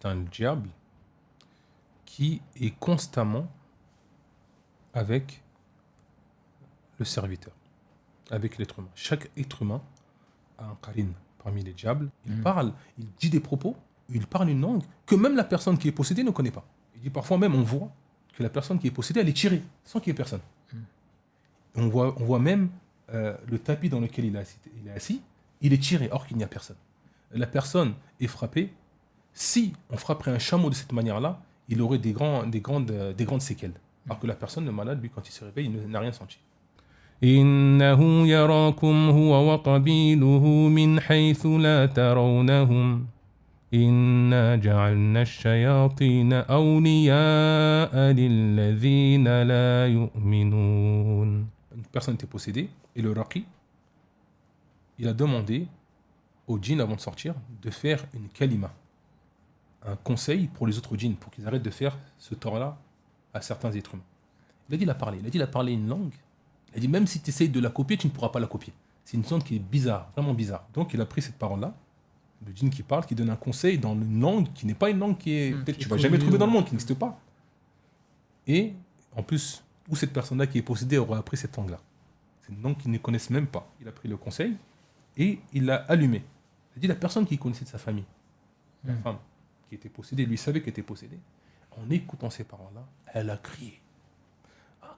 shaitan, le diable, qui est constamment avec le serviteur, avec l'être humain. Chaque être humain a un qarine parmi les diables. Il parle, il dit des propos, il parle une langue que même la personne qui est possédée ne connaît pas. Il dit parfois même, on voit que la personne qui est possédée, elle est tirée sans qu'il y ait personne. On voit même le tapis dans lequel il est assis, il est tiré or qu'il n'y a personne. La personne est frappée. Si on frapperait un chameau de cette manière-là, il aurait des grandes séquelles. Alors que la personne, le malade, lui, quand il se réveille, il n'a rien senti. إنه يراكم هو وقبيله من حيث لا ترونهم إنا جعلنا الشياطين أولياء للذين لا يؤمنون. Une personne était possédée et le raqi, il a demandé aux djinns avant de sortir de faire une kalima, un conseil pour les autres djinns, pour qu'ils arrêtent de faire ce tort-là à certains êtres humains. Il a parlé une langue. Il a dit, même si tu essayes de la copier, tu ne pourras pas la copier. C'est une langue qui est bizarre, vraiment bizarre. Donc il a pris cette parole-là, le djinn qui parle, qui donne un conseil dans une langue qui n'est pas une langue qui est, peut-être que tu ne vas jamais trouver dans le monde, qui n'existe pas. Et en plus, où cette personne-là qui est possédée aura appris cette langue-là. C'est une langue qu'ils ne connaissent même pas. Il a pris le conseil et il l'a allumé. Il a dit, la personne qui connaissait de sa famille, la femme qui était possédée, lui savait qu'elle était possédée. En écoutant ces paroles-là, elle a crié.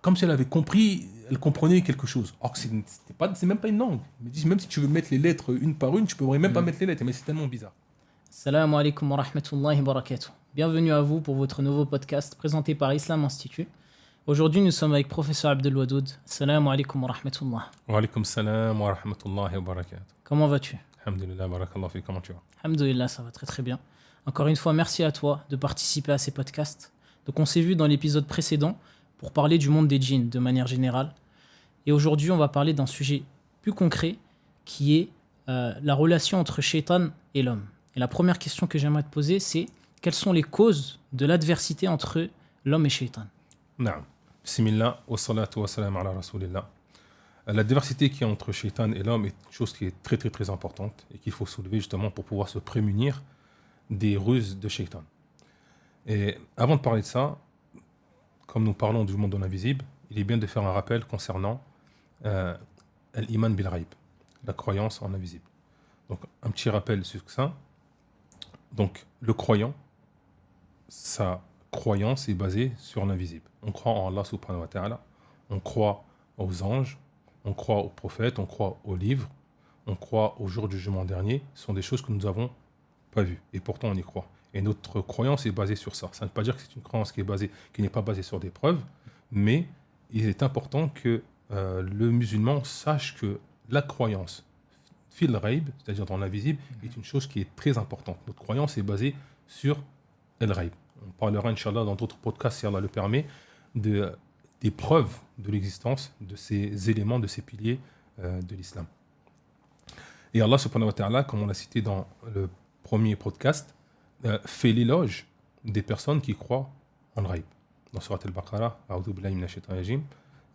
Comme si elle avait compris, elle comprenait quelque chose. Or que c'est même pas une langue. Il me dit, même si tu veux mettre les lettres une par une, tu ne pourrais même pas mettre les lettres, mais c'est tellement bizarre. Salam alaikum wa rahmatullahi wa barakatuh. Bienvenue à vous pour votre nouveau podcast présenté par Islam Institute. Aujourd'hui, nous sommes avec professeur Abdel Wadoud. Salam alaikum wa rahmatullah. Wa alaikum salam wa rahmatullahi wa barakatuh. Comment vas-tu? Alhamdulillah, barakallah fi, comment tu vas? Alhamdulillah, ça va très très bien. Encore une fois, merci à toi de participer à ces podcasts. Donc on s'est vu dans l'épisode précédent pour parler du monde des djinns de manière générale. Et aujourd'hui, on va parler d'un sujet plus concret qui est la relation entre shaitan et l'homme. Et la première question que j'aimerais te poser, c'est quelles sont les causes de l'adversité entre l'homme et shaitan? Naam. Bismillah, wa salatu wa salam ala rasulillah. La diversité qui est entre shaitan et l'homme est une chose qui est très très très importante et qu'il faut soulever justement pour pouvoir se prémunir des ruses de shaitan. Et avant de parler de ça, comme nous parlons du monde de l'invisible, il est bien de faire un rappel concernant l'iman bil ghaib, la croyance en l'invisible. Donc un petit rappel succinct. Donc le croyant, sa croyance est basée sur l'invisible. On croit en Allah subhanahu wa ta'ala, on croit aux anges, on croit aux prophètes, on croit aux livres, on croit au jour du jugement dernier. Ce sont des choses que nous n'avons pas vues et pourtant on y croit. Et notre croyance est basée sur ça. Ça ne veut pas dire que c'est une croyance qui n'est pas basée sur des preuves, mais il est important que le musulman sache que la croyance fil ghaib, c'est-à-dire dans l'invisible, est une chose qui est très importante. Notre croyance est basée sur el ghaib. On parlera, Inch'Allah, dans d'autres podcasts, si Allah le permet, des preuves de l'existence de ces éléments, de ces piliers de l'islam. Et Allah subhanahu wa ta'ala, comme on l'a cité dans le premier podcast, fait l'éloge des personnes qui croient en ghaib. Dans Surat al-Baqarah, A'udhu billahi minash shaitanir rajim,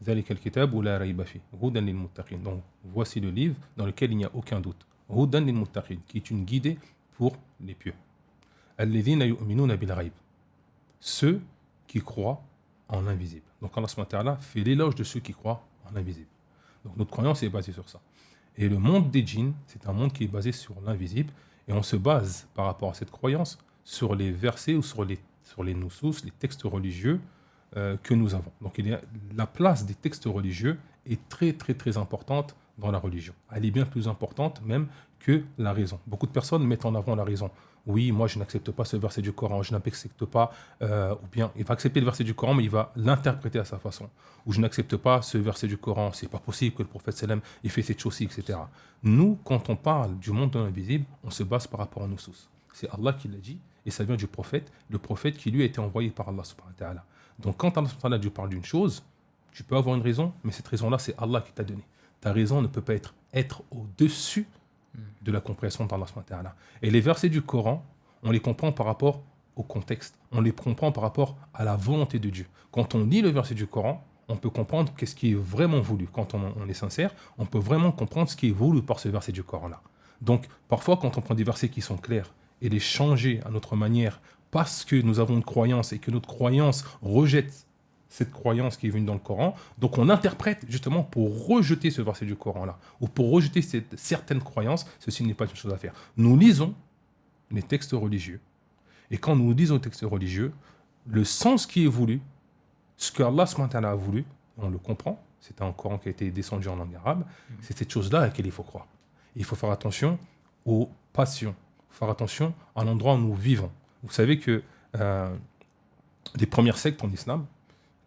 Zalika al-kitab la rayba fi, hudan lil muttaqin. Donc voici le livre dans lequel il n'y a aucun doute. Hudan lil muttaqin, qui est une guidée pour les pieux. Alladhina yu'minuna bil ghaib. Ceux qui croient en l'invisible. Donc Allah subhanahu wa ta'ala fait l'éloge de ceux qui croient en l'invisible. Donc notre croyance est basée sur ça. Et le monde des djinns, c'est un monde qui est basé sur l'invisible. Et on se base par rapport à cette croyance sur les versets ou sur les nusus, les textes religieux que nous avons. Donc la place des textes religieux est très très très importante dans la religion. Elle est bien plus importante même que la raison. Beaucoup de personnes mettent en avant la raison. Oui, moi je n'accepte pas ce verset du Coran, je n'accepte pas, ou bien il va accepter le verset du Coran, mais il va l'interpréter à sa façon. Ou je n'accepte pas ce verset du Coran, c'est pas possible que le prophète sallam ait fait cette chose-ci, etc. Nous, quand on parle du monde de l'invisible, on se base par rapport à nos sources. C'est Allah qui l'a dit, et ça vient du prophète, le prophète qui lui a été envoyé par Allah subhanahu wa ta'ala. Donc quand Allah subhanahu wa ta'ala parle d'une chose, tu peux avoir une raison, mais cette raison-là, c'est Allah qui t'a donné. Ta raison ne peut pas être au-dessus de la compréhension d'Allah subhanahu wa ta'ala. Et les versets du Coran, on les comprend par rapport au contexte. On les comprend par rapport à la volonté de Dieu. Quand on lit le verset du Coran, on peut comprendre qu'est-ce qui est vraiment voulu. Quand on est sincère, on peut vraiment comprendre ce qui est voulu par ce verset du Coran-là. Donc, parfois, quand on prend des versets qui sont clairs et les changer à notre manière parce que nous avons une croyance et que notre croyance rejette cette croyance qui est venue dans le Coran, donc on interprète justement pour rejeter ce verset du Coran-là, ou pour rejeter cette certaine croyance, ceci n'est pas une chose à faire. Nous lisons les textes religieux, et quand nous lisons les textes religieux, le sens qui est voulu, ce que Allah SWT a voulu, on le comprend, c'est un Coran qui a été descendu en langue arabe, c'est cette chose-là à laquelle il faut croire. Et il faut faire attention aux passions, faire attention à l'endroit où nous vivons. Vous savez que les premières sectes en islam,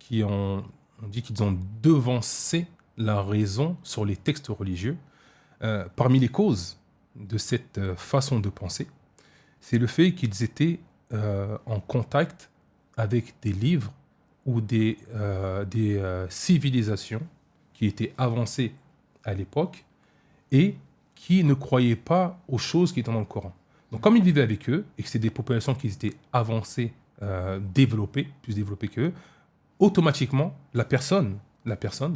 on dit qu'ils ont devancé la raison sur les textes religieux. Parmi les causes de cette façon de penser, c'est le fait qu'ils étaient en contact avec des livres ou des civilisations qui étaient avancées à l'époque et qui ne croyaient pas aux choses qui étaient dans le Coran. Donc comme ils vivaient avec eux, et que c'est des populations qui étaient avancées, développées, plus développées qu'eux, automatiquement, la personne,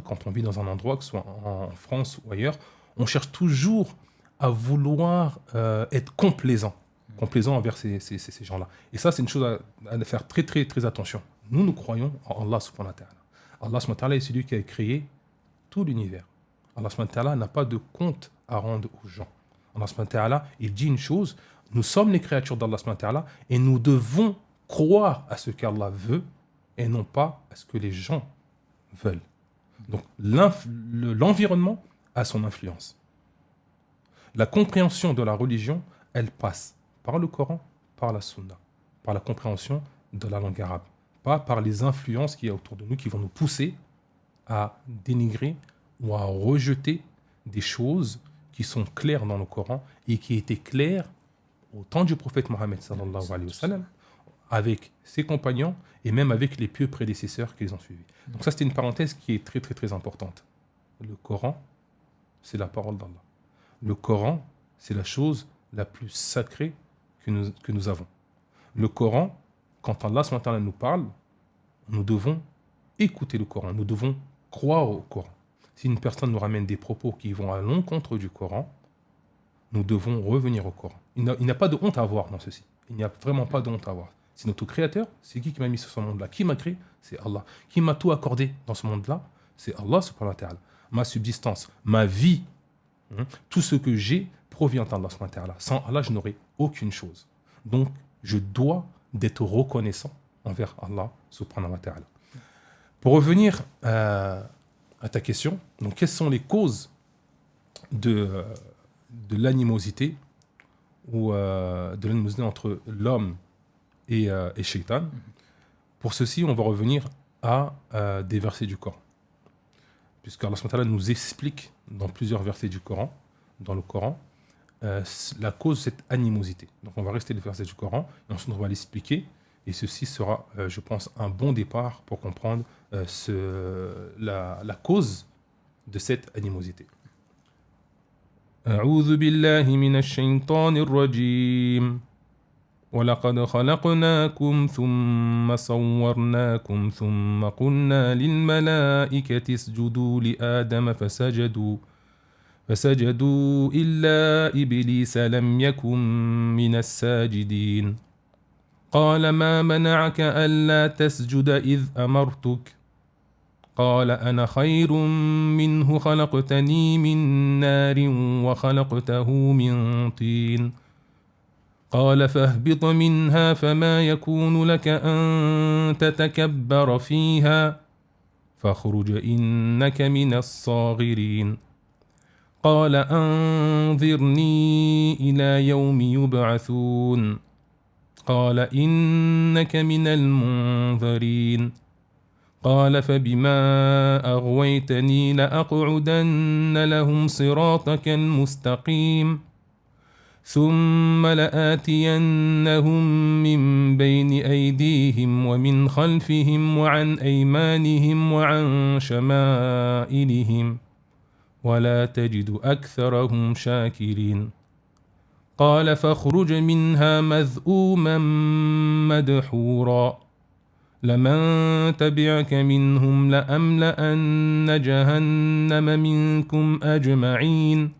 quand on vit dans un endroit, que ce soit en France ou ailleurs, on cherche toujours à vouloir être complaisant envers ces gens-là. Et ça, c'est une chose à faire très, très, très attention. Nous croyons en Allah subhanahu wa ta'ala. Allah subhanahu wa ta'ala est celui qui a créé tout l'univers. Allah subhanahu wa ta'ala n'a pas de compte à rendre aux gens. Allah subhanahu wa ta'ala, il dit une chose, nous sommes les créatures d'Allah subhanahu wa ta'ala et nous devons croire à ce qu'Allah veut et non pas à ce que les gens veulent. Donc l'environnement a son influence. La compréhension de la religion, elle passe par le Coran, par la Sunna, par la compréhension de la langue arabe, pas par les influences qu'il y a autour de nous qui vont nous pousser à dénigrer ou à rejeter des choses qui sont claires dans le Coran et qui étaient claires au temps du prophète Mohammed sallallahu alayhi wa sallam, avec ses compagnons et même avec les pieux prédécesseurs qui les ont suivis. Donc ça, c'était une parenthèse qui est très, très, très importante. Le Coran, c'est la parole d'Allah. Le Coran, c'est la chose la plus sacrée que nous avons. Le Coran, quand Allah SWT nous parle, nous devons écouter le Coran, nous devons croire au Coran. Si une personne nous ramène des propos qui vont à l'encontre du Coran, nous devons revenir au Coran. Il n'y a pas de honte à avoir dans ceci. Il n'y a vraiment pas de honte à avoir. C'est notre créateur, c'est qui m'a mis sur ce monde-là. Qui m'a créé? C'est Allah. Qui m'a tout accordé dans ce monde-là? C'est Allah subhanahu wa ta'ala. Ma subsistance, ma vie, tout ce que j'ai provient d'Allah subhanahu wa ta'ala. Sans Allah, je n'aurais aucune chose. Donc, je dois d'être reconnaissant envers Allah subhanahu wa ta'ala. Pour revenir à ta question, donc quelles sont les causes de l'animosité ou de l'animosité entre l'homme et Shaitan? Pour ceci, on va revenir à des versets du Coran. Puisque Allah subhanahu wa ta'ala nous explique dans plusieurs versets du Coran, dans le Coran, la cause de cette animosité. Donc on va rester les versets du Coran, et ensuite on va l'expliquer, et ceci sera, je pense, un bon départ pour comprendre la cause de cette animosité. أعوذ بالله من الشيطان الرجيم ولقد خلقناكم ثم صورناكم ثم قلنا للملائكة اسجدوا لآدم فسجدوا إلا إبليس لم يكن من الساجدين قال ما منعك ألا تسجد إذ أمرتك قال أنا خير منه خلقتني من نار وخلقته من طين قال فاهبط منها فما يكون لك أن تتكبر فيها فاخرج إنك من الصاغرين قال أنظرني إلى يوم يبعثون قال إنك من المنظرين قال فبما أغويتني لأقعدن لهم صراطك المستقيم ثم لآتينهم من بين أيديهم ومن خلفهم وعن أيمانهم وعن شمائلهم ولا تجد أكثرهم شاكرين قال فاخرج منها مذءوما مدحورا لمن تبعك منهم لأملأن جهنم منكم أجمعين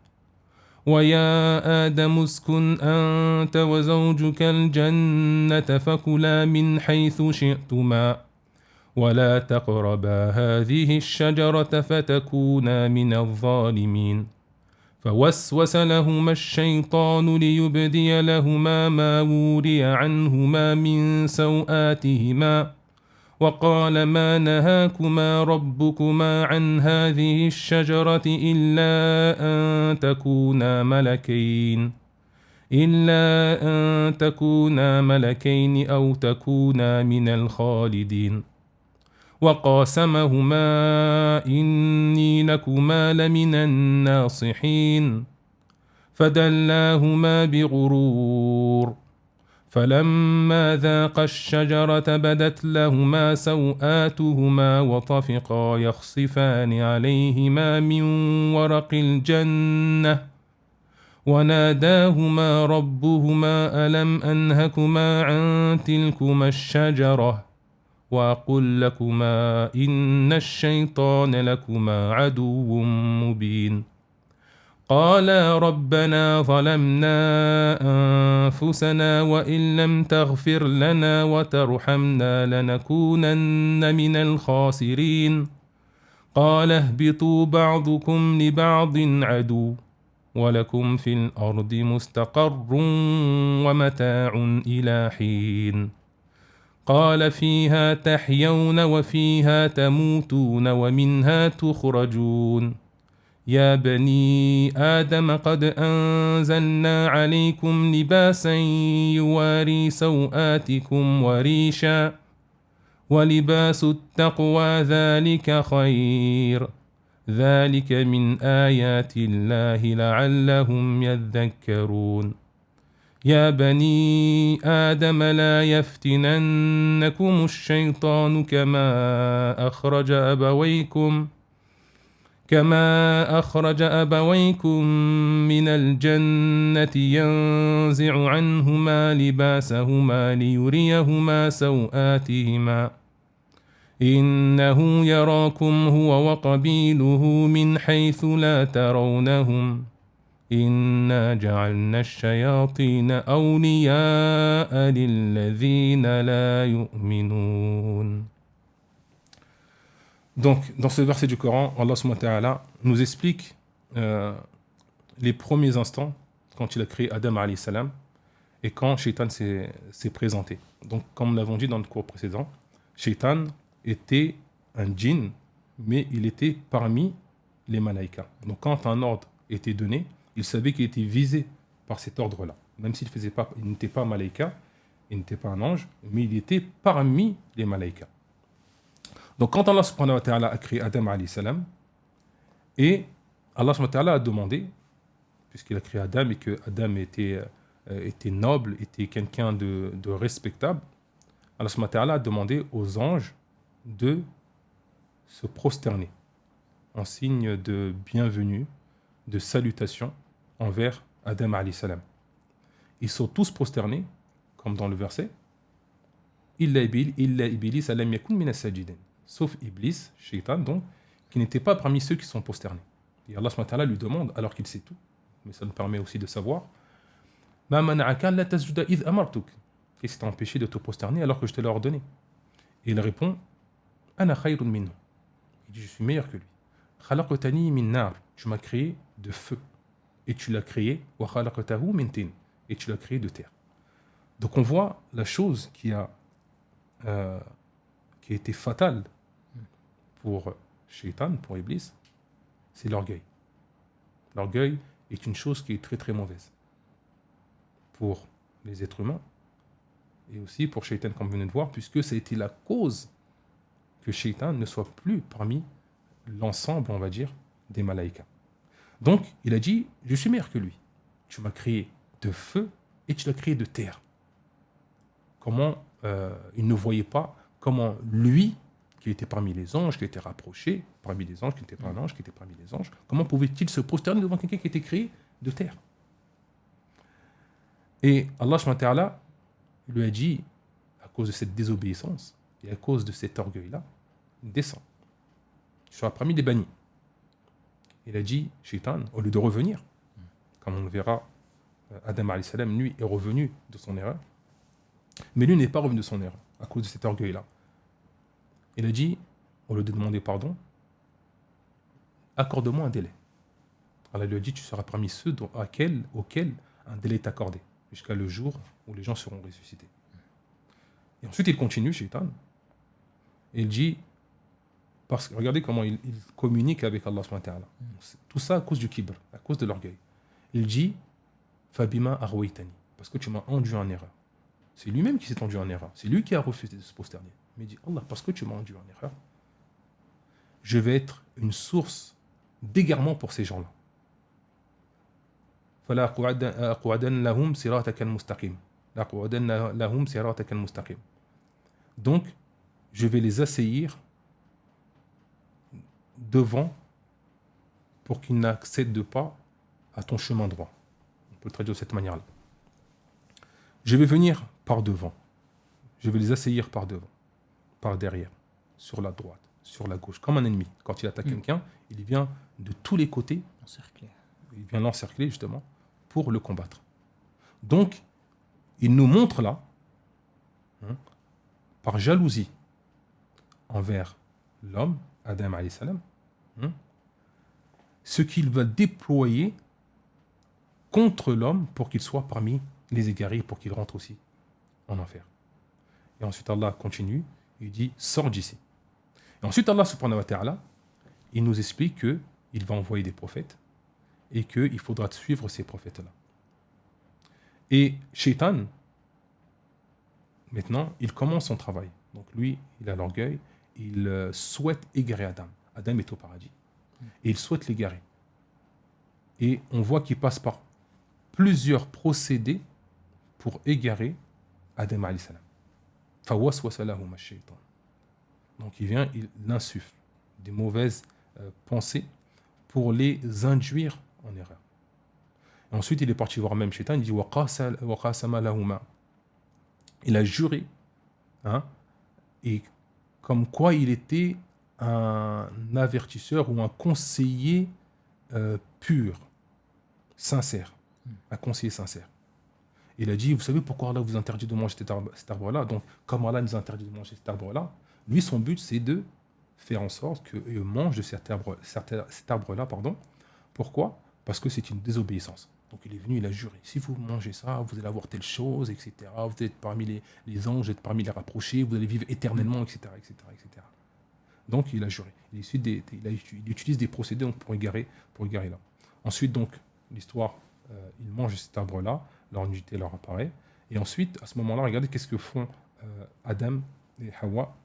ويا آدم اسكن أنت وزوجك الجنة فكلا من حيث شئتما ولا تقربا هذه الشجرة فتكونا من الظالمين فوسوس لهما الشيطان ليبدي لهما ما وري عنهما من سوآتهما وقال ما نهاكما ربكما عن هذه الشجرة إلا أن تكونا ملكين أو تكونا من الخالدين وقاسمهما إني لكما لمن الناصحين فدلاهما بغرور فلما ذاقا الشجرة بدت لهما سوآتهما وطفقا يخصفان عليهما من ورق الجنة وناداهما ربهما ألم أنهكما عن تلكما الشجرة وأقل لكما إن الشيطان لكما عدو مبين قالا ربنا ظلمنا أنفسنا وإن لم تغفر لنا وترحمنا لنكونن من الخاسرين قال اهبطوا بعضكم لبعض عدو ولكم في الأرض مستقر ومتاع إلى حين قال فيها تحيون وفيها تموتون ومنها تخرجون يا بني آدم قد أنزلنا عليكم لباسا يواري سوآتكم وريشا ولباس التقوى ذلك خير ذلك من آيات الله لعلهم يذكرون يا بني آدم لا يفتننكم الشيطان كما أخرج أبويكم من الجنة ينزع عنهما لباسهما ليريهما سوآتهما إنه يراكم هو وقبيله من حيث لا ترونهم إنا جعلنا الشياطين أولياء للذين لا يؤمنون. Donc, dans ce verset du Coran, Allah subhanahu wa ta'ala nous explique les premiers instants quand il a créé Adam alayhi salam et quand Shaitan s'est présenté. Donc, comme nous l'avons dit dans le cours précédent, Shaitan était un djinn, mais il était parmi les malaïkas. Donc, quand un ordre était donné, il savait qu'il était visé par cet ordre-là. Même s'il n'était pas malaïka, il n'était pas un ange, mais il était parmi les malaïkas. Donc quand Allah subhanahu wa ta'ala a créé Adam alayhi salam, et Allah subhanahu wa ta'ala a demandé, puisqu'il a créé Adam et que Adam était noble, était quelqu'un de respectable, Allah subhanahu wa ta'ala a demandé aux anges de se prosterner en signe de bienvenue, de salutation envers Adam alayhi salam. Ils sont tous prosternés, comme dans le verset, illa iblis alam yakun min as-sajidin. Sauf Iblis, Shaitan, donc, qui n'était pas parmi ceux qui sont prosternés. Et Allah subhanahu wa ta'ala lui demande, alors qu'il sait tout, mais ça nous permet aussi de savoir, ma mana'aka la tasjuda idh amartuk. Qu'est-ce qui t'a empêché de te prosterner alors que je te l'ai ordonné? Et il répond, ana khayrun minhu. Il dit, je suis meilleur que lui. Khalaqtani min nar. Tu m'as créé de feu. Et tu l'as créé, wa khalaqtahu min tin. Et tu l'as créé de terre. Donc on voit la chose qui a été fatale pour Shaitan, pour Iblis, c'est l'orgueil. L'orgueil est une chose qui est très très mauvaise pour les êtres humains et aussi pour Shaitan, comme vous venez de voir, puisque ça a été la cause que Shaitan ne soit plus parmi l'ensemble, on va dire, des malaïkas. Donc, il a dit, je suis meilleur que lui. Tu m'as créé de feu et tu l'as créé de terre. Comment il ne voyait pas comment lui, qui était parmi les anges, qui était rapproché parmi les anges, qui n'était pas un ange, qui était parmi les anges, comment pouvait-il se prosterner devant quelqu'un qui était créé de terre? Et Allah subhanahu wa ta'ala lui a dit, à cause de cette désobéissance et à cause de cet orgueil-là, descends. Tu seras parmi les bannis. Il a dit, Shaitan, au lieu de revenir, comme on le verra, Adam alayhi salam, lui, est revenu de son erreur. Mais lui n'est pas revenu de son erreur, à cause de cet orgueil-là. Il a dit, au lieu de demander pardon, accorde-moi un délai. Allah lui a dit, tu seras parmi ceux auxquels un délai est accordé, jusqu'à le jour où les gens seront ressuscités. Et ensuite, il continue, Shaitan, et il dit, parce que regardez comment il communique avec Allah subhanahu wa ta'ala. Tout ça à cause du kibr, à cause de l'orgueil. Il dit, Fabima arwaitani, parce que tu m'as enduit en erreur. C'est lui-même qui s'est enduit en erreur. C'est lui qui a refusé de se prosterner. Mais il dit, Allah, parce que tu m'as enduit en erreur, je vais être une source d'égarement pour ces gens-là. فلا أقعدن لهم صراطك المستقيم. لأقعدن لهم صراطك المستقيم. Donc, je vais les asseillir devant pour qu'ils n'accèdent pas à ton chemin droit. On peut le traduire de cette manière-là. Je vais venir par devant. Je vais les asseillir par devant, par derrière, sur la droite, sur la gauche, comme un ennemi. Quand il attaque quelqu'un, il vient de tous les côtés. Encerclé. Il vient l'encercler, justement, pour le combattre. Donc, il nous montre là, par jalousie envers l'homme, Adam alayhi salam, ce qu'il va déployer contre l'homme pour qu'il soit parmi les égarés, pour qu'il rentre aussi en enfer. Et ensuite Allah continue, il dit, sors d'ici. Et ensuite Allah subhanahu wa ta'ala, il nous explique qu'il va envoyer des prophètes et qu'il faudra suivre ces prophètes-là. Et Shaitan, maintenant, il commence son travail. Donc lui, il a l'orgueil, il souhaite égarer Adam. Adam est au paradis. Et il souhaite l'égarer. Et on voit qu'il passe par plusieurs procédés pour égarer Adam alayhi salam. Fawaswasa lahum ash-shaytan. Donc il vient, il insuffle des mauvaises pensées pour les induire en erreur. Et ensuite, il est parti voir même Shaitan, il dit wa qasama lahuma. Il a juré, et comme quoi il était un avertisseur ou un conseiller pur, sincère, un conseiller sincère. Il a dit, vous savez pourquoi Allah vous interdit de manger cet arbre-là? Donc, comme Allah nous interdit de manger cet arbre-là, lui, son but, c'est de faire en sorte qu'il mange de cet arbre-là. Pourquoi? Parce que c'est une désobéissance. Donc, il est venu, il a juré. Si vous mangez ça, vous allez avoir telle chose, etc. Vous êtes parmi les anges, vous êtes parmi les rapprochés, vous allez vivre éternellement, etc. etc. Donc, il a juré. Il utilise des procédés donc, pour égarer là. Ensuite, donc, l'histoire, il mange cet arbre-là, leur nudité leur apparaît. Et ensuite, à ce moment-là, regardez qu'est-ce que font Adam et Hawa.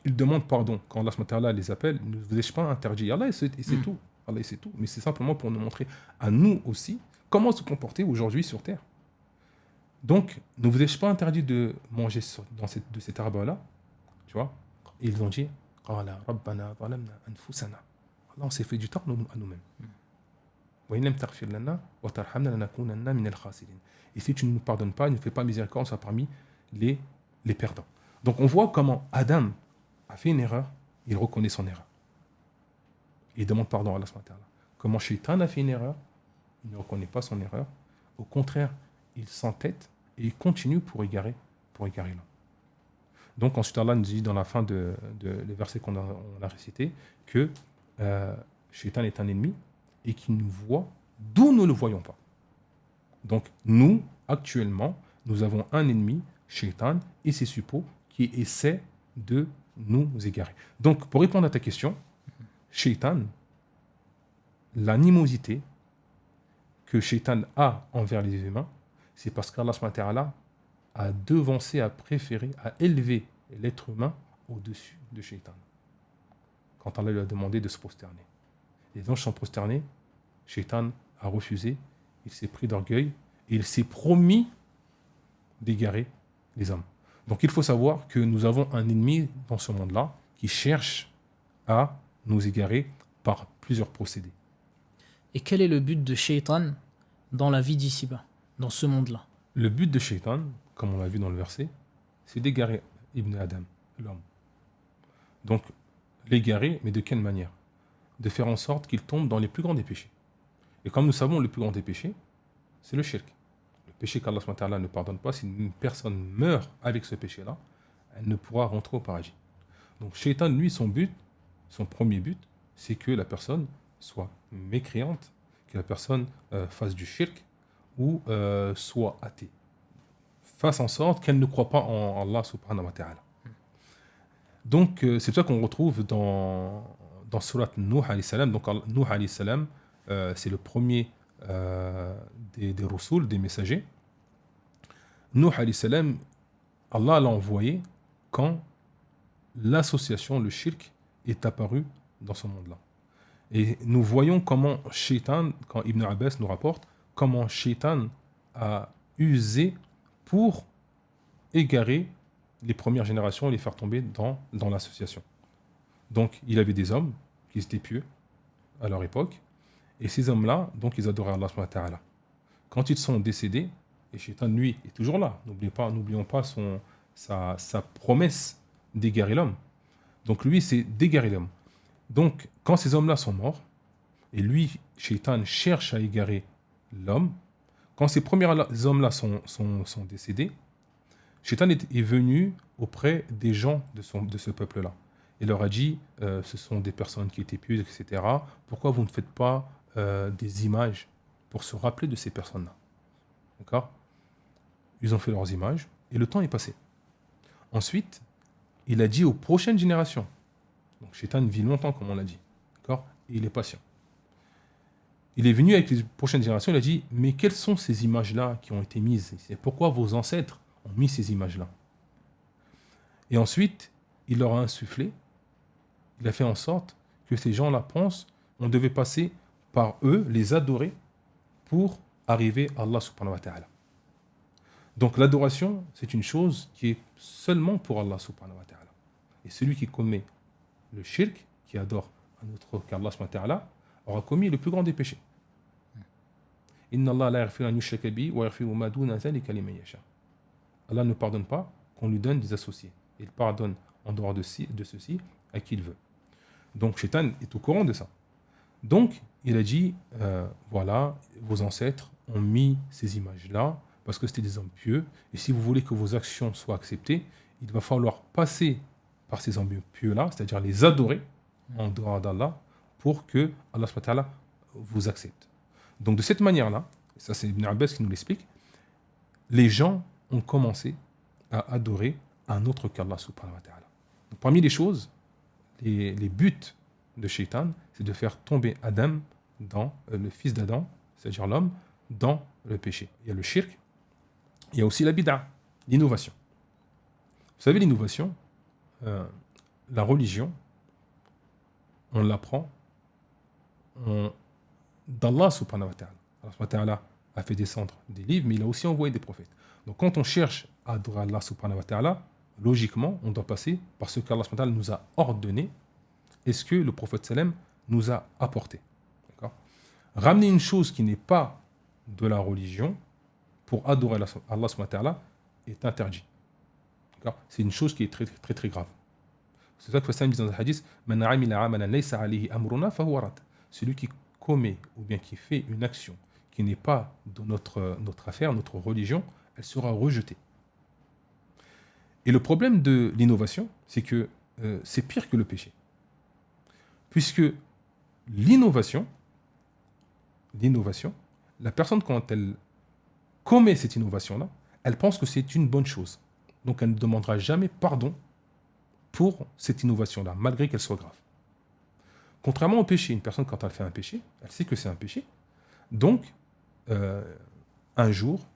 Ils demandent pardon. Quand Allah subhanahu wa ta'ala les appelle, ne vous ai-je pas interdit? Allah, c'est tout. Allah, c'est tout. Mais c'est simplement pour nous montrer à nous aussi comment se comporter aujourd'hui sur Terre. Donc, ne vous ai-je pas interdit de manger de cet arbre-là? Tu vois? Et ils ont dit, Allah, on s'est fait du tort à nous-mêmes. Et si tu ne nous pardonnes pas, ne fais pas miséricorde, on sera parmi les perdants. Donc on voit comment Adam a fait une erreur, il reconnaît son erreur. Il demande pardon à Allah subhanahu wa ta'ala. Comment Shaitan a fait une erreur, il ne reconnaît pas son erreur. Au contraire, il s'entête et il continue pour égarer l'homme. Donc ensuite Allah nous dit dans la fin le verset qu'on a récité que Shaitan est un ennemi et qu'il nous voit d'où nous ne le voyons pas. Donc nous, actuellement, nous avons un ennemi, Shaitan, et ses suppôts qui essaient de nous égarer. Donc pour répondre à ta question, Shaitan, l'animosité que Shaitan a envers les humains, c'est parce qu'Allah subhanahu wa ta'ala a devancé, a préféré, a élevé l'être humain au-dessus de Shaitan. Quand Allah lui a demandé de se prosterner. Les anges sont prosternés, Shaitan a refusé, il s'est pris d'orgueil et il s'est promis d'égarer les hommes. Donc il faut savoir que nous avons un ennemi dans ce monde-là qui cherche à nous égarer par plusieurs procédés. Et quel est le but de Shaitan dans la vie d'ici-bas, dans ce monde-là? Le but de Shaitan, comme on l'a vu dans le verset, c'est d'égarer Ibn Adam, l'homme. Donc l'égarer, mais de quelle manière? De faire en sorte qu'il tombe dans les plus grands des péchés. Et comme nous savons, le plus grand des péchés, c'est le shirk. Le péché qu'Allah subhanahu wa ta'ala ne pardonne pas, si une personne meurt avec ce péché-là, elle ne pourra rentrer au paradis. Donc Shaitan, lui, son premier but, c'est que la personne soit mécréante, que la personne fasse du shirk ou soit athée. Fasse en sorte qu'elle ne croit pas en Allah subhanahu wa ta'ala. Donc c'est pour ça qu'on retrouve dans Surat Nuh alayhi salam, donc Nuh alayhi salam, c'est le premier des Rusul, des messagers. Nuh alayhi salam, Allah l'a envoyé quand l'association, le shirk, est apparu dans ce monde-là. Et nous voyons comment Shaitan, quand Ibn Abbas nous rapporte, comment Shaitan a usé pour égarer les premières générations et les faire tomber dans l'association. Donc, il avait des hommes qui étaient pieux à leur époque, et ces hommes-là, donc, ils adoraient Allah subhanahu wa ta'ala. Quand ils sont décédés, et Shaitan, lui, est toujours là, n'oublions pas sa promesse d'égarer l'homme. Donc, lui, c'est d'égarer l'homme. Donc, quand ces hommes-là sont morts, et lui, Shaitan, cherche à égarer l'homme, quand ces premiers hommes-là sont décédés, Shaitan est venu auprès des gens de ce peuple-là. Il leur a dit, ce sont des personnes qui étaient pieuses, etc. Pourquoi vous ne faites pas des images pour se rappeler de ces personnes-là? D'accord? Ils ont fait leurs images, et le temps est passé. Ensuite, il a dit aux prochaines générations. Donc Shaitan vit longtemps, comme on l'a dit. D'accord? Et il est patient. Il est venu avec les prochaines générations, il a dit, mais quelles sont ces images-là qui ont été mises? Et pourquoi vos ancêtres ont mis ces images-là? Et ensuite, il leur a insufflé, il a fait en sorte que ces gens-là pensent qu'on devait passer par eux, les adorer, pour arriver à Allah subhanahu wa ta'ala. Donc l'adoration, c'est une chose qui est seulement pour Allah subhanahu wa ta'ala. Et celui qui commet le shirk, qui adore un autre qu'Allah subhanahu wa ta'ala, aura commis le plus grand des péchés. Inna Allah la yaghfiru an yushraka bihi wa yaghfiru ma duna dhalika liman yasha. Allah ne pardonne pas qu'on lui donne des associés. Il pardonne en dehors de ceci à qui il veut. Donc Shaitan est au courant de ça. Donc il a dit, voilà, vos ancêtres ont mis ces images-là parce que c'était des hommes pieux. Et si vous voulez que vos actions soient acceptées, il va falloir passer par ces hommes pieux-là, c'est-à-dire les adorer en dehors d'Allah pour que Allah subhanahu wa ta'ala vous accepte. Donc de cette manière-là, et ça c'est Ibn Abbas qui nous l'explique, les gens ont commencé à adorer un autre qu'Allah subhanahu wa ta'ala. Donc, parmi les choses, les buts de Shaitan, c'est de faire tomber Adam, le fils d'Adam, c'est-à-dire l'homme, dans le péché. Il y a le shirk, il y a aussi la bid'a, l'innovation. Vous savez, l'innovation, la religion, on l'apprend d'Allah subhanahu wa ta'ala. Allah subhanahu wa ta'ala a fait descendre des livres, mais il a aussi envoyé des prophètes. Donc quand on cherche à adorer Allah subhanahu wa ta'ala, logiquement, on doit passer par ce qu'Allah subhanahu wa ta'ala nous a ordonné et ce que le prophète sallam nous a apporté. D'accord? Ramener une chose qui n'est pas de la religion pour adorer Allah subhanahu wa ta'ala est interdit. D'accord? C'est une chose qui est très très très grave. C'est ça que Fassan dit dans le hadith, Man amila amalan laysa alayhi amruna fahuwa rad. Celui qui commet ou bien qui fait une action qui n'est pas de notre affaire, notre religion, elle sera rejetée. Et le problème de l'innovation, c'est que c'est pire que le péché. Puisque l'innovation, la personne quand elle commet cette innovation-là, elle pense que c'est une bonne chose. Donc elle ne demandera jamais pardon pour cette innovation-là, malgré qu'elle soit grave. Contrairement au péché, une personne quand elle fait un péché, elle sait que c'est un péché. Donc, un jour,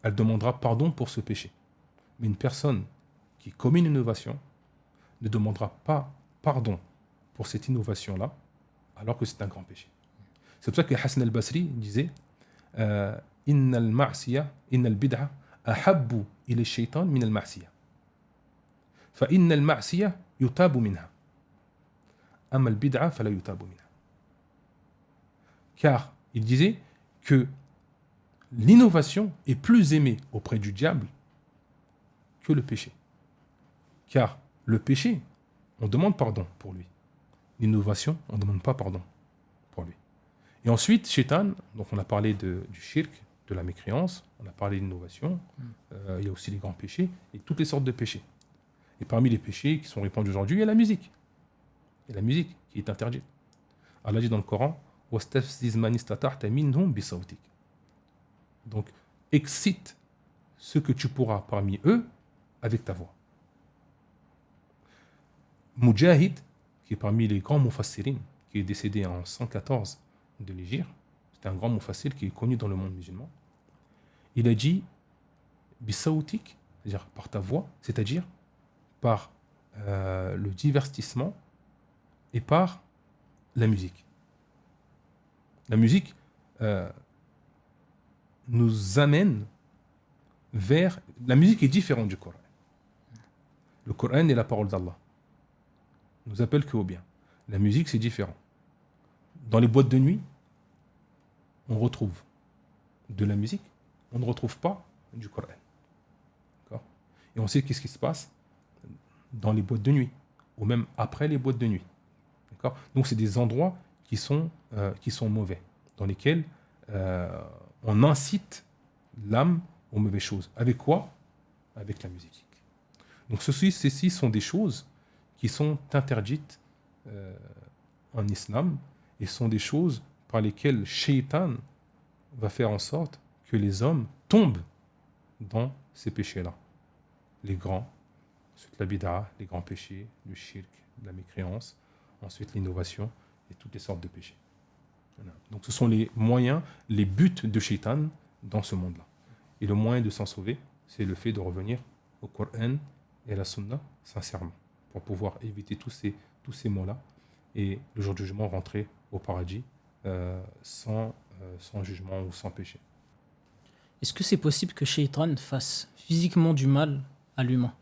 elle demandera pardon pour ce péché. Mais une personne qui commet une innovation ne demandera pas pardon pour cette innovation-là, alors que c'est un grand péché. C'est pour ça que Hassan al-Basri disait Inna al-ma'siya, inna al-bid'a ahabbu ila shaytan min al-ma'siya. Fa inna al-ma'siya yutabu minha. Amma al-bid'a fala yutabu minha. Car il disait que l'innovation est plus aimée auprès du diable que le péché. Car le péché, on demande pardon pour lui. L'innovation, on ne demande pas pardon pour lui. Et ensuite, Shaitan, donc on a parlé du shirk, de la mécréance, on a parlé d'innovation, il y a aussi les grands péchés et toutes les sortes de péchés. Et parmi les péchés qui sont répandus aujourd'hui, il y a la musique. Il y a la musique qui est interdite. Allah dit dans le Coran, وَاسْتَفْزِزْ مَنِ اسْتَطَعْتَ مِنْهُمْ بِصَوْتِكَ. Donc, excite ceux que tu pourras parmi eux avec ta voix. Mujahid, qui est parmi les grands mufassirin, qui est décédé en 114 de l'Hégire, c'est un grand mufassir qui est connu dans le monde musulman. Il a dit bisawtik, c'est-à-dire par ta voix, c'est-à-dire par le divertissement et par la musique. La musique nous amène vers... La musique est différente du Coran. Le Coran est la parole d'Allah. Nous appelle que au bien. La musique, c'est différent. Dans les boîtes de nuit, on retrouve de la musique, on ne retrouve pas du Coran. D'accord ? Et on sait qu'est-ce qui se passe dans les boîtes de nuit, ou même après les boîtes de nuit. D'accord ? Donc c'est des endroits qui sont mauvais, dans lesquels on incite l'âme aux mauvaises choses. Avec quoi ? Avec la musique. Donc ceci sont des choses qui sont interdites en islam et sont des choses par lesquelles Shaitan va faire en sorte que les hommes tombent dans ces péchés-là. Les grands, ensuite la bid'a, les grands péchés, le shirk, la mécréance, ensuite l'innovation et toutes les sortes de péchés. Voilà. Donc ce sont les moyens, les buts de Shaitan dans ce monde-là. Et le moyen de s'en sauver, c'est le fait de revenir au Coran et à la Sunna sincèrement, pour pouvoir éviter tous ces maux-là et le jour du jugement rentrer au paradis sans jugement ou sans péché. Est-ce que c'est possible que Shaitan fasse physiquement du mal à l'humain ?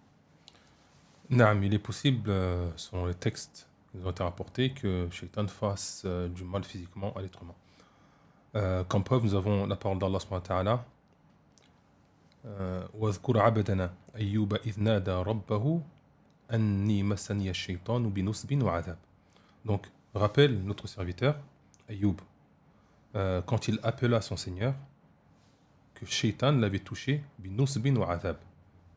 Non, il est possible, selon les textes qui nous ont été rapportés, que Shaitan fasse du mal physiquement à l'être humain. Comme preuve, nous avons la parole d'Allah subhanahu wa ta'ala. وَاذْكُرْ عَبْدَنَا أَيُّوبَ إِذْ نَادَى رَبَّهُ أَنِّي مَسَّنِيَ الشَّيْطَانُ بِنُصْبٍ وَعَذَابٍ. Donc, rappelle notre serviteur, Ayoub, quand il appela son Seigneur, que Shaitan l'avait touché, بِنُصْبٍ وَعَذَابٍ.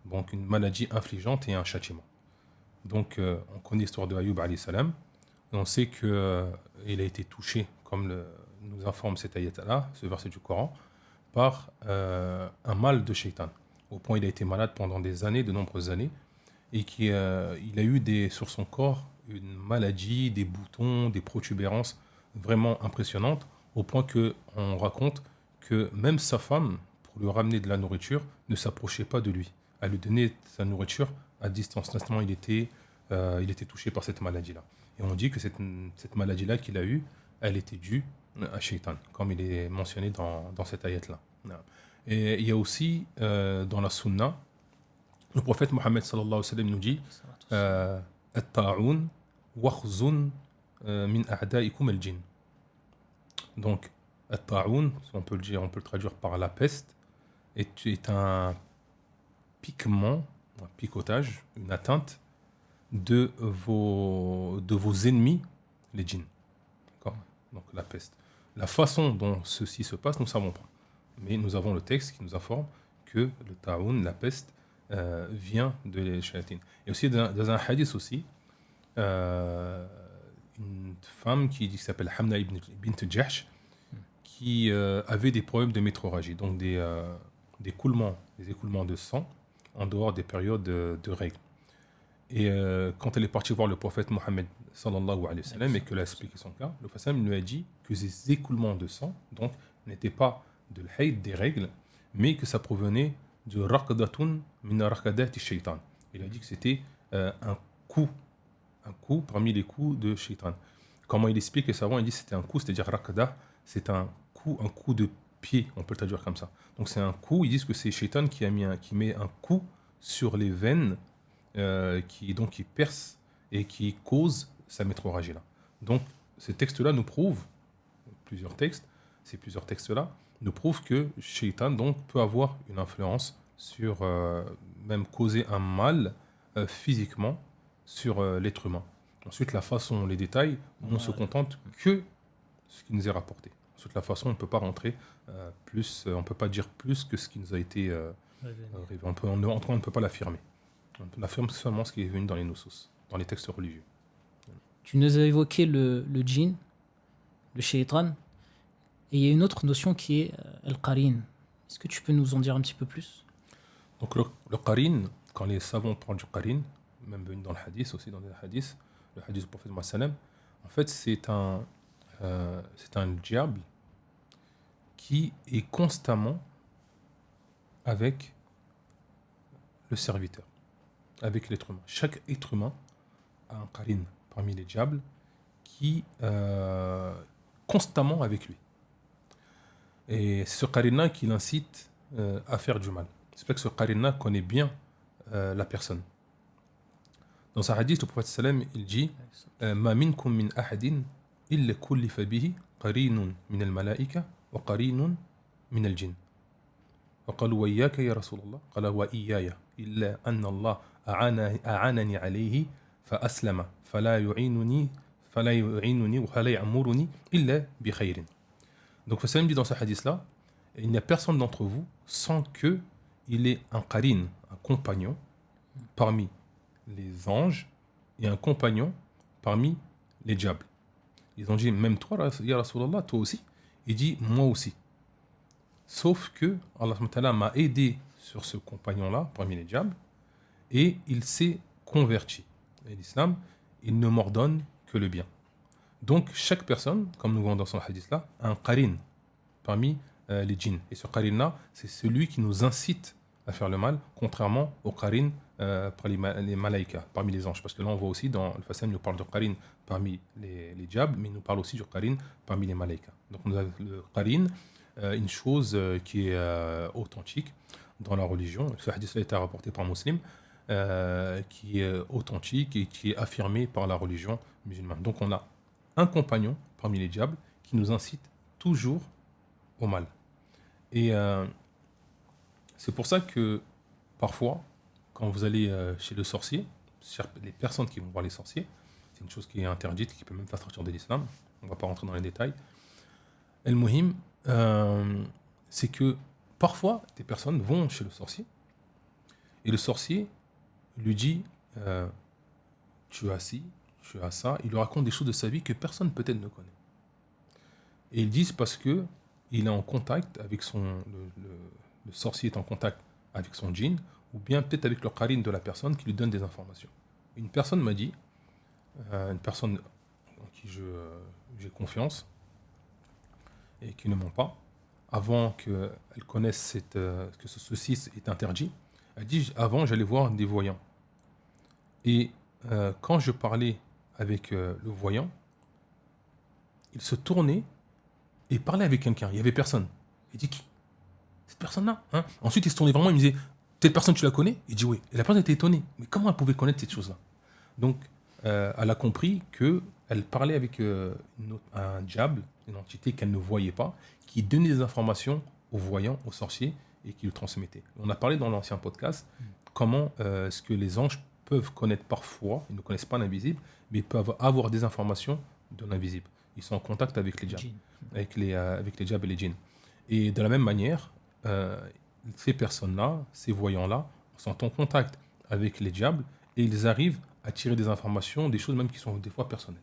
Donc, une maladie infligeante et un châtiment. Donc, on connaît l'histoire de Ayoub alayhi salam, et on sait qu'il a été touché, comme nous informe cette ayat-là, ce verset du Coran, par un mal de Shaitan. Au point il a été malade pendant des années, de nombreuses années, et il a eu sur son corps une maladie, des boutons, des protubérances vraiment impressionnantes, au point qu'on raconte que même sa femme, pour lui ramener de la nourriture, ne s'approchait pas de lui. Elle lui donnait sa nourriture à distance. Tellement il était touché par cette maladie-là. Et on dit que cette maladie-là qu'il a eue, elle était due à Shaitan, comme il est mentionné dans cette ayat-là. Et il y a aussi dans la Sunna, le prophète Mohammed sallallahu alayhi wa sallam nous dit At-ta'oun wakhzun min a'da'ikum al-jinn. Donc, At-ta'oun, on peut le traduire par la peste, est un piquement, un picotage, une atteinte de vos ennemis, les djinns. D'accord ? Donc la peste. La façon dont ceci se passe, nous ne savons pas. Mais nous avons le texte qui nous informe que le ta'oun, la peste, vient de les shayatines. Et aussi dans un hadith aussi, une femme qui s'appelle Hamna bint Jahsh, qui avait des problèmes de métrorragie, donc des écoulements de sang en dehors des périodes de règles. Et quand elle est partie voir le prophète Mohammed sallallahu alayhi wa sallam et qu'elle a expliqué son cas, le prophète lui a dit que ces écoulements de sang donc n'étaient pas de l'hayd, des règles, mais que ça provenait de raqdatun min raqadati shaitan. Il a dit que c'était un coup parmi les coups de shaitan. Comment il explique les savants, il dit que c'était un coup, c'est-à-dire raqda, c'est un coup de pied, on peut le traduire comme ça. Donc c'est un coup, ils disent que c'est shaitan qui met un coup sur les veines qui perce et qui cause sa métrorragie là. Donc ces textes-là nous prouvent, plusieurs textes-là nous prouvent que Shaitan donc peut avoir une influence sur, même causer un mal physiquement sur l'être humain. Ensuite la façon, les détails, on se contente que ce qui nous est rapporté. De la façon, on ne peut pas rentrer plus, on ne peut pas dire plus que ce qui nous a été révélé. On ne peut pas l'affirmer. On affirme seulement ce qui est venu dans les nusus, dans les textes religieux. Tu nous as évoqué le djinn, le shaitan, et il y a une autre notion qui est al-qarin. Est-ce que tu peux nous en dire un petit peu plus? Donc le qarin, quand les savants parlent du qarin, même venu dans le hadith aussi, dans les hadiths, le hadith du prophète Mohammed sallam, en fait c'est un diable qui est constamment avec le serviteur, avec l'être humain. Chaque être humain a un qarin parmi les diables qui constamment avec lui. Et c'est ce qarin qui l'incite à faire du mal. C'est vrai que ce qarin connaît bien la personne. Dans un hadith, le prophète sallam, il dit Ma minkum min ahadin illa kullifa bihi qarinun min al-malaika wa qarinun min al-jinn. وقالوا وإياك يا رسول الله قال وإياي إلا أن الله أعانني عليه فأسلم فلا يعينني ولا يأمرني إلا بخير. Donc le Sallam dit dans ce hadith-là, il n'y a personne d'entre vous sans qu'il ait un qarin, un compagnon parmi les anges et un compagnon parmi les diables. Ils ont dit, même toi, ya Rasulallah, toi aussi. Il dit, moi aussi. Sauf que Allah m'a aidé sur ce compagnon-là, parmi les diables, et il s'est converti. Et l'islam, il ne m'ordonne que le bien. Donc, chaque personne, comme nous voyons dans ce hadith-là, a un qarin parmi les djinns. Et ce qarin-là, c'est celui qui nous incite à faire le mal, contrairement au qarin par les malaïkas, parmi les anges. Parce que là, on voit aussi dans le Fasem, il nous parle de qarin parmi les diables, mais il nous parle aussi du qarin parmi les malaïkas. Donc, on a le qarin, une chose qui est authentique dans la religion. Ce hadith a été rapporté par un musulman, qui est authentique et qui est affirmé par la religion musulmane. Donc on a un compagnon parmi les diables qui nous incite toujours au mal. Et c'est pour ça que parfois, quand vous allez chez le sorcier, les personnes qui vont voir les sorciers, c'est une chose qui est interdite, qui peut même faire sortir de l'islam, on ne va pas rentrer dans les détails. El-Muhim, c'est que parfois, des personnes vont chez le sorcier et le sorcier lui dit tu as ci, tu as ça. Il lui raconte des choses de sa vie que personne peut-être ne connaît. Et ils disent parce que il est en contact avec le sorcier est en contact avec son djinn ou bien peut-être avec le qarin de la personne qui lui donne des informations. Une personne m'a dit, une personne en qui j'ai confiance, et qui ne ment pas, avant qu'elle connaisse que ceci est interdit, elle dit avant j'allais voir des voyants. Et quand je parlais avec le voyant, il se tournait et parlait avec quelqu'un. Il n'y avait personne. Il dit qui? Cette personne-là, hein? Ensuite il se tournait vraiment, il me disait telle personne tu la connais? Il dit oui. Et la personne était étonnée. Mais comment elle pouvait connaître cette chose-là? Donc elle a compris qu'elle parlait avec un diable, une entité qu'elle ne voyait pas, qui donnait des informations aux voyants, aux sorciers, et qui le transmettait. On a parlé dans l'ancien podcast comment est-ce que les anges peuvent connaître parfois, ils ne connaissent pas l'invisible, mais ils peuvent avoir des informations de l'invisible. Ils sont en contact avec les diables, avec les diables et les djinns. Et de la même manière, ces personnes-là, ces voyants-là, sont en contact avec les diables et ils arrivent à tirer des informations, des choses même qui sont des fois personnelles,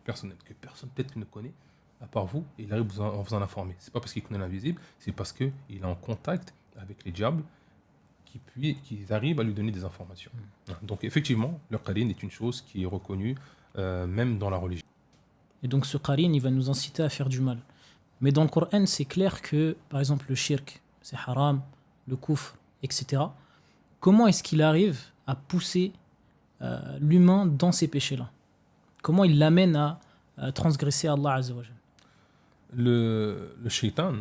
que personne peut-être ne connaît, à part vous, et il arrive à vous en informer. C'est pas parce qu'il connaît l'invisible, c'est parce qu'il est en contact avec les diables qui arrivent à lui donner des informations. Donc effectivement, le qarin est une chose qui est reconnue même dans la religion. Et donc ce qarin, il va nous inciter à faire du mal. Mais dans le Coran, c'est clair que, par exemple, le shirk, c'est haram, le kufr, etc. Comment est-ce qu'il arrive à pousser l'humain dans ces péchés-là? Comment il l'amène à transgresser Allah Azza wa Jal? Le shaitan,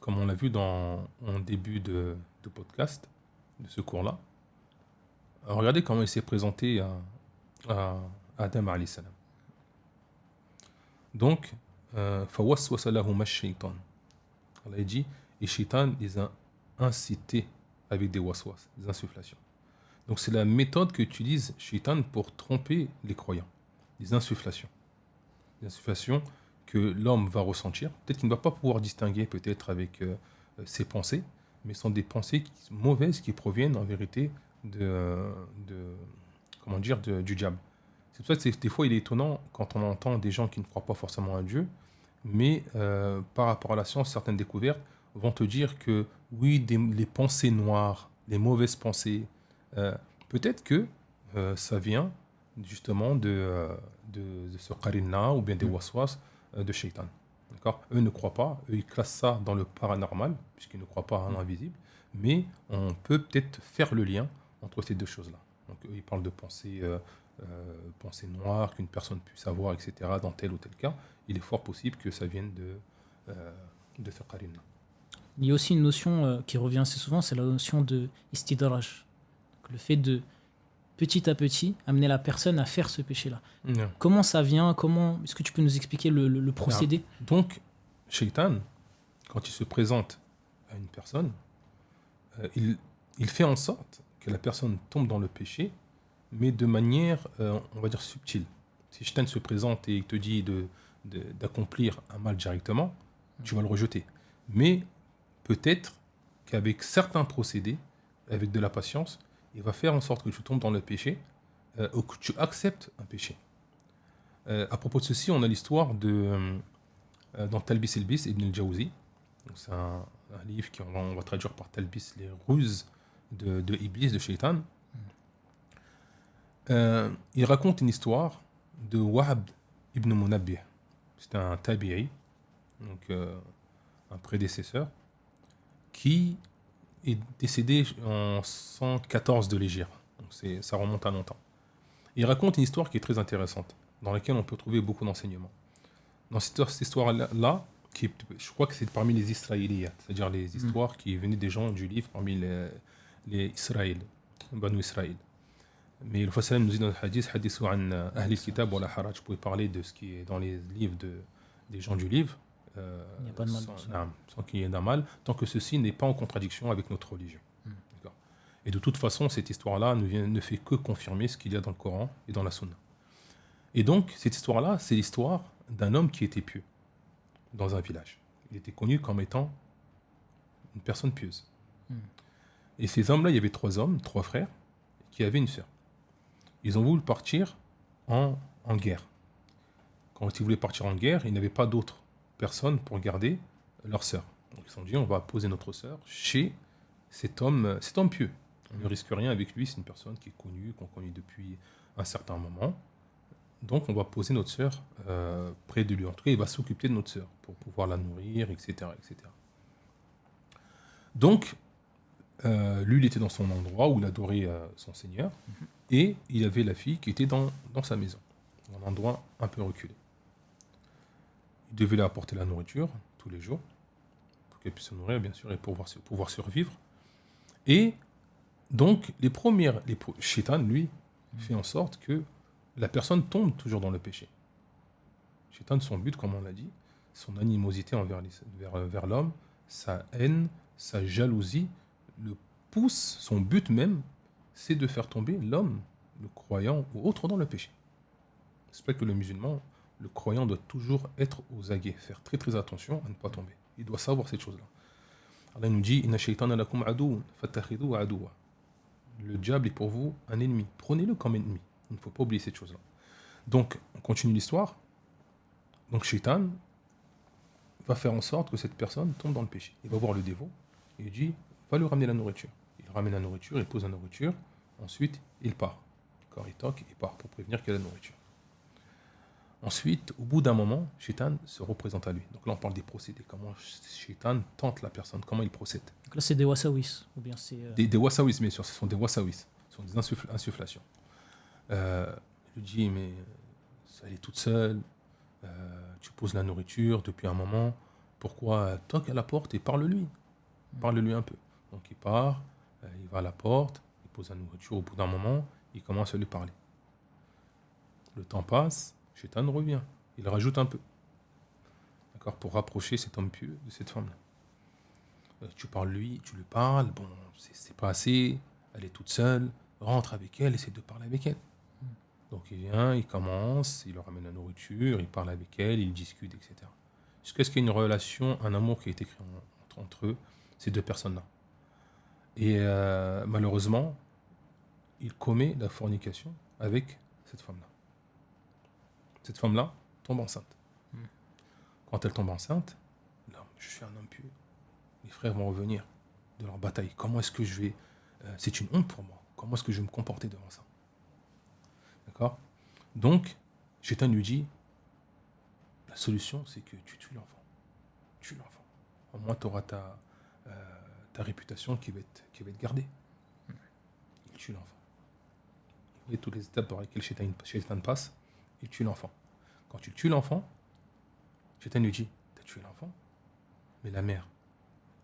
comme on l'a vu en début de podcast, de ce cours-là, regardez comment il s'est présenté à Adam alayhi salam. Donc, فَوَسْوَسَ لَهُمَا الشَّيْطَانُ. Allah dit, et shaitan les a incités avec des waswas, des insufflations. Donc c'est la méthode qu'utilise shaitan pour tromper les croyants, les insufflations. Les insufflations que l'homme va ressentir. Peut-être qu'il ne va pas pouvoir distinguer peut-être avec ses pensées, mais ce sont des pensées mauvaises qui proviennent en vérité du diable. C'est pour ça que des fois il est étonnant quand on entend des gens qui ne croient pas forcément à Dieu, mais par rapport à la science, certaines découvertes vont te dire que oui, les pensées noires, les mauvaises pensées, peut-être que ça vient justement de ce qarina ou bien des waswas de shaitan. D'accord. Eux ne croient pas, eux ils classent ça dans le paranormal, puisqu'ils ne croient pas à l'invisible, mais on peut peut-être faire le lien entre ces deux choses-là. Donc eux ils parlent de pensées noires qu'une personne puisse avoir, etc., dans tel ou tel cas. Il est fort possible que ça vienne de ce qarina. Il y a aussi une notion qui revient assez souvent, c'est la notion de istidraj. Donc, le fait de, petit à petit, amener la personne à faire ce péché-là. Non. Comment ça vient? Est-ce que tu peux nous expliquer le procédé? Donc, Shaitan, quand il se présente à une personne, il fait en sorte que la personne tombe dans le péché, mais de manière, on va dire, subtile. Si Shaitan se présente et il te dit d'accomplir un mal directement, tu vas le rejeter. Mais peut-être qu'avec certains procédés, avec de la patience, il va faire en sorte que tu tombes dans le péché ou que tu acceptes un péché. À propos de ceci, on a l'histoire dans Talbis Ilbis Ibn al-Jawzi. C'est un livre qu'on va traduire par Talbis, les ruses de Iblis, de Shaitan. Il raconte une histoire de Wahab ibn Munabbih. C'est un tabi'i, donc un prédécesseur, qui est décédé en 114 de l'Hégire. Donc ça remonte à longtemps. Il raconte une histoire qui est très intéressante, dans laquelle on peut trouver beaucoup d'enseignements. Dans cette histoire-là, je crois que c'est parmi les Israéliens, c'est-à-dire les histoires qui venaient des gens du livre parmi les Israël, Banu Israël. Mais le Prophète nous dit dans le hadith, hadithu an ahli al-kitab wa la haraj, vous pouvez parler de ce qui est dans les livres des gens du livre, Il n'y a pas de mal sans qu'il y ait d'un mal, tant que ceci n'est pas en contradiction avec notre religion. D'accord. Et de toute façon, cette histoire-là ne fait que confirmer ce qu'il y a dans le Coran et dans la Sunna. Et donc, cette histoire-là, c'est l'histoire d'un homme qui était pieux dans un village. Il était connu comme étant une personne pieuse. Et ces hommes-là, il y avait 3 hommes, 3 frères, qui avaient une sœur. Ils ont voulu partir en guerre. Quand ils voulaient partir en guerre, ils n'avaient pas d'autres personnes pour garder leur sœur. Donc ils se sont dit, on va poser notre sœur chez cet homme pieux. On ne risque rien avec lui, c'est une personne qui est connue, qu'on connaît depuis un certain moment. Donc on va poser notre sœur près de lui. En tout cas, il va s'occuper de notre sœur pour pouvoir la nourrir, etc. etc. Donc, lui, il était dans son endroit où il adorait son Seigneur, et il avait la fille qui était dans sa maison, dans un endroit un peu reculé. Il devait lui apporter la nourriture tous les jours, pour qu'elle puisse se nourrir, bien sûr, et pouvoir survivre. Et donc, Shaitan, lui, fait en sorte que la personne tombe toujours dans le péché. Shaitan, son but, comme on l'a dit, son animosité vers l'homme, sa haine, sa jalousie, le pousse, son but même, c'est de faire tomber l'homme, le croyant ou autre dans le péché. C'est pas que le musulman, le croyant doit toujours être aux aguets, faire très très attention à ne pas tomber. Il doit savoir cette chose-là. Allah nous dit Inna shaytana lakum aduwwun fattakhidhuhu aduwwa. Le diable est pour vous un ennemi. Prenez-le comme ennemi. Il ne faut pas oublier cette chose-là. Donc, on continue l'histoire. Donc, Shaitan va faire en sorte que cette personne tombe dans le péché. Il va voir le dévot et il dit va lui ramener la nourriture. Il ramène la nourriture, il pose la nourriture. Ensuite, il part. Quand il toque, il part pour prévenir qu'il y a la nourriture. Ensuite, au bout d'un moment, Shaitan se représente à lui. Donc là, on parle des procédés. Comment Shaitan tente la personne, comment il procède. Donc là, c'est des wasawis, ou bien c'est... Des wasawis, bien sûr, ce sont des wasawis. Ce sont des insufflations. Il lui dit, mais elle est toute seule, tu poses la nourriture depuis un moment, pourquoi toque à la porte et parle-lui. Parle-lui un peu. Donc il part, il va à la porte, il pose la nourriture, au bout d'un moment, il commence à lui parler. Le temps passe, Shaitan revient, il rajoute un peu. D'accord, pour rapprocher cet homme pieux de cette femme-là. Tu lui parles, bon, c'est pas assez, elle est toute seule, rentre avec elle, essaie de parler avec elle. Donc il vient, il commence, il leur amène la nourriture, il parle avec elle, il discute, etc. Jusqu'à ce qu'il y ait une relation, un amour qui a été créé entre eux, ces deux personnes-là. Et malheureusement, il commet la fornication avec cette femme-là. Cette femme-là tombe enceinte. Quand elle tombe enceinte, là, je suis un homme pieux. Les frères vont revenir de leur bataille. Comment est-ce que je vais... c'est une honte pour moi. Comment est-ce que je vais me comporter devant ça? D'accord? Donc, Shaitan lui dit, la solution, c'est que tu tues l'enfant. Tue l'enfant. Au moins, tu auras ta réputation qui va être gardée. Il tue l'enfant. Vous voyez toutes les étapes par lesquelles Shaitan passe. Il tue l'enfant. Quand tu tues l'enfant, Shaitan lui dit, tu as tué l'enfant, mais la mère,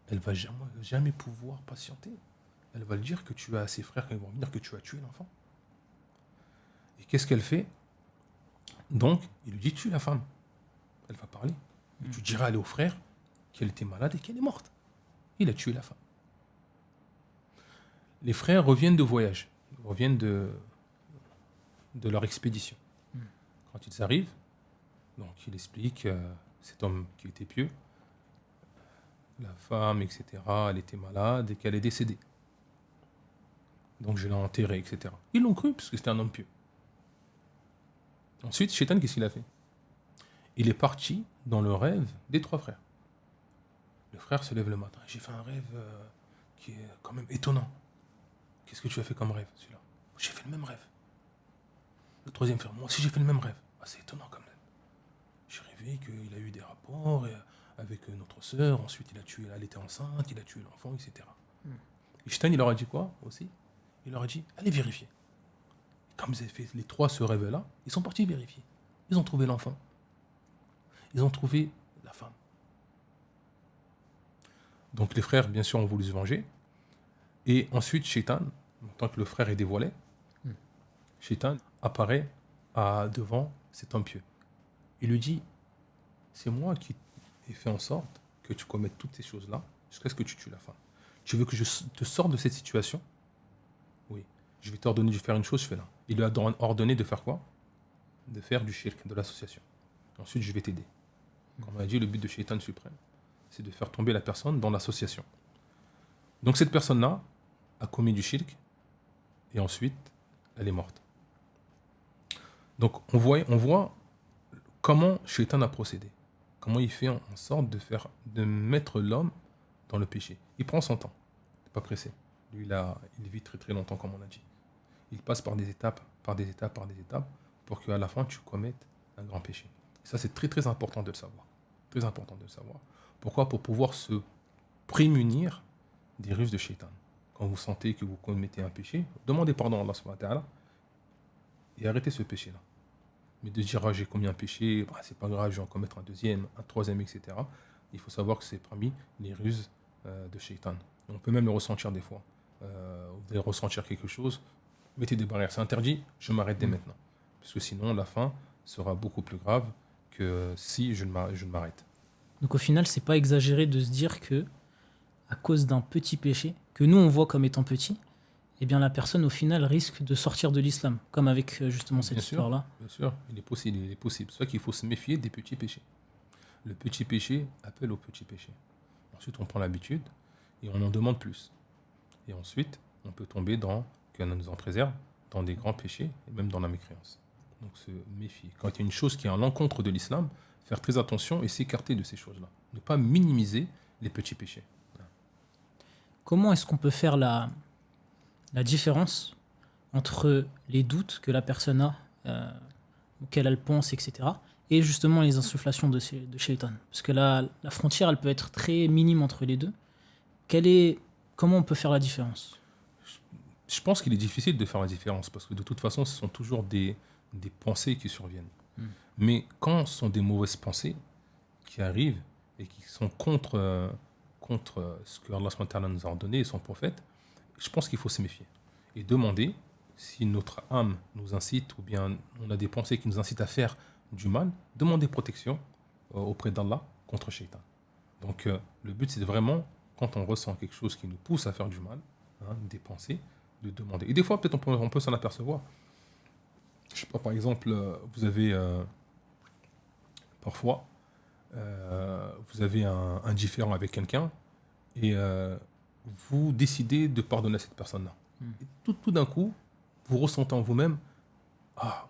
elle va jamais pouvoir patienter. Elle va le dire que tu as ses frères qui vont dire que tu as tué l'enfant. Et qu'est-ce qu'elle fait? Donc, il lui dit, tue la femme. Elle va parler. Et tu diras aller aux frères qu'elle était malade et qu'elle est morte. Il a tué la femme. Les frères reviennent de voyage, reviennent de leur expédition. Quand ils arrivent, donc il explique cet homme qui était pieux, la femme, etc., elle était malade et qu'elle est décédée. Donc je l'ai enterrée, etc. Ils l'ont cru parce que c'était un homme pieux. Ensuite, Shaitan, qu'est-ce qu'il a fait? Il est parti dans le rêve des trois frères. Le frère se lève le matin. J'ai fait un rêve qui est quand même étonnant. Qu'est-ce que tu as fait comme rêve, celui-là? J'ai fait le même rêve. Le troisième frère, moi aussi j'ai fait le même rêve. Ah, c'est étonnant quand même. J'ai rêvé qu'il a eu des rapports avec notre sœur. Ensuite, elle était enceinte, il a tué l'enfant, etc. Et Shaitan, il leur a dit quoi aussi? Il leur a dit, allez vérifier. Comme ils avaient fait les trois ce rêve-là, ils sont partis vérifier. Ils ont trouvé l'enfant. Ils ont trouvé la femme. Donc les frères, bien sûr, ont voulu se venger. Et ensuite, Shaitan, en tant que le frère est dévoilé, Shaitan apparaît devant cet homme pieux. Il lui dit, c'est moi qui ai fait en sorte que tu commettes toutes ces choses-là jusqu'à ce que tu tues la femme. Tu veux que je te sorte de cette situation? Oui. Je vais t'ordonner de faire une chose, je fais là. Il lui a ordonné de faire quoi? De faire du shirk, de l'association. Ensuite, je vais t'aider. Comme on a dit, le but de Shaitan suprême, c'est de faire tomber la personne dans l'association. Donc cette personne-là a commis du shirk et ensuite, elle est morte. Donc on voit comment Shaitan a procédé. Comment il fait en sorte de mettre l'homme dans le péché. Il prend son temps. Il n'est pas pressé. Lui, il vit très très longtemps, comme on a dit. Il passe par des étapes, pour qu'à la fin, tu commettes un grand péché. Et ça, c'est très très important de le savoir. Très important de le savoir. Pourquoi? Pour pouvoir se prémunir des ruses de Shaitan. Quand vous sentez que vous commettez un péché, demandez pardon à Allah subhanahu wa ta'ala et arrêtez ce péché-là. Mais de dire, j'ai commis un péché, c'est pas grave, je vais en commettre un deuxième, un troisième, etc. Il faut savoir que c'est parmi les ruses de Shaitan. On peut même le ressentir des fois. Vous allez ressentir quelque chose, mettez des barrières. C'est interdit, je m'arrête dès maintenant. Parce que sinon, la fin sera beaucoup plus grave que si je ne m'arrête. Donc au final, c'est pas exagéré de se dire que à cause d'un petit péché, que nous on voit comme étant petit, eh bien la personne au final risque de sortir de l'islam, comme avec justement cette histoire-là. Bien sûr, il est possible. C'est pour ça qu'il faut se méfier des petits péchés. Le petit péché appelle au petit péché. Ensuite, on prend l'habitude et on en demande plus. Et ensuite, on peut tomber que Allah nous en préserve, dans des grands péchés et même dans la mécréance. Donc se méfier. Quand il y a une chose qui est à l'encontre de l'islam, faire très attention et s'écarter de ces choses-là. Ne pas minimiser les petits péchés. Comment est-ce qu'on peut faire la différence entre les doutes que la personne a, auxquels elle pense, etc., et justement les insufflations de Shaitan? Parce que la frontière, elle peut être très minime entre les deux. Comment on peut faire la différence? Je pense qu'il est difficile de faire la différence, parce que de toute façon, ce sont toujours des pensées qui surviennent. Mais quand ce sont des mauvaises pensées qui arrivent et qui sont contre ce que Allah SWT nous a ordonné et son prophète, je pense qu'il faut se méfier et demander si notre âme nous incite ou bien on a des pensées qui nous incitent à faire du mal, demander protection auprès d'Allah contre Shaitan. Donc le but, c'est vraiment, quand on ressent quelque chose qui nous pousse à faire du mal, des pensées, de demander. Et des fois, peut-être on peut s'en apercevoir. Je sais pas, par exemple, vous avez parfois, vous avez un différend avec quelqu'un et vous décidez de pardonner à cette personne-là. Et tout d'un coup, vous ressentez en vous-même, ah,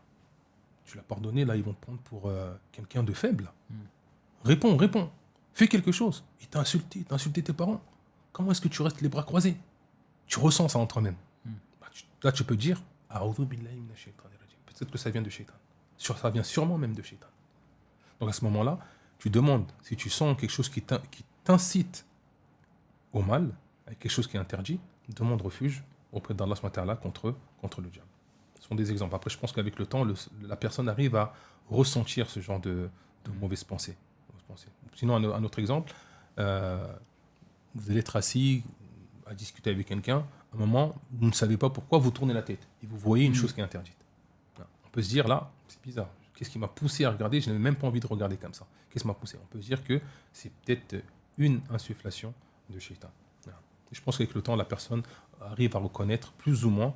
tu l'as pardonné, là, ils vont te prendre pour quelqu'un de faible. Réponds. Fais quelque chose. Il t'a insulté tes parents. Comment est-ce que tu restes les bras croisés? Tu ressens ça en toi-même. Là, tu peux dire, A'udhu billahi minash shaitani rajim. Peut-être que ça vient de Shaitan. Ça vient sûrement même de Shaitan. Donc à ce moment-là, tu demandes, si tu sens quelque chose qui t'incite au mal, avec quelque chose qui est interdit, demande refuge auprès d'Allah subhanahu wa ta'ala contre le diable. Ce sont des exemples. Après, je pense qu'avec le temps, la personne arrive à ressentir ce genre de mauvaises pensées. Sinon, un autre exemple, vous allez être assis à discuter avec quelqu'un, à un moment, vous ne savez pas pourquoi, vous tournez la tête et vous voyez une chose qui est interdite. On peut se dire, là, c'est bizarre, qu'est-ce qui m'a poussé à regarder? Je n'avais même pas envie de regarder comme ça. Qu'est-ce qui m'a poussé? On peut se dire que c'est peut-être une insufflation de Shaitan. Et je pense qu'avec le temps, la personne arrive à reconnaître plus ou moins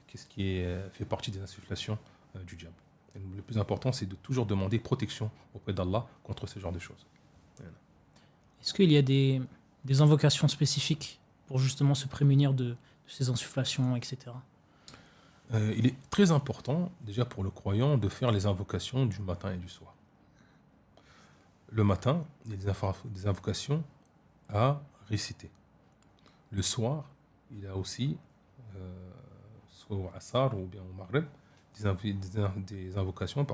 qu'est-ce qui fait partie des insufflations du diable. Et le plus important, c'est de toujours demander protection auprès d'Allah contre ce genre de choses. Voilà. Est-ce qu'il y a des invocations spécifiques pour justement se prémunir de ces insufflations, etc. Il est très important, déjà pour le croyant, de faire les invocations du matin et du soir. Le matin, il y a des invocations à réciter. Le soir, il y a aussi, soit au Asar ou bien au Maghrib, des invocations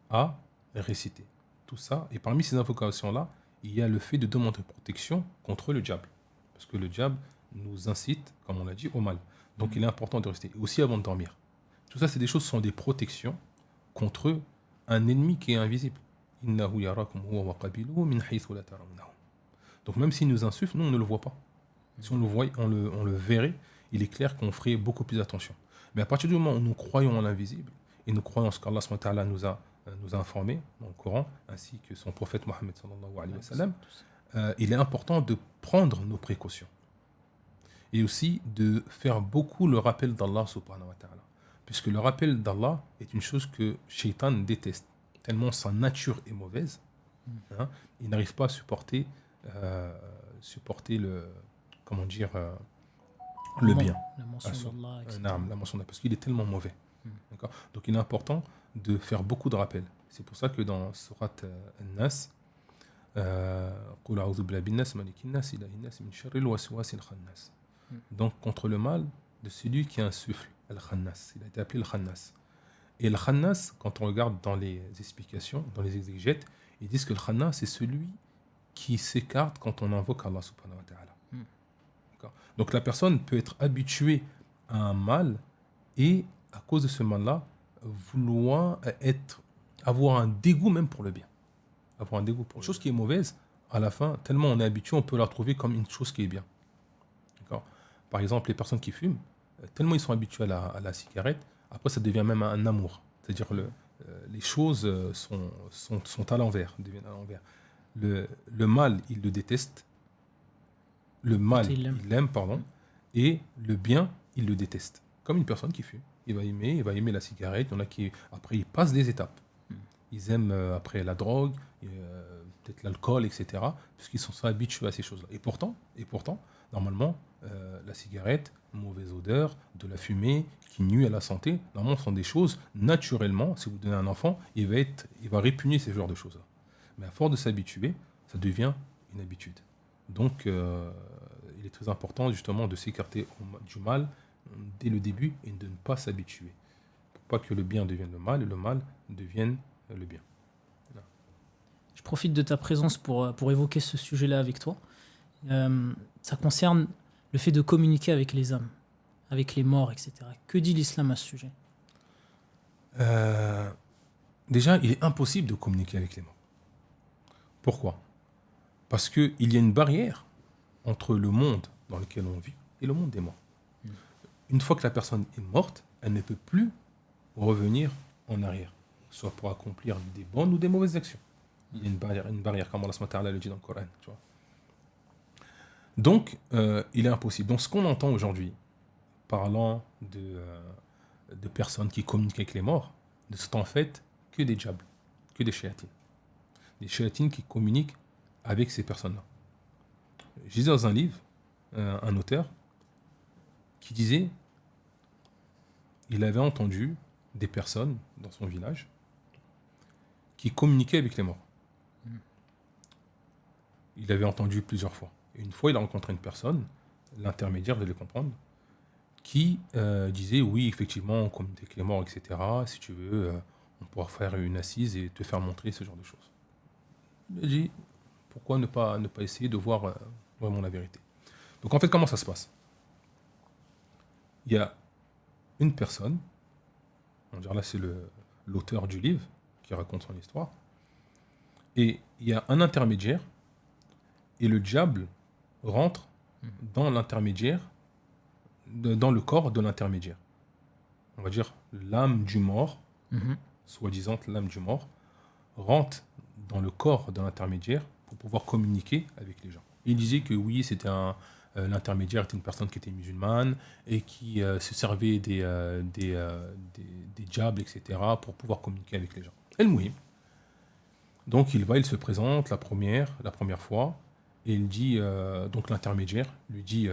à réciter. Tout ça, et parmi ces invocations-là, il y a le fait de demander protection contre le diable. Parce que le diable nous incite, comme on l'a dit, au mal. Donc il est important de rester. Et aussi avant de dormir. Tout ça, c'est des choses, sont des protections contre un ennemi qui est invisible. Donc même s'il nous insuffle, nous, on ne le voit pas. Si on le voit, on le verrait, il est clair qu'on ferait beaucoup plus attention. Mais à partir du moment où nous croyons en l'invisible, et nous croyons en ce qu'Allah subhanahu wa ta'ala nous a informé dans le Coran, ainsi que son prophète Mohammed sallallahu alayhi wa sallam, il est important de prendre nos précautions. Et aussi de faire beaucoup le rappel d'Allah subhanahu wa ta'ala. Puisque le rappel d'Allah est une chose que Shaitan déteste. Tellement sa nature est mauvaise, il n'arrive pas à supporter le, comment dire, le bien. La mention d'Allah, etc. La mention d'Allah, parce qu'il est tellement mauvais. D'accord. Donc il est important de faire beaucoup de rappels. C'est pour ça que dans Surat An-Nas, donc contre le mal de celui qui insuffle, Al-Khannas. Il a été appelé Al-Khannas. Et Al-Khannas, quand on regarde dans les explications, dans les exégètes, ils disent que Al-Khannas, c'est celui qui s'écarte quand on invoque Allah subhanahu wa ta'ala. Donc la personne peut être habituée à un mal et à cause de ce mal-là, vouloir avoir un dégoût même pour le bien. Avoir un dégoût pour une chose qui est mauvaise, à la fin, tellement on est habitué, on peut la trouver comme une chose qui est bien. D'accord. Par exemple, les personnes qui fument, tellement ils sont habitués à la cigarette, après ça devient même un amour. C'est-à-dire les choses sont à l'envers, deviennent à l'envers. Le mal, ils le détestent. Le mal, il l'aime, et le bien, il le déteste. Comme une personne qui fume. Il va aimer la cigarette. Il y en a qui, après, ils passent des étapes. Ils aiment, après, la drogue, peut-être l'alcool, etc. Parce qu'ils sont habitués à ces choses-là. Et pourtant, normalement, la cigarette, mauvaise odeur, de la fumée, qui nuit à la santé, normalement, ce sont des choses, naturellement, si vous donnez un enfant, il va répugner ces genres de choses-là. Mais à force de s'habituer, ça devient une habitude. Donc, il est très important justement de s'écarter du mal dès le début et de ne pas s'habituer. Pour pas que le bien devienne le mal et le mal devienne le bien. Voilà. Je profite de ta présence pour évoquer ce sujet-là avec toi. Ça concerne le fait de communiquer avec les âmes, avec les morts, etc. Que dit l'islam à ce sujet? Déjà, il est impossible de communiquer avec les morts. Pourquoi? Parce qu'il y a une barrière entre le monde dans lequel on vit et le monde des morts. Une fois que la personne est morte, elle ne peut plus revenir en arrière, soit pour accomplir des bonnes ou des mauvaises actions. Il y a une barrière comme Allah le dit dans le Coran. Tu vois. Donc, il est impossible. Donc, ce qu'on entend aujourd'hui, parlant de personnes qui communiquent avec les morts ne sont en fait que des djabs, que des shayatines. Des shayatines qui communiquent avec ces personnes-là. Je lisais dans un livre, un auteur, qui disait il avait entendu des personnes dans son village qui communiquaient avec les morts. Il avait entendu plusieurs fois. Et une fois, il a rencontré une personne, l'intermédiaire, de le comprendre, qui disait oui, effectivement, on communique avec les morts, etc. Si tu veux, on pourra faire une assise et te faire montrer ce genre de choses. Il a dit pourquoi ne pas essayer de voir vraiment la vérité. Donc en fait, comment ça se passe? Il y a une personne, on dirait là c'est l'auteur du livre qui raconte son histoire, et il y a un intermédiaire, et le diable rentre dans l'intermédiaire, dans le corps de l'intermédiaire. On va dire l'âme du mort, soi-disant l'âme du mort, rentre dans le corps de l'intermédiaire pour pouvoir communiquer avec les gens. Il disait que oui, c'était l'intermédiaire était une personne qui était musulmane et qui se servait des diables, etc., pour pouvoir communiquer avec les gens. Et le mouhim. Donc il se présente la première fois, et il dit, donc l'intermédiaire lui dit,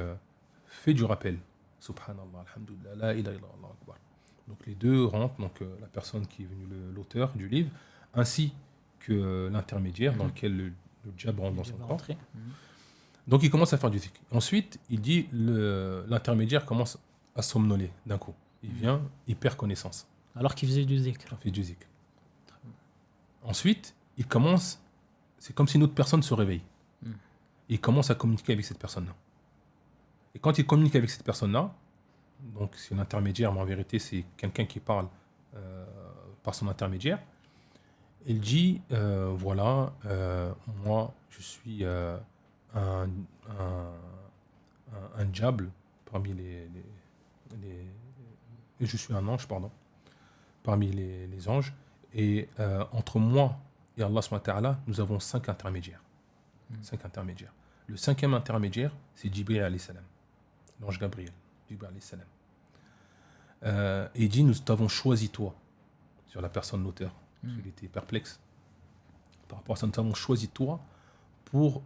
fais du rappel. Subhanallah, alhamdulillah, la ilaha illallah akbar. Donc les deux rentrent, donc la personne qui est venue, l'auteur du livre, ainsi que l'intermédiaire dans lequel le diable rentre dans son corps. Donc il commence à faire du zikr. Ensuite, il dit, l'intermédiaire commence à somnoler d'un coup. Il vient, il perd connaissance. Alors qu'il faisait du zikr. Il fait du zikr. Ensuite, il commence, c'est comme si une autre personne se réveille. Il commence à communiquer avec cette personne-là. Et quand il communique avec cette personne-là, donc c'est l'intermédiaire, mais en vérité c'est quelqu'un qui parle par son intermédiaire, il dit, voilà, moi je suis un diable parmi je suis un ange, pardon, parmi les anges, et entre moi et Allah subhanahu wa ta'ala, nous avons 5 intermédiaires. 5 intermédiaires. Le 5e intermédiaire, c'est Jibril alayhi salam, l'ange Gabriel, Jibril alayhi salam. Et il dit, nous t'avons choisi toi, sur la personne de l'auteur, parce qu'il était perplexe. Par rapport à ça, nous t'avons choisi toi pour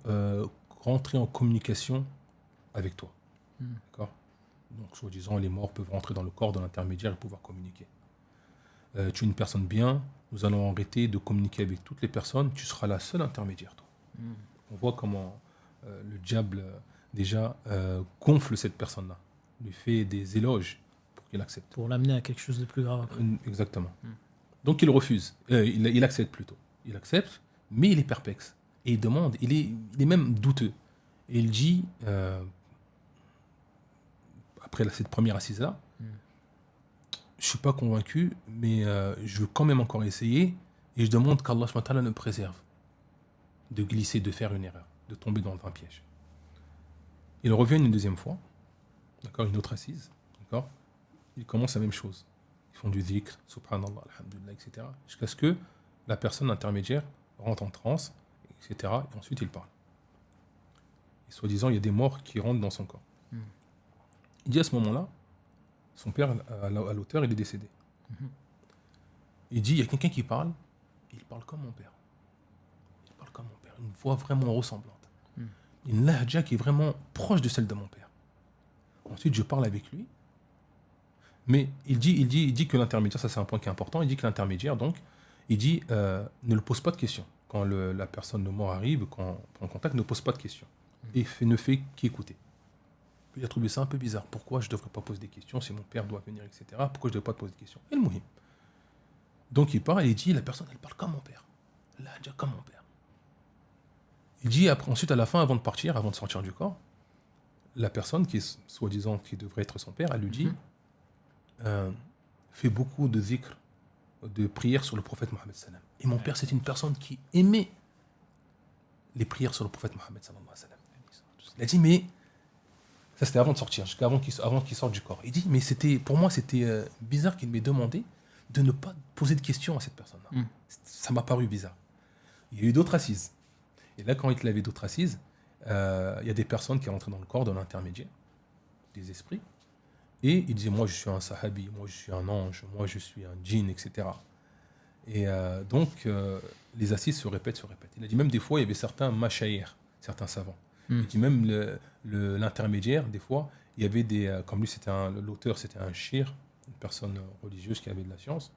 rentrer en communication avec toi. D'accord? Donc, soi-disant, les morts peuvent rentrer dans le corps de l'intermédiaire et pouvoir communiquer. Tu es une personne bien, nous allons arrêter de communiquer avec toutes les personnes, tu seras la seule intermédiaire, toi. On voit comment le diable, déjà, gonfle cette personne-là, lui fait des éloges pour qu'il accepte. Pour l'amener à quelque chose de plus grave. Exactement. Donc, il refuse, il accepte plutôt. Il accepte, mais il est perplexe. Et il demande, il est même douteux. Et il dit, après cette première assise-là, je ne suis pas convaincu, mais je veux quand même encore essayer, et je demande qu'Allah subhanahu wa ta'ala me préserve de glisser, de faire une erreur, de tomber dans un piège. Il revient une deuxième fois, d'accord, une autre assise, d'accord. Il commence la même chose. Ils font du dhikr, subhanallah, alhamdulillah, etc. Jusqu'à ce que la personne intermédiaire rentre en transe, etc. Et ensuite il parle. Et soi-disant, il y a des morts qui rentrent dans son corps. Il dit à ce moment-là, son père, à l'auteur, il est décédé. Il dit, il y a quelqu'un qui parle, il parle comme mon père. Il parle comme mon père, une voix vraiment ressemblante. Une lahja qui est vraiment proche de celle de mon père. Ensuite, je parle avec lui. Mais il dit que l'intermédiaire, ça c'est un point qui est important, il dit que l'intermédiaire, donc, il dit, ne le pose pas de questions. Quand la personne, le mort arrive, quand on prend contact, ne pose pas de questions. Et ne fait qu'écouter. Il a trouvé ça un peu bizarre. Pourquoi je ne devrais pas poser des questions si mon père doit venir, etc. Pourquoi je ne devrais pas te poser des questions? Et le mouhim. Donc il parle et il dit, la personne, elle parle comme mon père. Elle a déjà comme mon père. Il dit, après, ensuite, à la fin, avant de partir, avant de sortir du corps, la personne qui est soi-disant qui devrait être son père, elle lui dit, fais beaucoup de zikr, de prières sur le prophète Mohammed sallam. Et mon père, c'est une personne qui aimait les prières sur le prophète Mohammed sallam. Il a dit, mais ça c'était avant de sortir, avant qu'il sorte du corps. Il dit, mais pour moi c'était bizarre qu'il m'ait demandé de ne pas poser de questions à cette personne-là. Ça m'a paru bizarre. Il y a eu d'autres assises. Et là, quand il avait d'autres assises, il y a des personnes qui rentraient dans le corps de l'intermédiaire, des esprits, Et il disait, moi je suis un sahabi, moi je suis un ange, moi je suis un djinn, etc. Et donc, les assises se répètent, se répètent. Il a dit même des fois, il y avait certains machaïrs, certains savants. Il dit même l'intermédiaire, des fois, il y avait des... comme lui, l'auteur, c'était un shir, une personne religieuse qui avait de la science.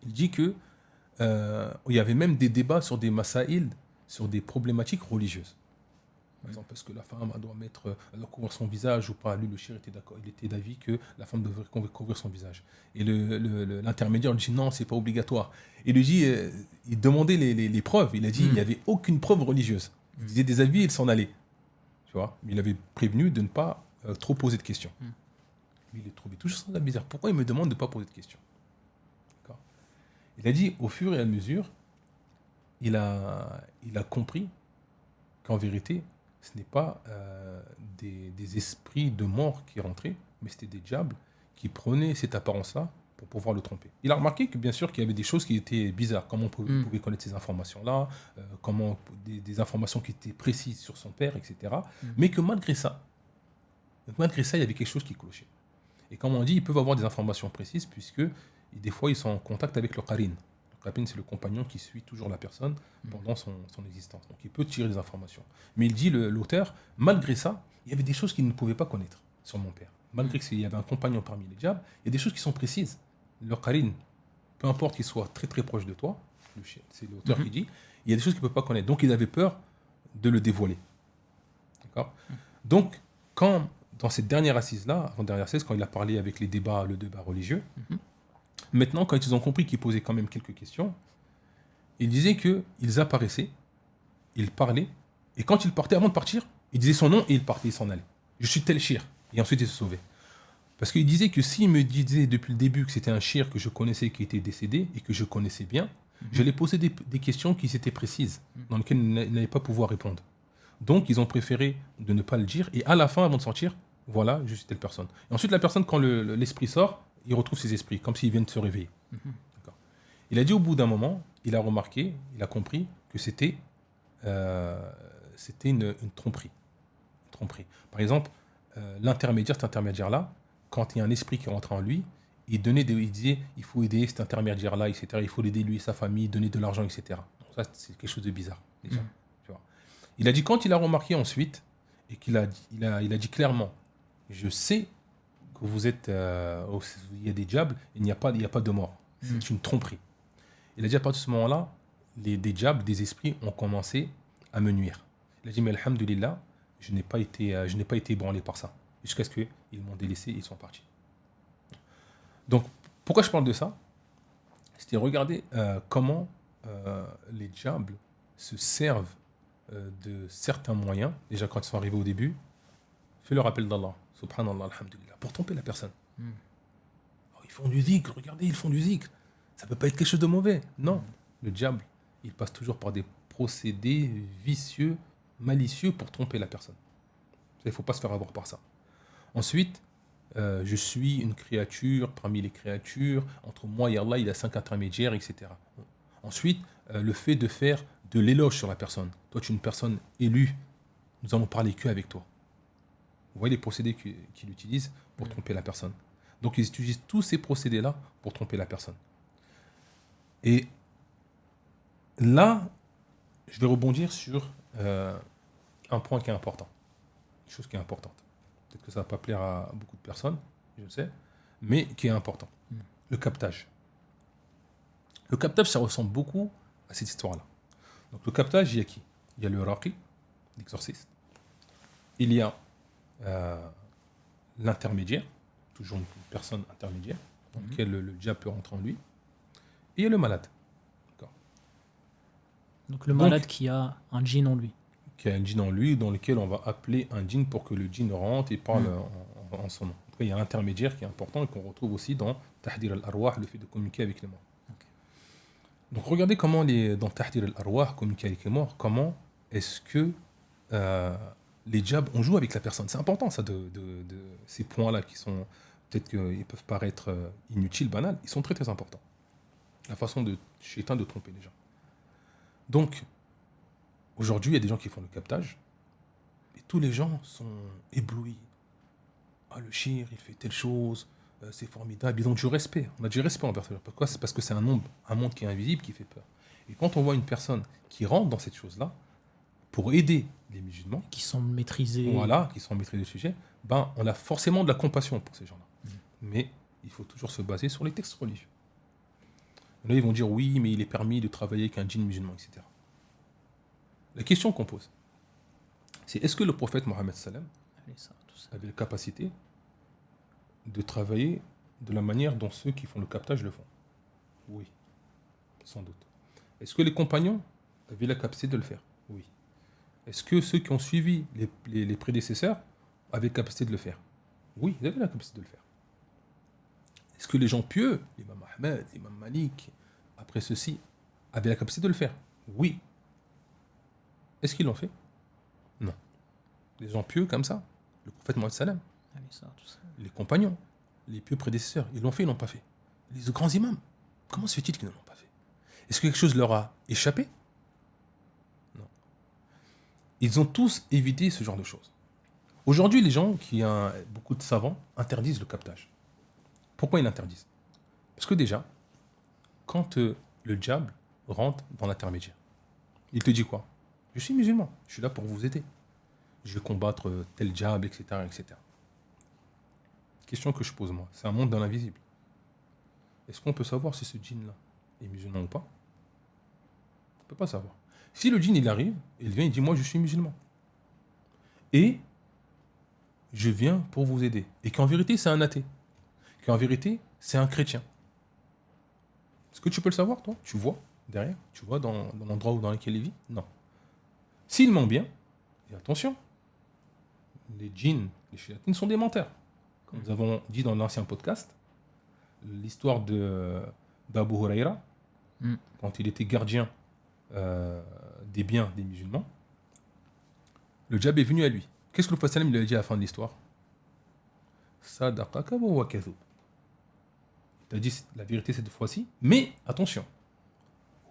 Il dit que il y avait même des débats sur des masaïl, sur des problématiques religieuses. Par exemple, est-ce que la femme elle doit couvrir son visage ou pas? Lui, le shir était d'accord. Il était d'avis que la femme devrait couvrir son visage. Et l'intermédiaire lui dit non, c'est pas obligatoire. Il lui dit, il demandait les preuves. Il a dit, il n'y avait aucune preuve religieuse. Il disait des avis, il s'en allait. Tu vois? Il avait prévenu de ne pas trop poser de questions. Lui, il est trouvait toujours ça bizarre. Pourquoi il me demande de ne pas poser de questions? D'accord. Il a dit, au fur et à mesure, il a compris qu'en vérité, ce n'est pas des esprits de mort qui rentraient, mais c'était des diables qui prenaient cette apparence-là pour pouvoir le tromper. Il a remarqué que bien sûr qu'il y avait des choses qui étaient bizarres. Comment on pouvait connaître ces informations-là, comment des informations qui étaient précises sur son père, etc. Mais que malgré ça, il y avait quelque chose qui clochait. Et comme on dit, ils peuvent avoir des informations précises puisque des fois ils sont en contact avec le qarin. Le qarin, c'est le compagnon qui suit toujours la personne pendant son existence. Donc il peut tirer des informations. Mais il dit, l'auteur, malgré ça, il y avait des choses qu'il ne pouvait pas connaître sur mon père. Malgré qu'il y avait un compagnon parmi les diables, il y a des choses qui sont précises. Le qarin, peu importe qu'il soit très très proche de toi, c'est l'auteur qui dit, il y a des choses qu'il ne peut pas connaître. Donc ils avaient peur de le dévoiler. D'accord. Donc, quand, dans cette dernière assise-là, avant-dernière assise, quand il a parlé avec le débat religieux, maintenant, quand ils ont compris qu'il posait quand même quelques questions, il disait qu'ils apparaissaient, ils parlaient, et quand il partait, avant de partir, il disait son nom et il partait, il s'en allait. Je suis tel shir. Et ensuite, il se sauvait. Parce qu'il disait que s'il me disait depuis le début que c'était un shir que je connaissais qui était décédé et que je connaissais bien, j'allais poser des questions qui étaient précises, dans lesquelles il n'allait pas pouvoir répondre. Donc, ils ont préféré de ne pas le dire. Et à la fin, avant de sortir, voilà, je suis telle personne. Et ensuite, la personne, quand l'esprit sort, il retrouve ses esprits, comme s'il vient de se réveiller. D'accord. Il a dit au bout d'un moment, il a remarqué, il a compris que c'était une tromperie. Par exemple, cet intermédiaire-là, quand il y a un esprit qui rentre en lui, il disait, il faut aider cet intermédiaire-là, etc. Il faut l'aider lui et sa famille, donner de l'argent, etc. Donc ça, c'est quelque chose de bizarre, déjà. Tu vois. Il a dit, quand il a remarqué ensuite, et qu'il a dit clairement, je sais que vous êtes, il y a des diables, il n'y a pas de mort. C'est une tromperie. Il a dit, à partir de ce moment-là, des diables, des esprits ont commencé à me nuire. Il a dit, mais alhamdoulilah, je n'ai pas été ébranlé par ça. Jusqu'à ce qu'ils m'ont délaissé et ils sont partis. Donc, pourquoi je parle de ça? C'était regarder comment les diables se servent de certains moyens. Déjà, quand ils sont arrivés au début, fais le rappel d'Allah, subhanallah, alhamdulillah, pour tromper la personne. Oh, ils font du zikr, regardez, ils font du zikr. Ça ne peut pas être quelque chose de mauvais. Non, le diable, il passe toujours par des procédés vicieux, malicieux pour tromper la personne. Il ne faut pas se faire avoir par ça. Ensuite, je suis une créature parmi les créatures. Entre moi et Allah, il y a 5 intermédiaires, etc. Ensuite, le fait de faire de l'éloge sur la personne. Toi, tu es une personne élue. Nous allons parler qu'avec toi. Vous voyez les procédés qu'il utilise pour tromper la personne. Donc, ils utilisent tous ces procédés-là pour tromper la personne. Et là, je vais rebondir sur un point qui est important. Une chose qui est importante. Peut-être que ça ne va pas plaire à beaucoup de personnes, je le sais, mais qui est important. Le captage. Le captage, ça ressemble beaucoup à cette histoire-là. Donc le captage, il y a qui? Il y a le raqi, l'exorciste. Il y a l'intermédiaire, toujours une personne intermédiaire, dans laquelle le diable peut rentrer en lui. Et il y a le malade. D'accord. Donc le malade qui a un djinn en lui. Qui a un djinn en lui, dans lequel on va appeler un djinn pour que le djinn rentre et parle en son nom. En tout cas, il y a un intermédiaire qui est important et qu'on retrouve aussi dans Tahdir al-Arwah, le fait de communiquer avec les morts. Okay. Donc regardez comment dans Tahdir al-Arwah, communiquer avec les morts, comment est-ce que les diables, on joue avec la personne. C'est important ça, de ces points-là qui sont, peut-être qu'ils peuvent paraître inutiles, banals, ils sont très très importants. La façon de Shaitan de tromper les gens. Donc, aujourd'hui, il y a des gens qui font le captage et tous les gens sont éblouis. ah, le shir, il fait telle chose, c'est formidable. Ils ont du respect. On a du respect envers ça. Pourquoi? C'est parce que c'est un monde qui est invisible, qui fait peur. Et quand on voit une personne qui rentre dans cette chose-là, pour aider les musulmans, Qui semble maîtriser. voilà, qui sont maîtrisés du sujet, ben, on a forcément de la compassion pour ces gens-là. Mais il faut toujours se baser sur les textes religieux. Là, ils vont dire oui, mais il est permis de travailler avec un djinn musulman, etc. La question qu'on pose, c'est est-ce que le prophète Mohammed sallam Allez, ça, tout ça. avait la capacité de travailler de la manière dont ceux qui font le captage le font? Oui, sans doute. Est-ce que les compagnons avaient la capacité de le faire? Oui. Est-ce que ceux qui ont suivi les prédécesseurs avaient la capacité de le faire? Oui, ils avaient la capacité de le faire. Est-ce que les gens pieux, l'imam Ahmed, l'imam Malik, après ceci, avaient la capacité de le faire? Oui. Est-ce qu'ils l'ont fait? Non. Les gens pieux comme ça, le prophète Mohammed sallam, Allez, ça, tout ça. les compagnons, les pieux prédécesseurs, ils l'ont fait, ils l'ont pas fait. Les grands imams, comment se fait-il qu'ils ne l'ont pas fait? Est-ce que quelque chose leur a échappé? Non. Ils ont tous évité ce genre de choses. Aujourd'hui, les gens qui ont beaucoup de savants interdisent le captage. Pourquoi ils l'interdisent? Parce que déjà, quand le diable rentre dans l'intermédiaire, il te dit quoi? Je suis musulman, je suis là pour vous aider. Je vais combattre tel diable, etc., etc. Question que je pose moi, c'est un monde dans l'invisible. Est-ce qu'on peut savoir si ce djinn-là est musulman ou pas? On ne peut pas savoir. Si le djinn, il arrive, il vient, il dit, moi, je suis musulman. Et je viens pour vous aider. Et qu'en vérité, c'est un athée. Qu'en vérité, c'est un chrétien. Est-ce que tu peux le savoir, toi? Tu vois derrière? Tu vois dans l'endroit dans lequel il vit? Non. S'il ment bien, et attention, les djinns, les shayatines sont des menteurs. Comme nous avons dit dans l'ancien podcast, l'histoire d'Abu Huraira, quand il était gardien des biens des musulmans, le diable est venu à lui. Qu'est-ce que le prophète sallam lui a dit à la fin de l'histoire? Sadaqaka wa huwa kadhub. Il a dit la vérité cette fois-ci, mais attention,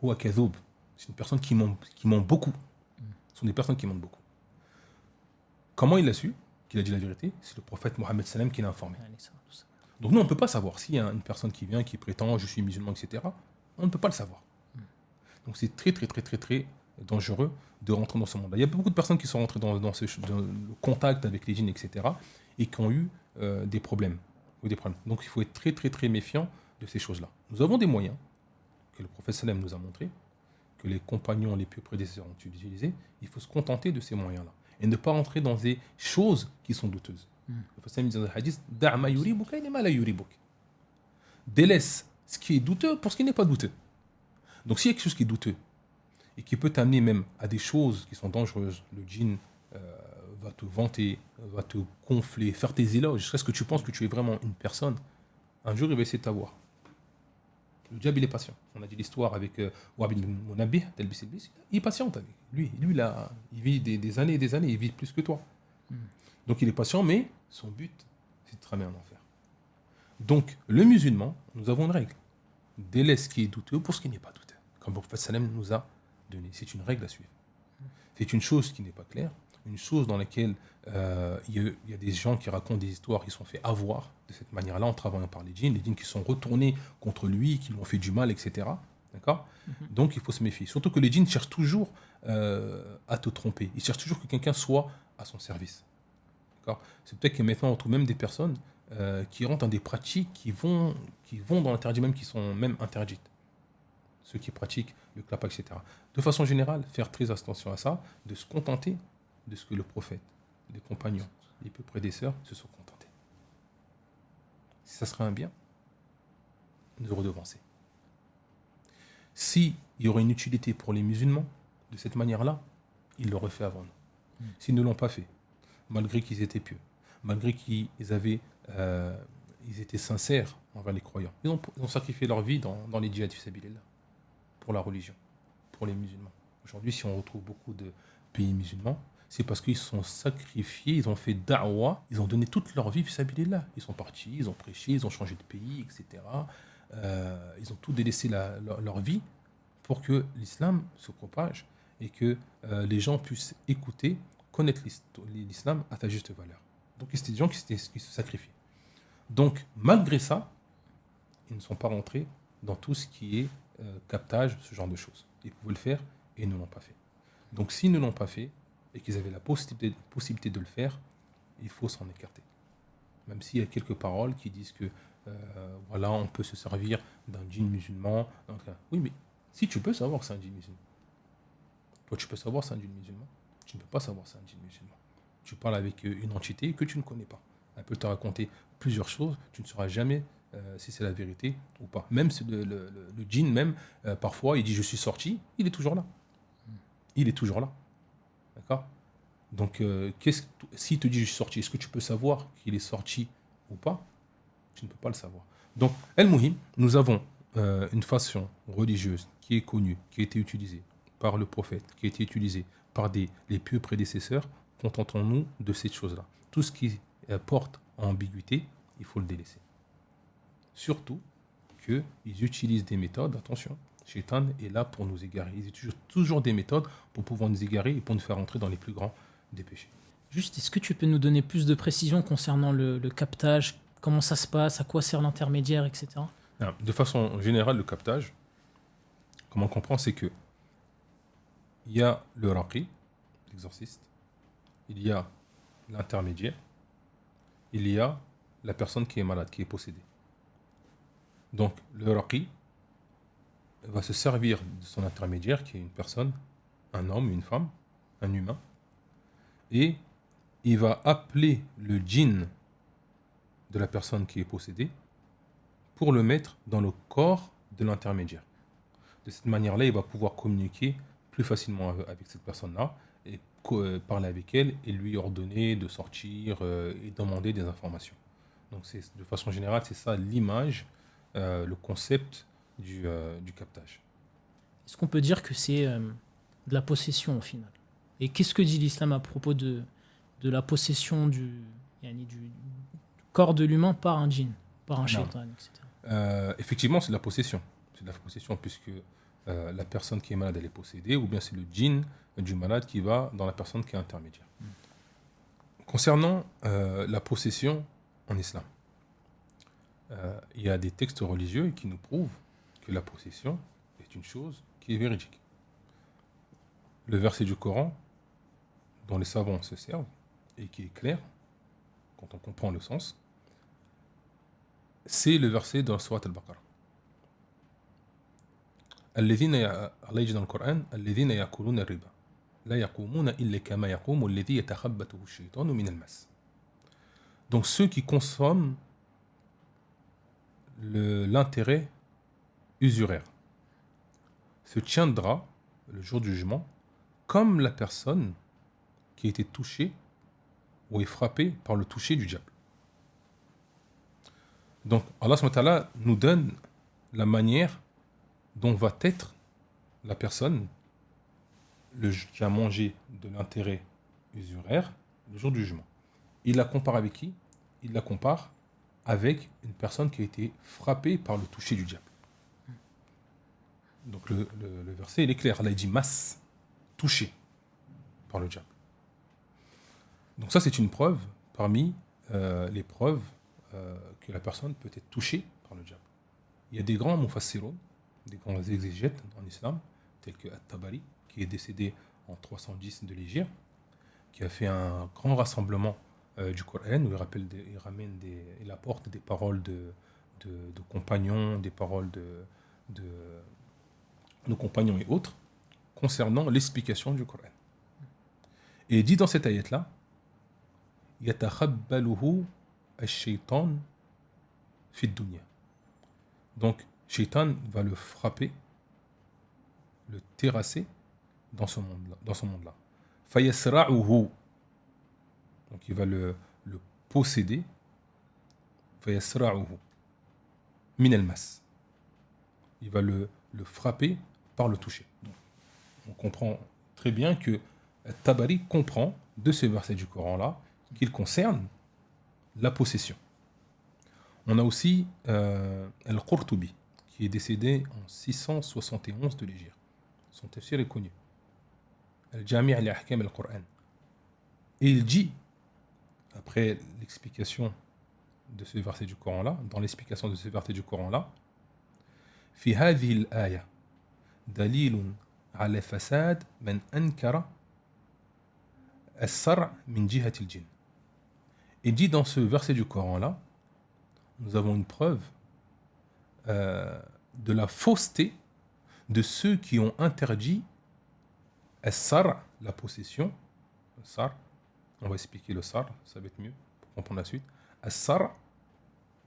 huwa kadhub, c'est une personne qui ment beaucoup. Ce sont des personnes qui mentent beaucoup. Comment il a su qu'il a dit la vérité? C'est le prophète Mohammed sallam qui l'a informé. Allez, ça, tout ça. Donc nous, on ne peut pas savoir s'il y a une personne qui vient, qui prétend je suis musulman, etc. On ne peut pas le savoir. Donc c'est très, très, très, très, très dangereux de rentrer dans ce monde-là. Il y a beaucoup de personnes qui sont rentrées dans le contact avec les djinns, etc. et qui ont eu des problèmes. Donc il faut être très, très, très méfiant de ces choses-là. Nous avons des moyens que le prophète sallam nous a montrés, que les compagnons, les pieux prédécesseurs ont utilisés. Il faut se contenter de ces moyens-là et ne pas rentrer dans des choses qui sont douteuses. Le prophète sallam dit dans le hadith, Da' ma yuribuka ila ma la yuribuk. Délaisse ce qui est douteux pour ce qui n'est pas douteux. Donc s'il y a quelque chose qui est douteux et qui peut t'amener même à des choses qui sont dangereuses, le djinn va te vanter, va te gonfler, faire tes éloges, jusqu'à ce que tu penses que tu es vraiment une personne, un jour il va essayer de t'avoir. Le diable il est patient. On a dit l'histoire avec Wahb ibn Munabbih, il est patient avec lui. Lui là, il vit des années et des années, il vit plus que toi. Donc il est patient, mais son but, c'est de te ramener en enfer. Donc, le musulman, nous avons une règle. Délaisse ce qui est douteux pour ce qui n'est pas douteux. Comme le prophète sallam nous a donné. C'est une règle à suivre. C'est une chose qui n'est pas claire, une chose dans laquelle il y a des gens qui racontent des histoires qui sont fait avoir de cette manière-là en travaillant par les djinns qui sont retournés contre lui, qui lui ont fait du mal, etc. D'accord? Donc, il faut se méfier. Surtout que les djinns cherchent toujours à te tromper. Ils cherchent toujours que quelqu'un soit à son service. D'accord? C'est peut-être que maintenant, on trouve même des personnes qui rentrent dans des pratiques qui vont dans l'interdit même, qui sont même interdites. Ceux qui pratiquent le clap, etc. De façon générale, faire très attention à ça, de se contenter de ce que le prophète, les compagnons, les peu prédécesseurs se sont contentés. Si ça serait un bien, nous redevancer. S'il y aurait une utilité pour les musulmans, de cette manière-là, ils l'auraient fait avant nous. S'ils ne l'ont pas fait, malgré qu'ils étaient pieux, malgré qu'ils étaient sincères envers les croyants, ils ont sacrifié leur vie dans les djihad fi sabilillah, pour la religion, pour les musulmans. Aujourd'hui, si on retrouve beaucoup de pays musulmans, c'est parce qu'ils se sont sacrifiés, ils ont fait da'wa, ils ont donné toute leur vie fi sabilillah. Ils sont partis, ils ont prêché, ils ont changé de pays, etc. Ils ont tout délaissé leur vie pour que l'islam se propage et que les gens puissent écouter, connaître l'islam à sa juste valeur. Donc c'était des gens qui se sacrifiaient. Donc malgré ça, ils ne sont pas rentrés dans tout ce qui est captage, ce genre de choses. Ils pouvaient le faire et ils ne l'ont pas fait. Donc s'ils ne l'ont pas fait et qu'ils avaient la possibilité de le faire, il faut s'en écarter. Même s'il y a quelques paroles qui disent que voilà, on peut se servir d'un djinn musulman. Donc, oui, mais si tu peux savoir que c'est un djinn musulman, toi tu peux savoir que c'est un djinn musulman, tu ne peux pas savoir que c'est un djinn musulman. Tu parles avec une entité que tu ne connais pas. Elle peut te raconter plusieurs choses, tu ne sauras jamais si c'est la vérité ou pas. Même le djinn, même, parfois, il dit je suis sorti, il est toujours là. Il est toujours là. D'accord ? Donc, s'il te dit je suis sorti, est-ce que tu peux savoir qu'il est sorti ou pas ? Tu ne peux pas le savoir. Donc, El-Muhim, nous avons une façon religieuse qui est connue, qui a été utilisée par le prophète, qui a été utilisée par les pieux prédécesseurs. Contentons-nous de cette chose-là. Tout ce qui porte à ambiguïté, il faut le délaisser. Surtout qu'ils utilisent des méthodes, attention, Shaitan est là pour nous égarer. Ils utilisent toujours des méthodes pour pouvoir nous égarer et pour nous faire entrer dans les plus grands des péchés. Juste, est-ce que tu peux nous donner plus de précisions concernant le captage, comment ça se passe, à quoi sert l'intermédiaire, etc. De façon générale, le captage, comment on comprend, c'est que il y a le raqi, l'exorciste, il y a l'intermédiaire, il y a la personne qui est malade, qui est possédée. Donc, le raqi va se servir de son intermédiaire, qui est une personne, un homme, une femme, un humain, et il va appeler le djinn de la personne qui est possédée pour le mettre dans le corps de l'intermédiaire. De cette manière-là, il va pouvoir communiquer plus facilement avec cette personne-là et parler avec elle et lui ordonner de sortir et demander des informations. Donc, de façon générale, c'est ça l'image, le concept du captage. Est-ce qu'on peut dire que c'est de la possession au final ? Et qu'est-ce que dit l'islam à propos de la possession du corps de l'humain par un djinn, par un shaitan, etc. Effectivement, c'est de la possession. C'est de la possession puisque la personne qui est malade, elle est possédée, ou bien c'est le djinn du malade qui va dans la personne qui est intermédiaire. Concernant la possession en islam, il y a des textes religieux qui nous prouvent que la possession est une chose qui est véridique. Le verset du Coran dont les savants se servent et qui est clair quand on comprend le sens, c'est le verset dans la sourate Al-Baqarah. Allah dit dans le Coran, الذين يأكلون الربا لا يقومون إلا كما يقوم الذي يتخبطه الشيطان من المس. Donc ceux qui consomment l'intérêt usuraire se tiendra le jour du jugement comme la personne qui a été touchée ou est frappée par le toucher du diable. Donc Allah SWT nous donne la manière dont va être la personne qui a mangé de l'intérêt usuraire le jour du jugement. Il la compare avec qui ? Il la compare avec une personne qui a été frappée par le toucher du diable. Donc le verset il est clair. Allah dit masse, touché par le diable. Donc ça c'est une preuve parmi les preuves que la personne peut être touchée par le diable. Il y a des grands mufassiroun, des grands exégètes en islam, tels que At-Tabari, qui est décédé en 310 de l'Hégire, qui a fait un grand rassemblement du Coran, où il apporte des paroles de compagnons, des paroles de compagnons et autres, concernant l'explication du Coran. Et il dit dans cette ayat-là, يَتَخَبَّلُهُ الشَّيْطَانُ فِي الدُّنْيَا. Donc, Shaitan va le frapper, le terrasser dans ce monde-là. فَيَسْرَعُهُ. Donc, il va le posséder. فَيَسْرَعُهُ مِنَ الْمَسِّ. Il va le frapper par le toucher. Donc, on comprend très bien que Tabari comprend de ce verset du Coran-là qu'il concerne la possession. On a aussi Al-Qurtubi, qui est décédé en 671 de l'Hégire. Son tafsir est connu. Al-Jami' al-Ahkam al-Qur'an. Et il dit après l'explication de ce verset du Coran-là, dans l'explication de ce verset du Coran-là, في هذه الآية دليل على فساد من أنكر الصرع من جهة الجن. Et dit dans ce verset du Coran-là, nous avons une preuve de la fausseté de ceux qui ont interdit as-sar, la possession. Sar, on va expliquer le sar, ça va être mieux pour comprendre la suite. As-sar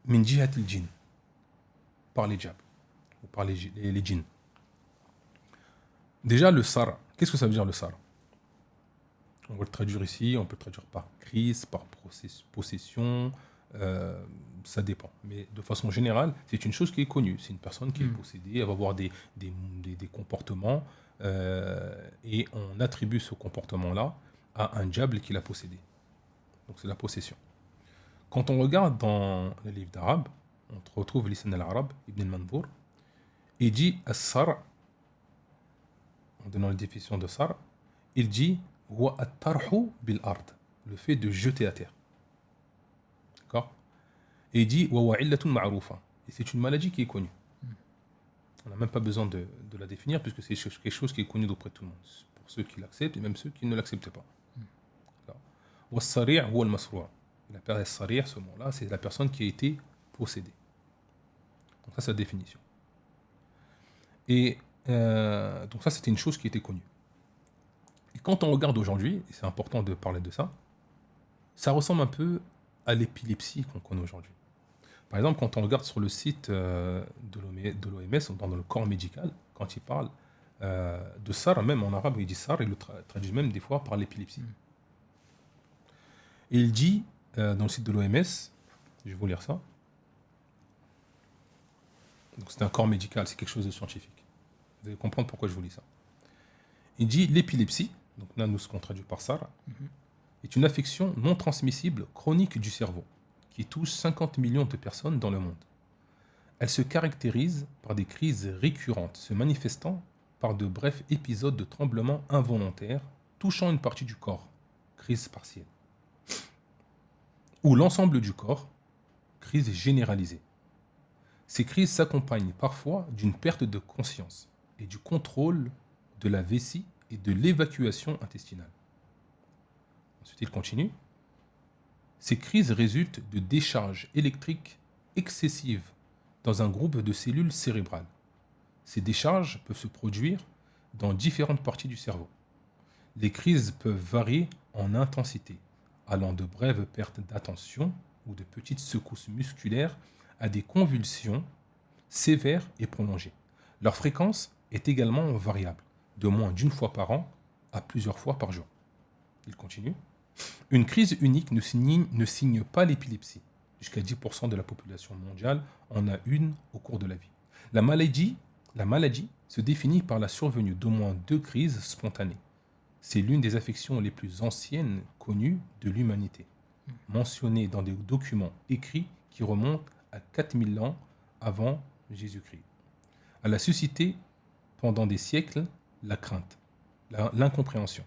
min jihat al-jinn, par les diables ou par les djinns. Déjà le sar, qu'est-ce que ça veut dire le sar? On va le traduire ici, on peut le traduire par crise, par possession, ça dépend. Mais de façon générale, c'est une chose qui est connue. C'est une personne qui est possédée, elle va avoir des comportements et on attribue ce comportement-là à un diable qui l'a possédé. Donc c'est la possession. Quand on regarde dans les livres d'arabe, on retrouve l'Isan al-Arab, Ibn al-Manbour, il dit as-sar, en donnant la définition de sar, il dit huwa at-tarhu bil ard, le fait de jeter à terre. D'accord? Et il dit wa illatun ma'rufa, et c'est une maladie qui est connue. On n'a même pas besoin de la définir puisque c'est quelque chose qui est connu d'auprès de tout le monde, pour ceux qui l'acceptent et même ceux qui ne l'acceptent pas. Wa as-sari' huwa al-masru'. La personne sari', ce mot-là, c'est la personne qui a été possédée. Donc ça, c'est la définition. Et donc ça, c'était une chose qui était connue. Et quand on regarde aujourd'hui, et c'est important de parler de ça, ça ressemble un peu à l'épilepsie qu'on connaît aujourd'hui. Par exemple, quand on regarde sur le site de l'OMS, dans le corps médical, quand il parle de SAR, même en arabe, il dit SAR, il le traduit même des fois par l'épilepsie. Et il dit, dans le site de l'OMS, je vais vous lire ça, donc c'est un corps médical, c'est quelque chose de scientifique. Vous allez comprendre pourquoi je vous lis ça. Il dit l'épilepsie, donc là nous ce qu'on traduit par SAR, est une affection non transmissible chronique du cerveau qui touche 50 millions de personnes dans le monde. Elle se caractérise par des crises récurrentes se manifestant par de brefs épisodes de tremblements involontaires touchant une partie du corps, crise partielle, ou l'ensemble du corps, crise généralisée. Ces crises s'accompagnent parfois d'une perte de conscience et du contrôle de la vessie et de l'évacuation intestinale. Ensuite, il continue. Ces crises résultent de décharges électriques excessives dans un groupe de cellules cérébrales. Ces décharges peuvent se produire dans différentes parties du cerveau. Les crises peuvent varier en intensité, allant de brèves pertes d'attention ou de petites secousses musculaires à des convulsions sévères et prolongées. Leur fréquence est également variable, de moins d'une fois par an à plusieurs fois par jour. Il continue. Une crise unique ne signe pas l'épilepsie. Jusqu'à 10% de la population mondiale en a une au cours de la vie. La maladie se définit par la survenue d'au moins 2 crises spontanées. C'est l'une des affections les plus anciennes connues de l'humanité, mentionnée dans des documents écrits qui remontent à 4000 ans avant Jésus-Christ. Elle a suscité pendant des siècles la crainte, l'incompréhension,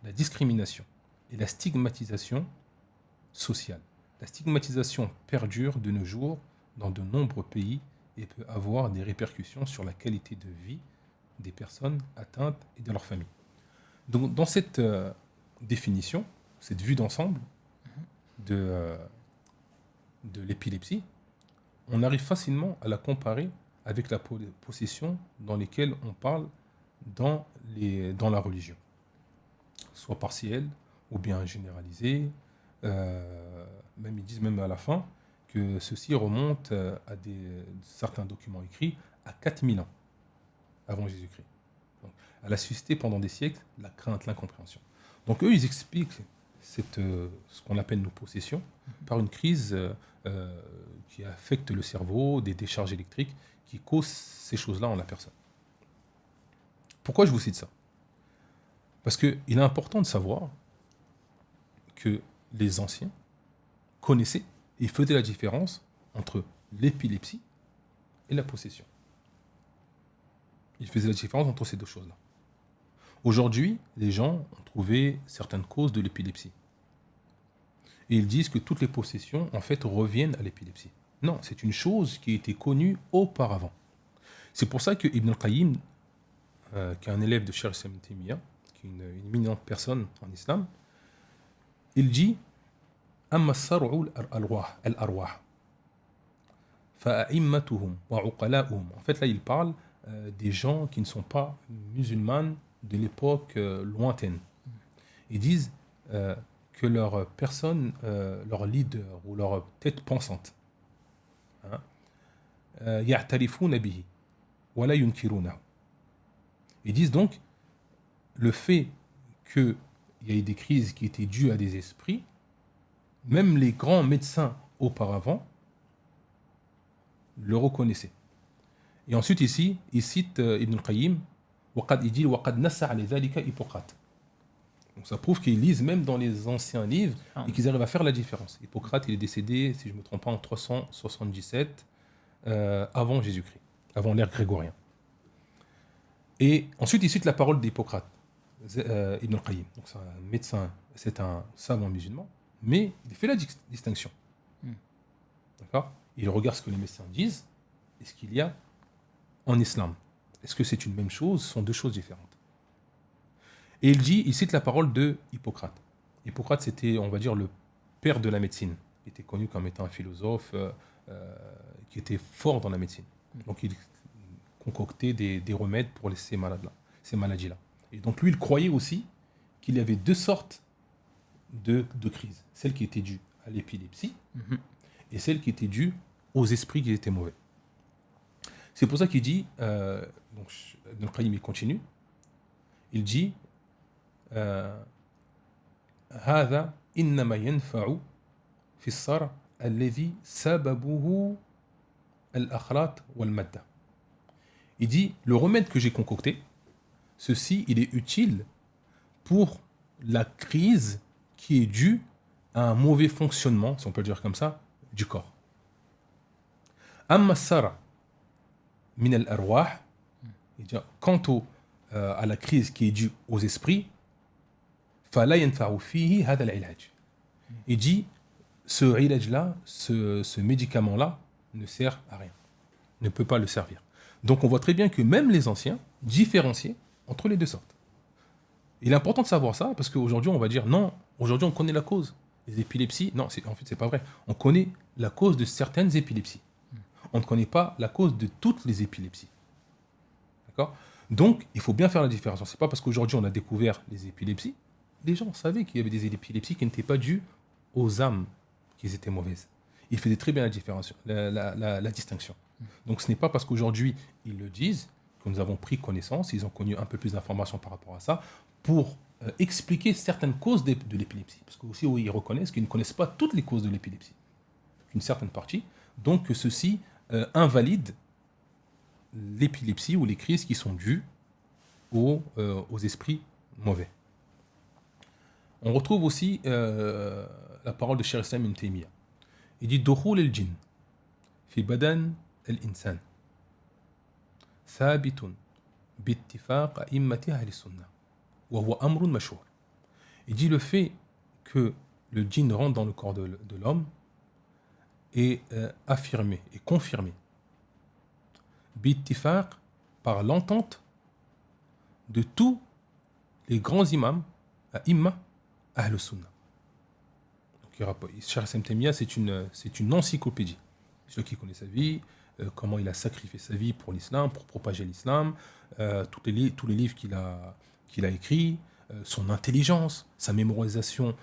la discrimination et la stigmatisation sociale. La stigmatisation perdure de nos jours dans de nombreux pays et peut avoir des répercussions sur la qualité de vie des personnes atteintes et de leur famille. Donc, dans cette définition, cette vue d'ensemble de l'épilepsie, on arrive facilement à la comparer avec la possession dans lesquelles on parle dans la religion, soit partielle ou bien généralisée. Même ils disent même à la fin que ceci remonte à certains documents écrits à 4000 ans avant Jésus-Christ. Donc, elle a suscité pendant des siècles la crainte, l'incompréhension. Donc eux, ils expliquent ce qu'on appelle nos possessions par une crise qui affecte le cerveau, des décharges électriques qui causent ces choses-là en la personne. Pourquoi je vous cite ça? Parce qu'il est important de savoir que les anciens connaissaient et faisaient la différence entre l'épilepsie et la possession. Ils faisaient la différence entre ces deux choses-là. Aujourd'hui, les gens ont trouvé certaines causes de l'épilepsie. et ils disent que toutes les possessions, en fait, reviennent à l'épilepsie. Non, c'est une chose qui était connue auparavant. C'est pour ça que Ibn al-Qayyim, qui est un élève de Cheikh Islam Ibn Taymiyyah, qui est une éminente personne en islam, il dit أما الصرع الأرواح فأئمتهم وعقلاؤهم. En fait, là, il parle des gens qui ne sont pas musulmans de l'époque lointaine. Ils disent que leur personne, leur leader ou leur tête pensante, يعترفون به ولا ينكرونه. Ils disent donc le fait qu'il y ait des crises qui étaient dues à des esprits, même les grands médecins auparavant le reconnaissaient. Et ensuite ici, il cite Ibn al-Qayyim, il dit وَقَدْ نَسَّ عَلَى ذَلِكَ Hippocrate. Donc ça prouve qu'ils lisent même dans les anciens livres et qu'ils arrivent à faire la différence. Hippocrate, il est décédé, si je ne me trompe pas, en 377 avant Jésus-Christ, avant l'ère grégorien. Et ensuite, il cite la parole d'Hippocrate, Ibn al-Qayyim. Donc c'est un médecin, c'est un savant musulman, mais il fait la distinction. D'accord ? Il regarde ce que les médecins disent et ce qu'il y a en islam. Est-ce que c'est une même chose ? Ce sont deux choses différentes. Et il cite la parole de Hippocrate. Hippocrate, c'était, on va dire, le père de la médecine. Il était connu comme étant un philosophe qui était fort dans la médecine. Donc il concoctait des remèdes pour ces maladies-là. Et donc lui, il croyait aussi qu'il y avait deux sortes de crises. Celle qui était due à l'épilepsie et celle qui était due aux esprits qui étaient mauvais. C'est pour ça qu'il dit, donc Ibn al-Qayyim il continue, il dit هذا إنما ينفع في الصرع الذي سببه الأخلاط والمادة. Il dit, le remède que j'ai concocté, ceci, il est utile pour la crise qui est due à un mauvais fonctionnement, si on peut le dire comme ça, du corps. أما الصرع من الأرواح, quant à la crise qui est due aux esprits, فلا ينفع فيه هذا العلاج. Il dit, ce ilaj-là, ce médicament-là, ne sert à rien, ne peut pas le servir. Donc on voit très bien que même les anciens différenciaient entre les deux sortes. Il est important de savoir ça parce qu'aujourd'hui on va dire non, aujourd'hui on connaît la cause. Les épilepsies, non, en fait c'est pas vrai. On connaît la cause de certaines épilepsies. On ne connaît pas la cause de toutes les épilepsies. D'accord ? Donc il faut bien faire la différence. C'est pas parce qu'aujourd'hui on a découvert les épilepsies, les gens savaient qu'il y avait des épilepsies qui n'étaient pas dues aux âmes qui étaient mauvaises. Il faisait très bien la différence, la distinction. Donc ce n'est pas parce qu'aujourd'hui ils le disent que nous avons pris connaissance, ils ont connu un peu plus d'informations par rapport à ça, pour expliquer certaines causes de l'épilepsie. Parce qu'aussi ils reconnaissent qu'ils ne connaissent pas toutes les causes de l'épilepsie, qu'une certaine partie, donc que ceci invalide l'épilepsie ou les crises qui sont dues aux esprits mauvais. On retrouve aussi la parole de Cheikh Islam Ibn Taymiyyah. Il dit دخول الجن في بدن الإنسان ثابت باتفاق أئمة أهل السنة وهو أمر مشهور. Il dit le fait que le djinn rentre dans le corps de l'homme est affirmé et confirmé باتفاق par l'entente de tous les grands imams أئمة أهل السنة. Cheikh Islam Taymiyyah, c'est une encyclopédie. Ceux qui connaissent sa vie, comment il a sacrifié sa vie pour l'islam, pour propager l'islam, tous les livres qu'il a écrits, son intelligence, sa mémorisation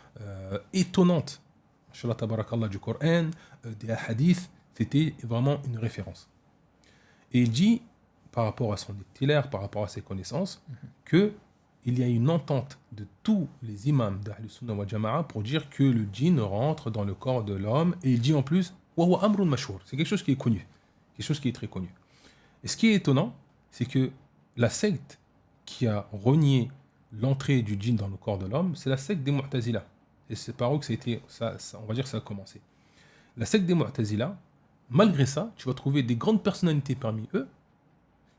étonnante, Mashallah tabarakallah, du Coran, des hadiths, c'était vraiment une référence. Et il dit, par rapport à son itinéraire, par rapport à ses connaissances, que il y a une entente de tous les imams d'Ahl Sunnah wa Jama'a pour dire que le djinn rentre dans le corps de l'homme, et il dit en plus wa huwa amrun mashhur. C'est quelque chose qui est connu, quelque chose qui est très connu. Et ce qui est étonnant, c'est que la secte qui a renié l'entrée du djinn dans le corps de l'homme, c'est la secte des Mu'tazila. Et c'est par eux que on va dire que ça a commencé. La secte des Mu'tazila, malgré ça, tu vas trouver des grandes personnalités parmi eux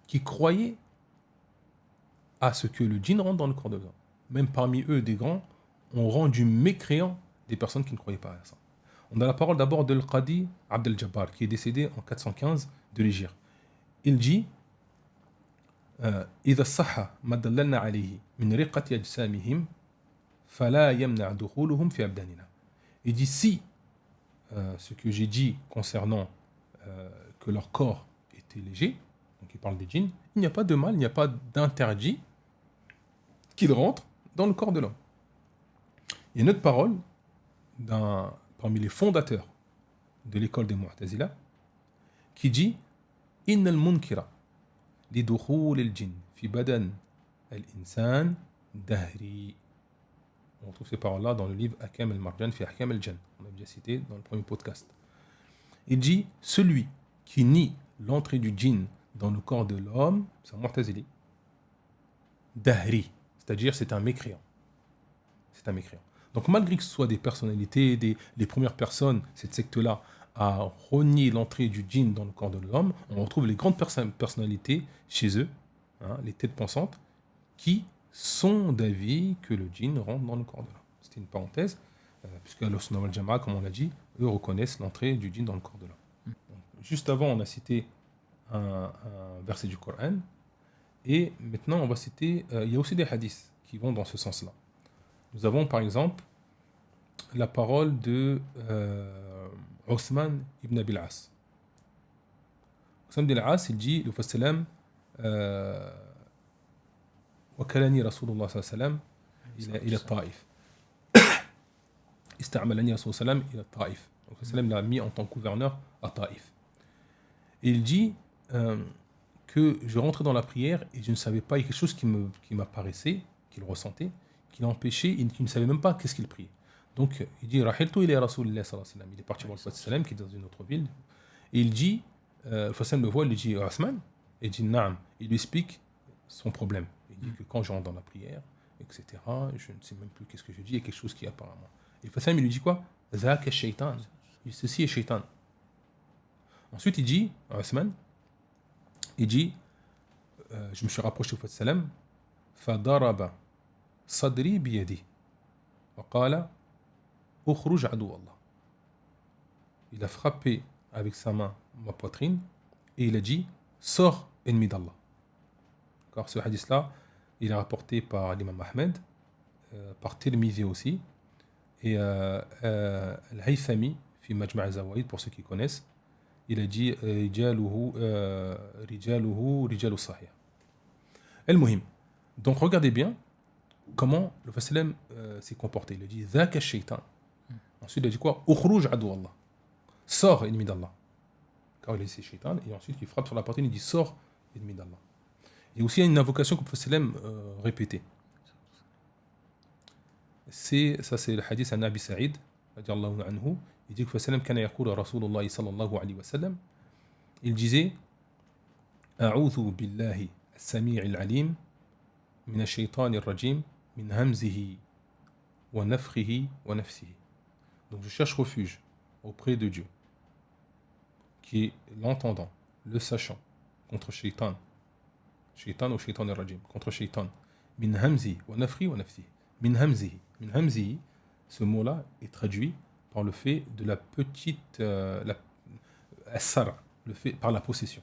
qui croyaient à ce que le djinn rentre dans le corps de l'homme. Même parmi eux, des grands ont rendu mécréants des personnes qui ne croyaient pas à ça. On a la parole d'abord de l'Qadi Abd al-Jabbar, qui est décédé en 415 de l'Hégire. Il dit إذا صح ما دللنا عليه من رقة أجسامهم فلا يمنع دخولهم في أبداننا. Il dit si ce que j'ai dit concernant que leur corps était léger, donc il parle des djinns, il n'y a pas de mal, il n'y a pas d'interdit qu'ils rentrent dans le corps de l'homme. Il y a une autre parole parmi les fondateurs de l'école des Mu'tazila qui dit إن المنكر لدخول الجن في بدن الإنسان دهري. On trouve ces paroles-là dans le livre Ahkam al-Marjan fi Ahkam al-Jan. On a déjà cité dans le premier podcast. Il dit celui qui nie l'entrée du djinn dans le corps de l'homme, c'est un Mu'tazili, dahri, c'est-à-dire c'est un mécréant. C'est un mécréant. Donc malgré que ce soit des personnalités, les premières personnes, cette secte-là, à renier l'entrée du djinn dans le corps de l'homme, on retrouve les grandes personnalités chez eux, les têtes pensantes, qui sont d'avis que le djinn rentre dans le corps de l'homme. C'était une parenthèse, puisque Al-Sunnah wal Jama'a, comme on l'a dit, eux reconnaissent l'entrée du djinn dans le corps de l'homme. Donc, juste avant, on a cité un verset du Coran, et maintenant on va citer, il y a aussi des hadiths qui vont dans ce sens-là. Nous avons par exemple la parole de Othman ibn Abil As. Othman ibn Abil As, il dit, le prophète sallam, وكلني رسول الله صلى الله عليه وسلم إلى الطائف. استعملني رسول الله صلى الله عليه وسلم إلى الطائف. Le prophète sallam l'a mis en tant que gouverneur à Taïf. Et il dit que je rentrais dans la prière et je ne savais pas, il y a quelque chose qui m'apparaissait, qu'il ressentait, qui l'empêchait, il ne savait même pas qu'est-ce qu'il priait. Donc il dit Rahiltu ila Rasulillah sallallahu alayhi wa sallam. Il est parti voir le prophète sallam qui est dans une autre ville. Et il dit, le prophète sallam le voit, il lui dit Osman, et il dit Naam. Il lui explique son problème. Il dit que quand je rentre dans la prière, etc., je ne sais même plus qu'est-ce que je dis, il y a quelque chose qui est apparemment. Et le prophète sallam il lui dit quoi Zaka shaitan. Ceci est shaitan. Ensuite il dit Osman, il dit je me suis rapproché du prophète sallam, fadaraba sadri biyadi wa qala ukhruj adu Allah. Il a frappé avec sa main ma poitrine et il a dit sors ennemi d'Allah. D'accord, ce hadith là il est rapporté par l'imam Ahmed, par Tirmidhi aussi, et Al-Haythami fi Majma' Zawaïd, pour ceux qui connaissent, il a dit rijaluhu rijalu sahih. Al-Muhim. Donc regardez bien comment le prophète sallam s'est comporté. Il a dit Zaka shaitan. Ensuite il a dit quoi Ukhruj adu Allah. Sors ennemi d'Allah. Car il est shaitan, et ensuite il frappe sur la poitrine, il dit sors ennemi d'Allah. Il y a aussi une invocation que le prophète sallam répétait. Ça c'est le hadith à Abi Sa'id radiallahu anhu. Il dit que le prophète sallam kana yaqulu Rasulullah sallallahu alayhi wa sallam. Il disait A'udhu billahi as-sami' al-alim min ash-shaytan ar-rajim min hamzihi wa nafthihi wa nafsihi. Donc je cherche refuge auprès de Dieu, qui est l'entendant, le sachant, contre shaitan ou shaitan ar-rajim, contre shaitan, min hamzi wa nafri wa nafsihi. Min hamzihi, ce mot-là est traduit par le fait de la petite as-sar, le fait par la possession.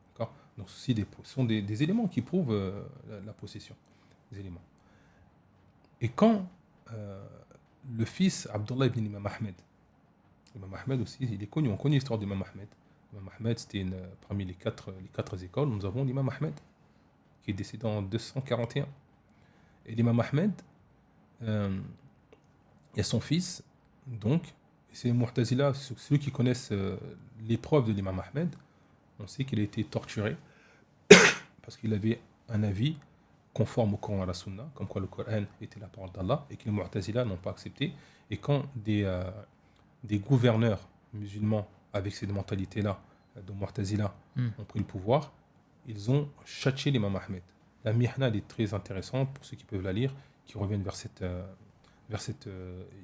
D'accord. Donc ceci sont des éléments qui prouvent la possession, des éléments. Et quand le fils Abdullah ibn Imam Ahmed aussi, il est connu, on connaît l'histoire d'Imam Ahmed. Imam Ahmed, c'était parmi les quatre écoles. Nous avons l'imam Ahmed, qui est décédé en 241. Et l'imam Ahmed, il y a son fils, donc, et c'est les Mu'tazila, ceux qui connaissent l'épreuve de l'imam Ahmed, on sait qu'il a été torturé parce qu'il avait un avis conforme au Coran et à la Sunna, comme quoi le Coran était la parole d'Allah, et que les Mu'tazila n'ont pas accepté. Et quand des gouverneurs musulmans avec ces mentalités-là, de Mu'tazila, ont pris le pouvoir, ils ont châtié l'imam Ahmed. La Mihna est très intéressante pour ceux qui peuvent la lire, qui reviennent vers cette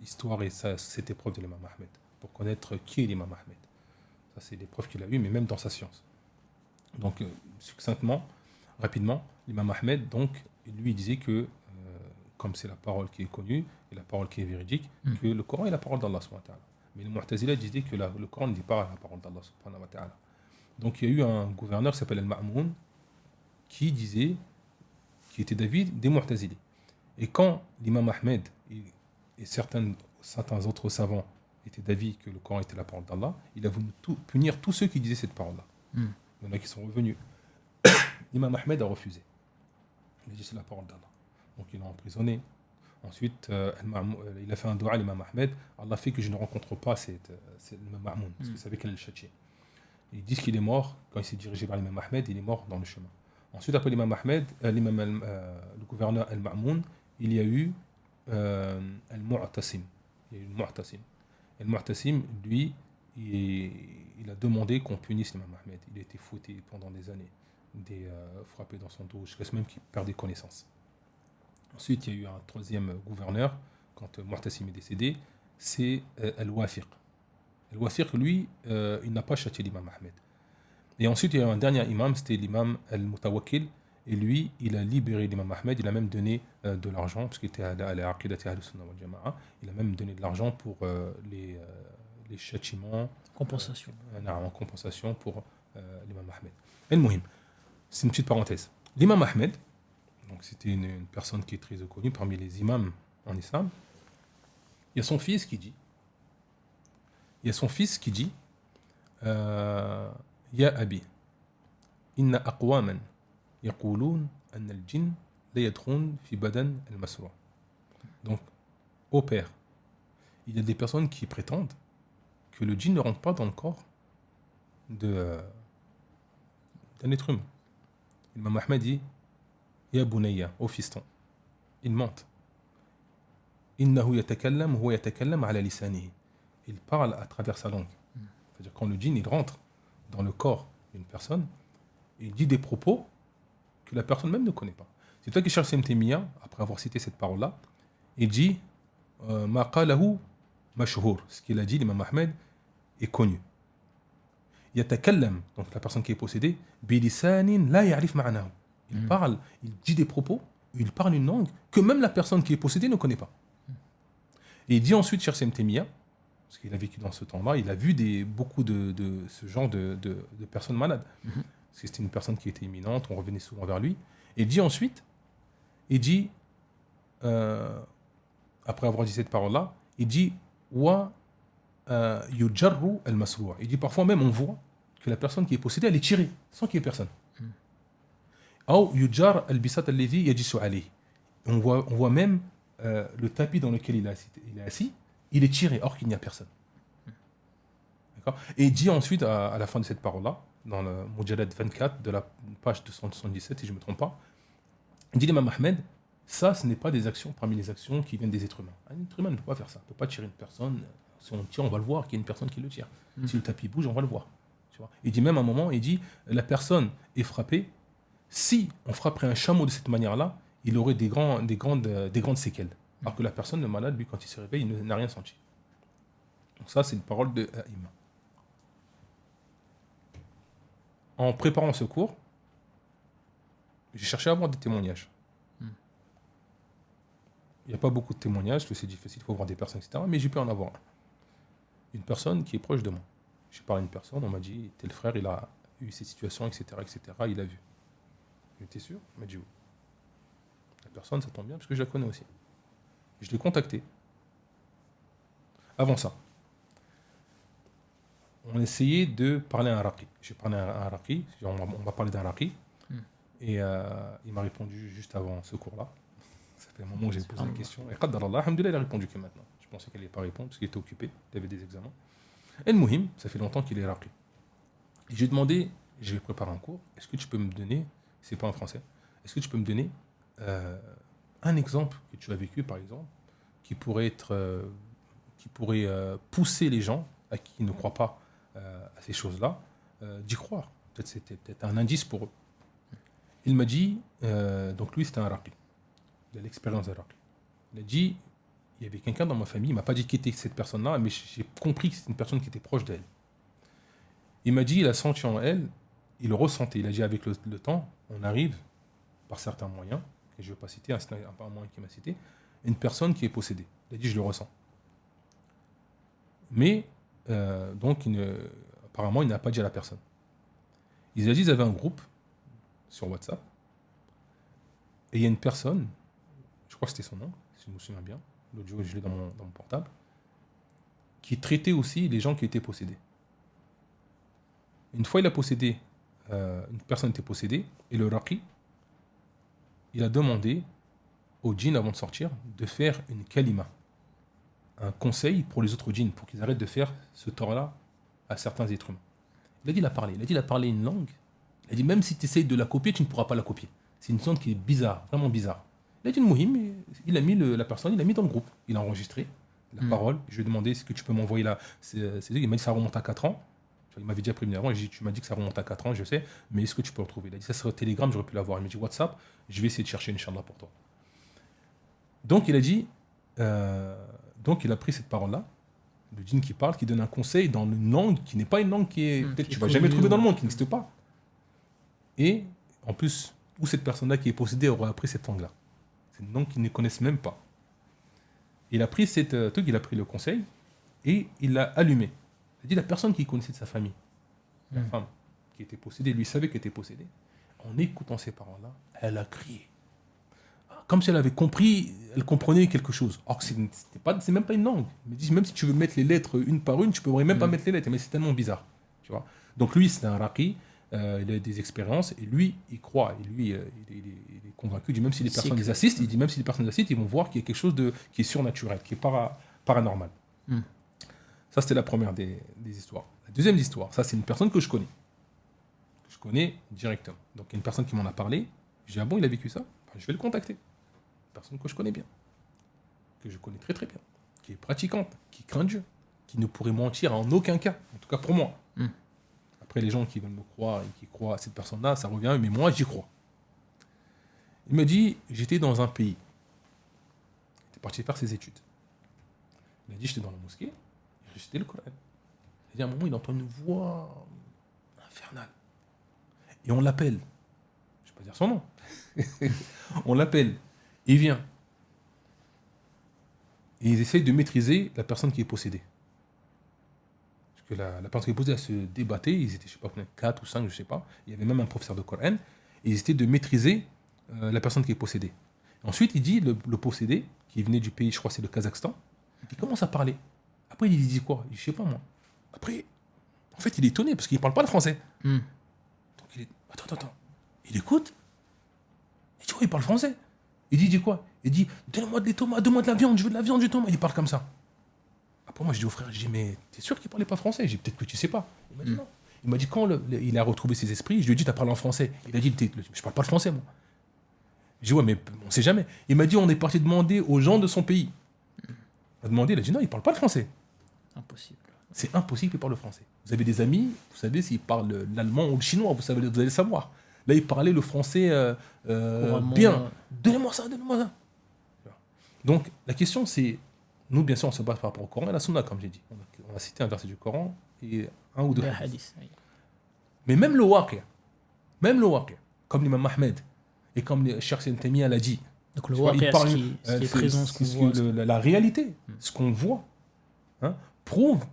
histoire et cette épreuve de l'imam Ahmed, pour connaître qui est l'imam Ahmed. Ça, c'est l'épreuve qu'il a eue, mais même dans sa science. Donc, succinctement, rapidement, l'imam Ahmed, donc, lui, disait que comme c'est la parole qui est connue et la parole qui est véridique, que le Coran est la parole d'Allah subhanahu wa ta'ala. Mais les Mu'tazila disaient que le Coran ne dit pas la parole d'Allah subhanahu wa ta'ala. Donc il y a eu un gouverneur qui s'appelle Al-Ma'moun qui était d'avis des Mu'tazili. Et quand l'imam Ahmed et certains autres savants étaient d'avis que le Coran était la parole d'Allah, il a voulu punir tous ceux qui disaient cette parole-là. Il y en a qui sont revenus. L'imam Ahmed a refusé. Il a dit c'est la parole d'Allah. Donc il l'a emprisonné. Ensuite, il a fait un dua à l'imam Ahmed. Allah fait que je ne rencontre pas l'imam Ma'moun, parce qu'il savait qu'elle allait le châtier. Ils disent qu'il est mort, quand il s'est dirigé vers l'imam Ahmed, il est mort dans le chemin. Ensuite, après l'imam Ahmed, le gouverneur Al-Ma'moun, il y a eu Al-Mu'tasim. Il y a eu Al-Mu'tasim. Al-Mu'tasim, lui, il a demandé qu'on punisse l'imam Ahmed. Il a été fouetté pendant des années, frappé dans son dos, jusqu'à ce même qu'il perdait connaissance. Ensuite, il y a eu un troisième gouverneur, quand Mu'tasim est décédé, c'est Al-Wafiq. Al-Wafiq, lui, il n'a pas châtié l'imam Ahmed. Et ensuite, il y a eu un dernier imam, c'était l'imam Al-Mutawakkil, et lui, il a libéré l'imam Ahmed, il a même donné de l'argent, parce qu'il était à l'Aqidati Ahl-Sunnah wal Jama'a, il a même donné de l'argent pour les châtiments. Compensation. En compensation pour l'imam Ahmed. El-Muhim, c'est une petite parenthèse. L'imam Ahmed, donc c'était une personne qui est très connue parmi les imams en islam. Il y a son fils qui dit Ya Abi, inna aqwaman yaqulun anna al-jinn la yadkhulun fi badan al-masrua. Donc, au père, il y a des personnes qui prétendent que le djinn ne rentre pas dans le corps d'un être humain. L'imam Ahmed dit Ya Bunayya, au fiston, ils mentent. Innahu yatakallam huwa yatakallam ala lisanihi. Il parle à travers sa langue. C'est-à-dire quand le djinn il rentre dans le corps d'une personne, il dit des propos que la personne même ne connaît pas. C'est toi qui cherches Ibn Taymiyyah, après avoir cité cette parole-là, il dit Ma qalahu mashhur. Ce qu'il a dit, l'imam Ahmed, est connu. Yatakallam, donc la personne qui est possédée, bilisanin la ya'rif ma'nahu. Il parle, il dit des propos, il parle une langue que même la personne qui est possédée ne connaît pas. Et il dit ensuite, cher Ibn Taymiyyah, parce qu'il a vécu dans ce temps-là, il a vu beaucoup de ce genre de personnes malades. Parce que c'était une personne qui était imminente, on revenait souvent vers lui. Et il dit ensuite, après avoir dit cette parole-là, il dit Wa yujarru al-masrua. Il dit parfois même on voit que la personne qui est possédée, elle est tirée, sans qu'il y ait personne. Ou yujar al-bisat alladhi yajisu alayhi. On voit même le tapis dans lequel il est assis, il est tiré, or qu'il n'y a personne. D'accord ? Et il dit ensuite, à la fin de cette parole-là, dans le Mujallad 24, de la page 277, si je ne me trompe pas, il dit l'imam Ahmed, ça, ce n'est pas des actions parmi les actions qui viennent des êtres humains. Un être humain ne peut pas faire ça. Il ne peut pas tirer une personne. Si on tire, on va le voir qu'il y a une personne qui le tire. Si le tapis bouge, on va le voir. Tu vois ? Il dit même à un moment, il dit, la personne est frappée. Si on frapperait un chameau de cette manière-là, il aurait des grandes séquelles. Alors que la personne, le malade, lui, quand il se réveille, il n'a rien senti. Donc ça, c'est une parole de Aïma. En préparant ce cours, j'ai cherché à avoir des témoignages. Il n'y a pas beaucoup de témoignages, parce que c'est difficile, il faut voir des personnes, etc. Mais j'ai pu en avoir un. Une personne qui est proche de moi. J'ai parlé à une personne, on m'a dit, tel frère, il a eu ces situations, etc., etc. Il a vu. J'étais sûr, il m'a dit oui. La personne, ça tombe bien, parce que je la connais aussi. Je l'ai contacté. Avant ça, on essayait de parler à un raqi. J'ai parlé à un raqi, on va parler d'un raqi. Et il m'a répondu juste avant ce cours-là. Ça fait un moment où j'ai posé la question. Et qaddarallah, alhamdoulilah, il a répondu que maintenant. Je pensais qu'elle n'allait pas répondre parce qu'il était occupé, il avait des examens. Et le muhim, ça fait longtemps qu'il est raqi. Et j'ai demandé, je vais préparer un cours, est-ce que tu peux me donner, c'est pas en français, est-ce que tu peux me donner un exemple que tu as vécu, par exemple, qui pourrait pousser les gens à qui ne croient pas à ces choses-là, d'y croire. Peut-être c'était un indice pour eux. Il m'a dit, donc lui c'était un raqi, il a l'expérience d'un raqi. Il a dit, il y avait quelqu'un dans ma famille, il ne m'a pas dit qui était cette personne-là, mais j'ai compris que c'est une personne qui était proche d'elle. Il m'a dit, il a senti en elle, il le ressentait, il a dit avec le temps, on arrive, par certains moyens, et je ne vais pas citer, apparemment qui m'a cité, une personne qui est possédée. Il a dit je le ressens. Mais donc apparemment il n'a pas dit à la personne. Il a dit ils avaient un groupe sur WhatsApp et il y a une personne, je crois que c'était son nom, si je me souviens bien, l'audio je l'ai dans mon portable, qui traitait aussi les gens qui étaient possédés. Une fois il a possédé, une personne était possédée et le raqi, il a demandé aux djinns avant de sortir de faire une kalima, un conseil pour les autres djinns pour qu'ils arrêtent de faire ce tort-là à certains êtres humains. Il a parlé une langue. Il a dit même si tu essayes de la copier, tu ne pourras pas la copier. C'est une langue qui est bizarre, vraiment bizarre. Il a dit une mouhim, il a mis la personne, il l'a mis dans le groupe. Il a enregistré la parole. Je lui ai demandé est-ce que tu peux m'envoyer là. Il m'a dit ça remonte à 4 ans. Il m'avait déjà prévenu avant. Tu m'as dit que ça remonte à 4 ans, je sais, mais est-ce que tu peux le retrouver? Il a dit ça serait Telegram, j'aurais pu l'avoir. Il m'a dit WhatsApp, je vais essayer de chercher Inch'Allah pour toi. Donc il a dit, donc il a pris cette parole-là, le djinn qui parle, qui donne un conseil dans une langue qui n'est pas une langue qui est peut-être tu vas jamais trouver dans le monde, qui n'existe pas. Et en plus, où cette personne-là qui est possédée aura appris cette langue-là. C'est une langue qu'ils ne connaissent même pas. Il a pris il a pris le conseil et il l'a allumé. Il a dit la personne qui connaissait de sa famille, la femme qui était possédée, lui savait qu'elle était possédée. En écoutant ces paroles-là, elle a crié. Comme si elle avait compris, elle comprenait quelque chose. Or que c'est même pas une langue. Il me dit, même si tu veux mettre les lettres une par une, tu pourrais même pas mettre les lettres, mais c'est tellement bizarre. Tu vois. Donc lui, c'est un raqi, il a des expériences, et lui, il croit, et lui, il est convaincu. Il dit, même si les personnes les assistent, ils vont voir qu'il y a quelque chose qui est surnaturel, qui est paranormal. Ça, c'était la première des histoires. La deuxième histoire, ça, c'est une personne que je connais. Que je connais directement. Donc, il y a une personne qui m'en a parlé. Je dis, ah bon, il a vécu ça? Je vais le contacter. Une personne que je connais bien. Que je connais très très bien. Qui est pratiquante, qui craint Dieu. Qui ne pourrait mentir en aucun cas. En tout cas pour moi. Après, les gens qui veulent me croire et qui croient à cette personne-là, ça revient, mais moi, j'y crois. Il me dit, j'étais dans un pays. Il était parti faire ses études. Il a dit, j'étais dans la mosquée. J'étais le Coran. Il a dit, à un moment, il entend une voix infernale. Et on l'appelle. Je ne vais pas dire son nom. On l'appelle. Il vient. Et ils essayent de maîtriser la personne qui est possédée. Parce que la personne qui est possédée, elle se débattait. Ils étaient, je ne sais pas combien, 4 ou 5, je ne sais pas. Il y avait même un professeur de Coran. Et ils essayaient de maîtriser la personne qui est possédée. Ensuite, il dit, le possédé, qui venait du pays, je crois que c'est le Kazakhstan, il commence à parler. Après, il dit quoi? Je ne sais pas moi. Après, en fait, il est étonné parce qu'il ne parle pas le français. Donc, il est... Attends. Il écoute. Il dit, il parle français. Il dit quoi? Il dit, donne-moi des tomates, donne-moi de la viande, je veux de la viande, du tomate. Il parle comme ça. Après, moi, je dis au frère, mais t'es sûr qu'il ne parlait pas français? J'ai peut-être que tu ne sais pas. Il m'a dit non. Il m'a dit, quand il a retrouvé ses esprits, je lui ai dit, t'as parlé en français. Il a dit, je ne parle pas le français, moi. Je dis, ouais, mais on ne sait jamais. Il m'a dit, on est parti demander aux gens de son pays. On a demandé, il a dit, non, il ne parle pas le français. Impossible. C'est impossible qu'il parle le français. Vous avez des amis, vous savez s'ils parlent l'allemand ou le chinois, vous allez savoir. Là, il parlait le français bien. Donnez-moi ça. Donc, la question, c'est... Nous, bien sûr, on se base par rapport au Coran et à la Sunna, comme j'ai dit. On a cité un verset du Coran et un ou deux hadiths. Mais même le waqi', comme l'imam Ahmed et comme le Cheikh Ibn Taymiyyah l'a dit. Donc le waqi', ce qui est présent, ce qu'on voit. La réalité, ce qu'on voit, prouve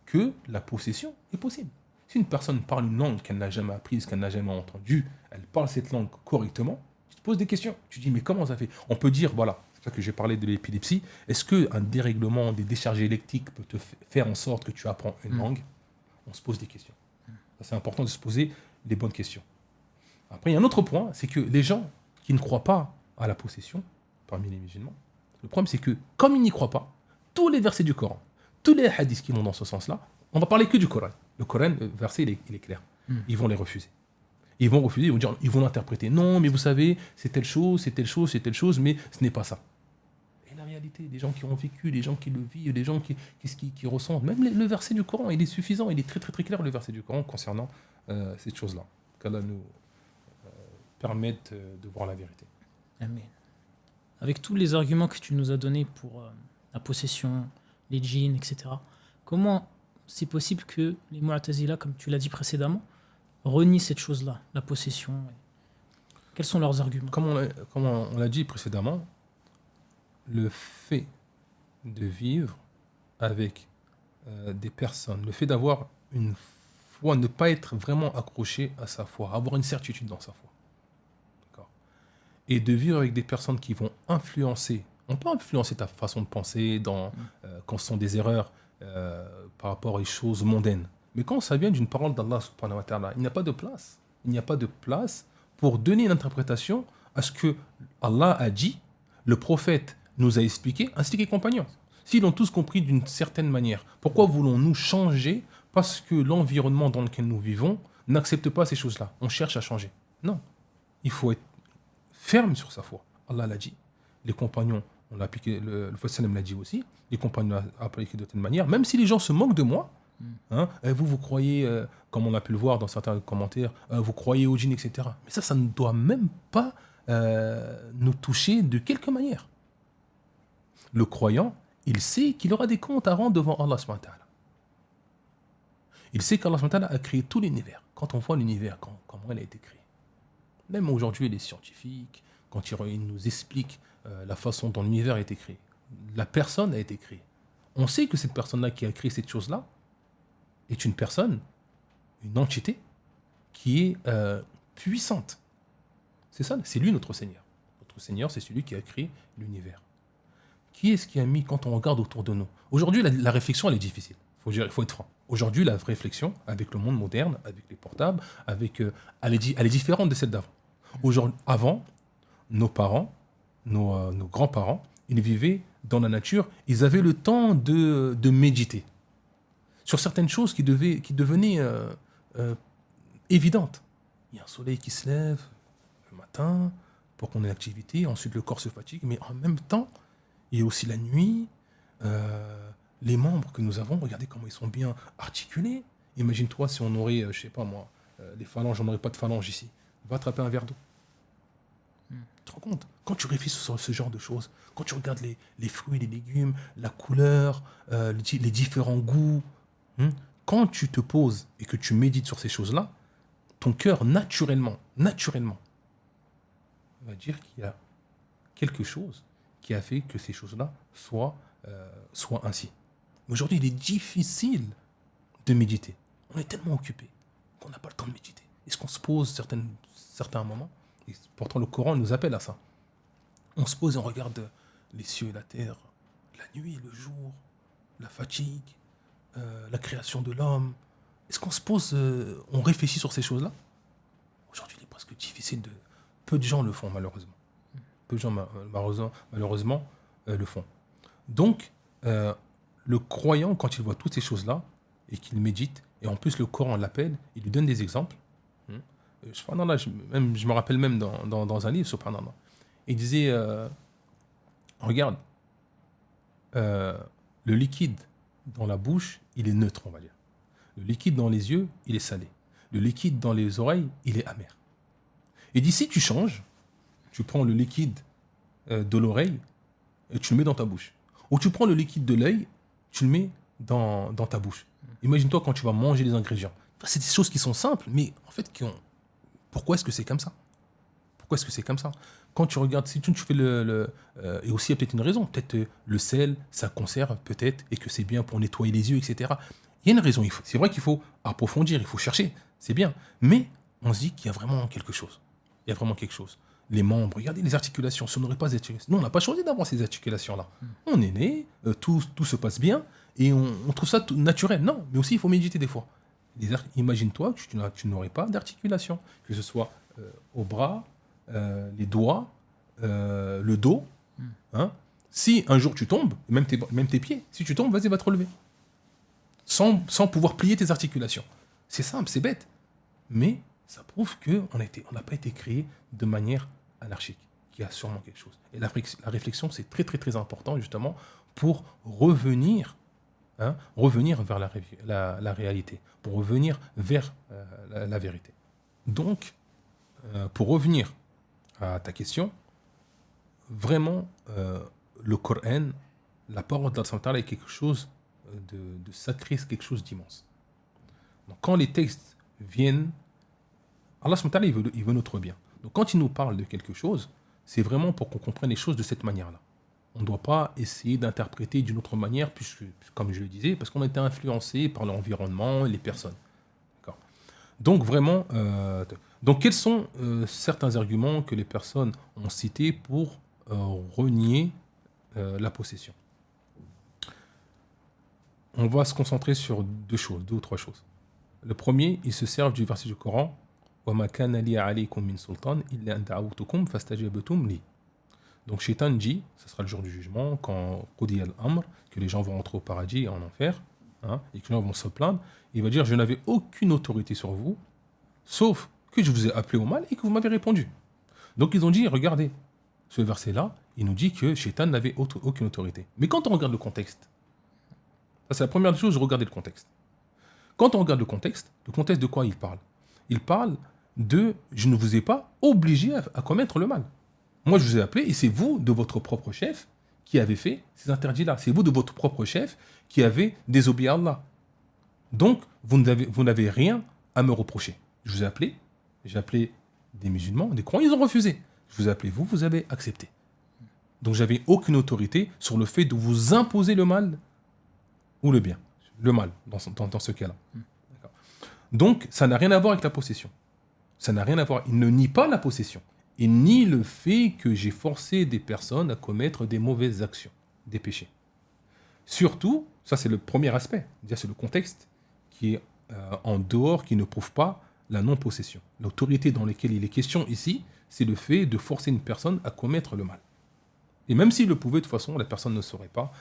que la possession est possible. Si une personne parle une langue qu'elle n'a jamais apprise, qu'elle n'a jamais entendue, elle parle cette langue correctement, tu te poses des questions. Tu te dis, mais comment ça fait? On peut dire, voilà, c'est ça que j'ai parlé de l'épilepsie, est-ce qu'un dérèglement des décharges électriques peut te faire en sorte que tu apprends une langue? On se pose des questions. C'est important de se poser les bonnes questions. Après, il y a un autre point, c'est que les gens qui ne croient pas à la possession, parmi les musulmans, le problème c'est que, comme ils n'y croient pas, tous les versets du Coran, tous les hadiths qui vont dans ce sens-là, on va parler que du Coran. Le Coran, le verset, il est clair. Ils vont les refuser. Ils vont refuser, ils vont l'interpréter. Non, mais vous savez, c'est telle chose, mais ce n'est pas ça. Et la réalité, les gens qui ont vécu, les gens qui le vivent, les gens qui ressentent, même le verset du Coran, il est suffisant, il est très très très clair, le verset du Coran, concernant cette chose-là. Qu'Allah nous permette de voir la vérité. Amen. Avec tous les arguments que tu nous as donnés pour la possession, les djinns, etc., comment c'est possible que les Mu'tazila, comme tu l'as dit précédemment, renient cette chose-là, la possession? Quels sont leurs arguments? Comme on l'a dit précédemment, le fait de vivre avec des personnes, le fait d'avoir une foi, ne pas être vraiment accroché à sa foi, avoir une certitude dans sa foi. D'accord. Et de vivre avec des personnes qui vont influencer, on peut influencer ta façon de penser quand ce sont des erreurs par rapport aux choses mondaines. Mais quand ça vient d'une parole d'Allah subhanahu wa ta'ala, il n'y a pas de place. Il n'y a pas de place pour donner une interprétation à ce que Allah a dit, le prophète nous a expliqué, ainsi que les compagnons. S'ils l'ont tous compris d'une certaine manière, pourquoi voulons-nous changer parce que l'environnement dans lequel nous vivons n'accepte pas ces choses-là? On cherche à changer. Non. Il faut être ferme sur sa foi. Allah l'a dit. Les compagnons, on l'a appliqué, le prophète l'a dit aussi, les compagnons l'ont appliqué de telle manière, même si les gens se moquent de moi, hein, vous croyez, comme on a pu le voir dans certains commentaires, vous croyez au djinn, etc. Mais ça ne doit même pas nous toucher de quelque manière. Le croyant, il sait qu'il aura des comptes à rendre devant Allah subhanahu wa ta'ala. Il sait qu'Allah subhanahu wa ta'ala a créé tout l'univers. Quand on voit l'univers, comment il a été créé. Même aujourd'hui, les scientifiques, quand ils nous expliquent la façon dont l'univers a été créé, la personne a été créée. On sait que cette personne-là qui a créé cette chose-là est une personne, une entité qui est puissante. C'est ça, c'est lui notre Seigneur. Notre Seigneur, c'est celui qui a créé l'univers. Qui est-ce qui a mis, quand on regarde autour de nous? Aujourd'hui, la réflexion, elle est difficile. Il faut être franc. Aujourd'hui, la réflexion, avec le monde moderne, avec les portables, elle est différente de celle d'avant. Avant, nos parents, nos grands-parents, ils vivaient dans la nature, ils avaient le temps de méditer sur certaines choses qui devenaient évidentes. Il y a un soleil qui se lève le matin pour qu'on ait l'activité, ensuite le corps se fatigue, mais en même temps, il y a aussi la nuit, les membres que nous avons, regardez comment ils sont bien articulés. Imagine-toi si on aurait, je sais pas moi, les phalanges, on n'aurait pas de phalanges ici. Va attraper un verre d'eau. Tu te rends compte? Quand tu réfléchis sur ce genre de choses, quand tu regardes les fruits, les légumes, la couleur, les différents goûts, quand tu te poses et que tu médites sur ces choses-là, ton cœur, naturellement, va dire qu'il y a quelque chose qui a fait que ces choses-là soient ainsi. Mais aujourd'hui, il est difficile de méditer. On est tellement occupé qu'on n'a pas le temps de méditer. Est-ce qu'on se pose certains moments? Et pourtant, le Coran nous appelle à ça. On se pose et on regarde les cieux et la terre, la nuit, le jour, la fatigue, la création de l'homme. Est-ce qu'on se pose, on réfléchit sur ces choses-là? Aujourd'hui, il est presque difficile de... Peu de gens le font, malheureusement. Peu de gens, malheureusement, le font. Donc, le croyant, quand il voit toutes ces choses-là, et qu'il médite, et en plus le Coran l'appelle, il lui donne des exemples. Subhanallah, je me rappelle même dans un livre, subhanallah. Il disait, regarde, le liquide dans la bouche, il est neutre, on va dire. Le liquide dans les yeux, il est salé. Le liquide dans les oreilles, il est amer. Et d'ici, tu changes, tu prends le liquide de l'oreille et tu le mets dans ta bouche. Ou tu prends le liquide de l'œil, tu le mets dans ta bouche. Imagine-toi quand tu vas manger les ingrédients. C'est des choses qui sont simples, mais en fait, pourquoi est-ce que c'est comme ça? Pourquoi est-ce que c'est comme ça? Quand tu regardes, si tu fais et aussi, il y a peut-être une raison. Peut-être le sel, ça conserve, peut-être, et que c'est bien pour nettoyer les yeux, etc. Il y a une raison. C'est vrai qu'il faut approfondir, il faut chercher, c'est bien. Mais on se dit qu'il y a vraiment quelque chose. Il y a vraiment quelque chose. Les membres, regardez les articulations. Si on n'aurait pas des articulations, nous, on n'a pas choisi d'avoir ces articulations-là. On est né, tout se passe bien, et on trouve ça tout naturel. Non, mais aussi, il faut méditer des fois. Imagine-toi que tu n'aurais pas d'articulation, que ce soit au bras, les doigts, le dos. Hein. Si un jour tu tombes, même tes pieds, si tu tombes, vas-y, va te relever. Sans pouvoir plier tes articulations. C'est simple, c'est bête. Mais ça prouve qu'on n'a pas été créé de manière anarchique, qu'il y a sûrement quelque chose. Et la réflexion, c'est très, très, très important, justement, pour revenir vers la réalité, pour revenir vers la vérité. Donc, pour revenir à ta question, vraiment, le Coran, la parole d'Allah est quelque chose de sacré, c'est quelque chose d'immense. Donc, quand les textes viennent, Allah il veut notre bien. Donc quand il nous parle de quelque chose, c'est vraiment pour qu'on comprenne les choses de cette manière-là. On ne doit pas essayer d'interpréter d'une autre manière, puisque, comme je le disais, parce qu'on a été influencé par l'environnement et les personnes. D'accord. Donc vraiment, donc quels sont certains arguments que les personnes ont cités pour renier la possession? On va se concentrer sur deux ou trois choses. Le premier, ils se servent du verset du Coran وَمَا كَانَ لِي عَلَيْكُمْ مِنْ سُلْطَانٍ إِلَّا أَنْ دَعَوْتُكُمْ فَاسْتَجَبْتُمْ لِي. Donc Shaitan dit, ce sera le jour du jugement, quand Qudi al-Amr, que les gens vont rentrer au paradis et en enfer, hein, et que les gens vont se plaindre, il va dire, je n'avais aucune autorité sur vous, sauf que je vous ai appelé au mal et que vous m'avez répondu. Donc ils ont dit, regardez, ce verset-là, il nous dit que Shaitan n'avait aucune autorité. Mais quand on regarde le contexte, ça c'est la première chose, regardez le contexte. Quand on regarde le contexte de quoi il parle? Il parle de « je ne vous ai pas obligé à commettre le mal ». Moi, je vous ai appelé et c'est vous, de votre propre chef, qui avez fait ces interdits-là. C'est vous, de votre propre chef, qui avez désobéi à Allah. Donc, vous n'avez rien à me reprocher. Je vous ai appelé, j'ai appelé des musulmans, des croyants, ils ont refusé. Je vous ai appelé, vous avez accepté. Donc, j'avais aucune autorité sur le fait de vous imposer le mal ou le bien. Le mal, dans ce cas-là. D'accord. Donc, ça n'a rien à voir avec la possession. Ça n'a rien à voir. Il ne nie pas la possession. Il nie le fait que j'ai forcé des personnes à commettre des mauvaises actions, des péchés. Surtout, ça c'est le premier aspect, c'est le contexte qui est en dehors, qui ne prouve pas la non-possession. L'autorité dans laquelle il est question ici, c'est le fait de forcer une personne à commettre le mal. Et même s'il le pouvait, de toute façon, la personne ne serait pas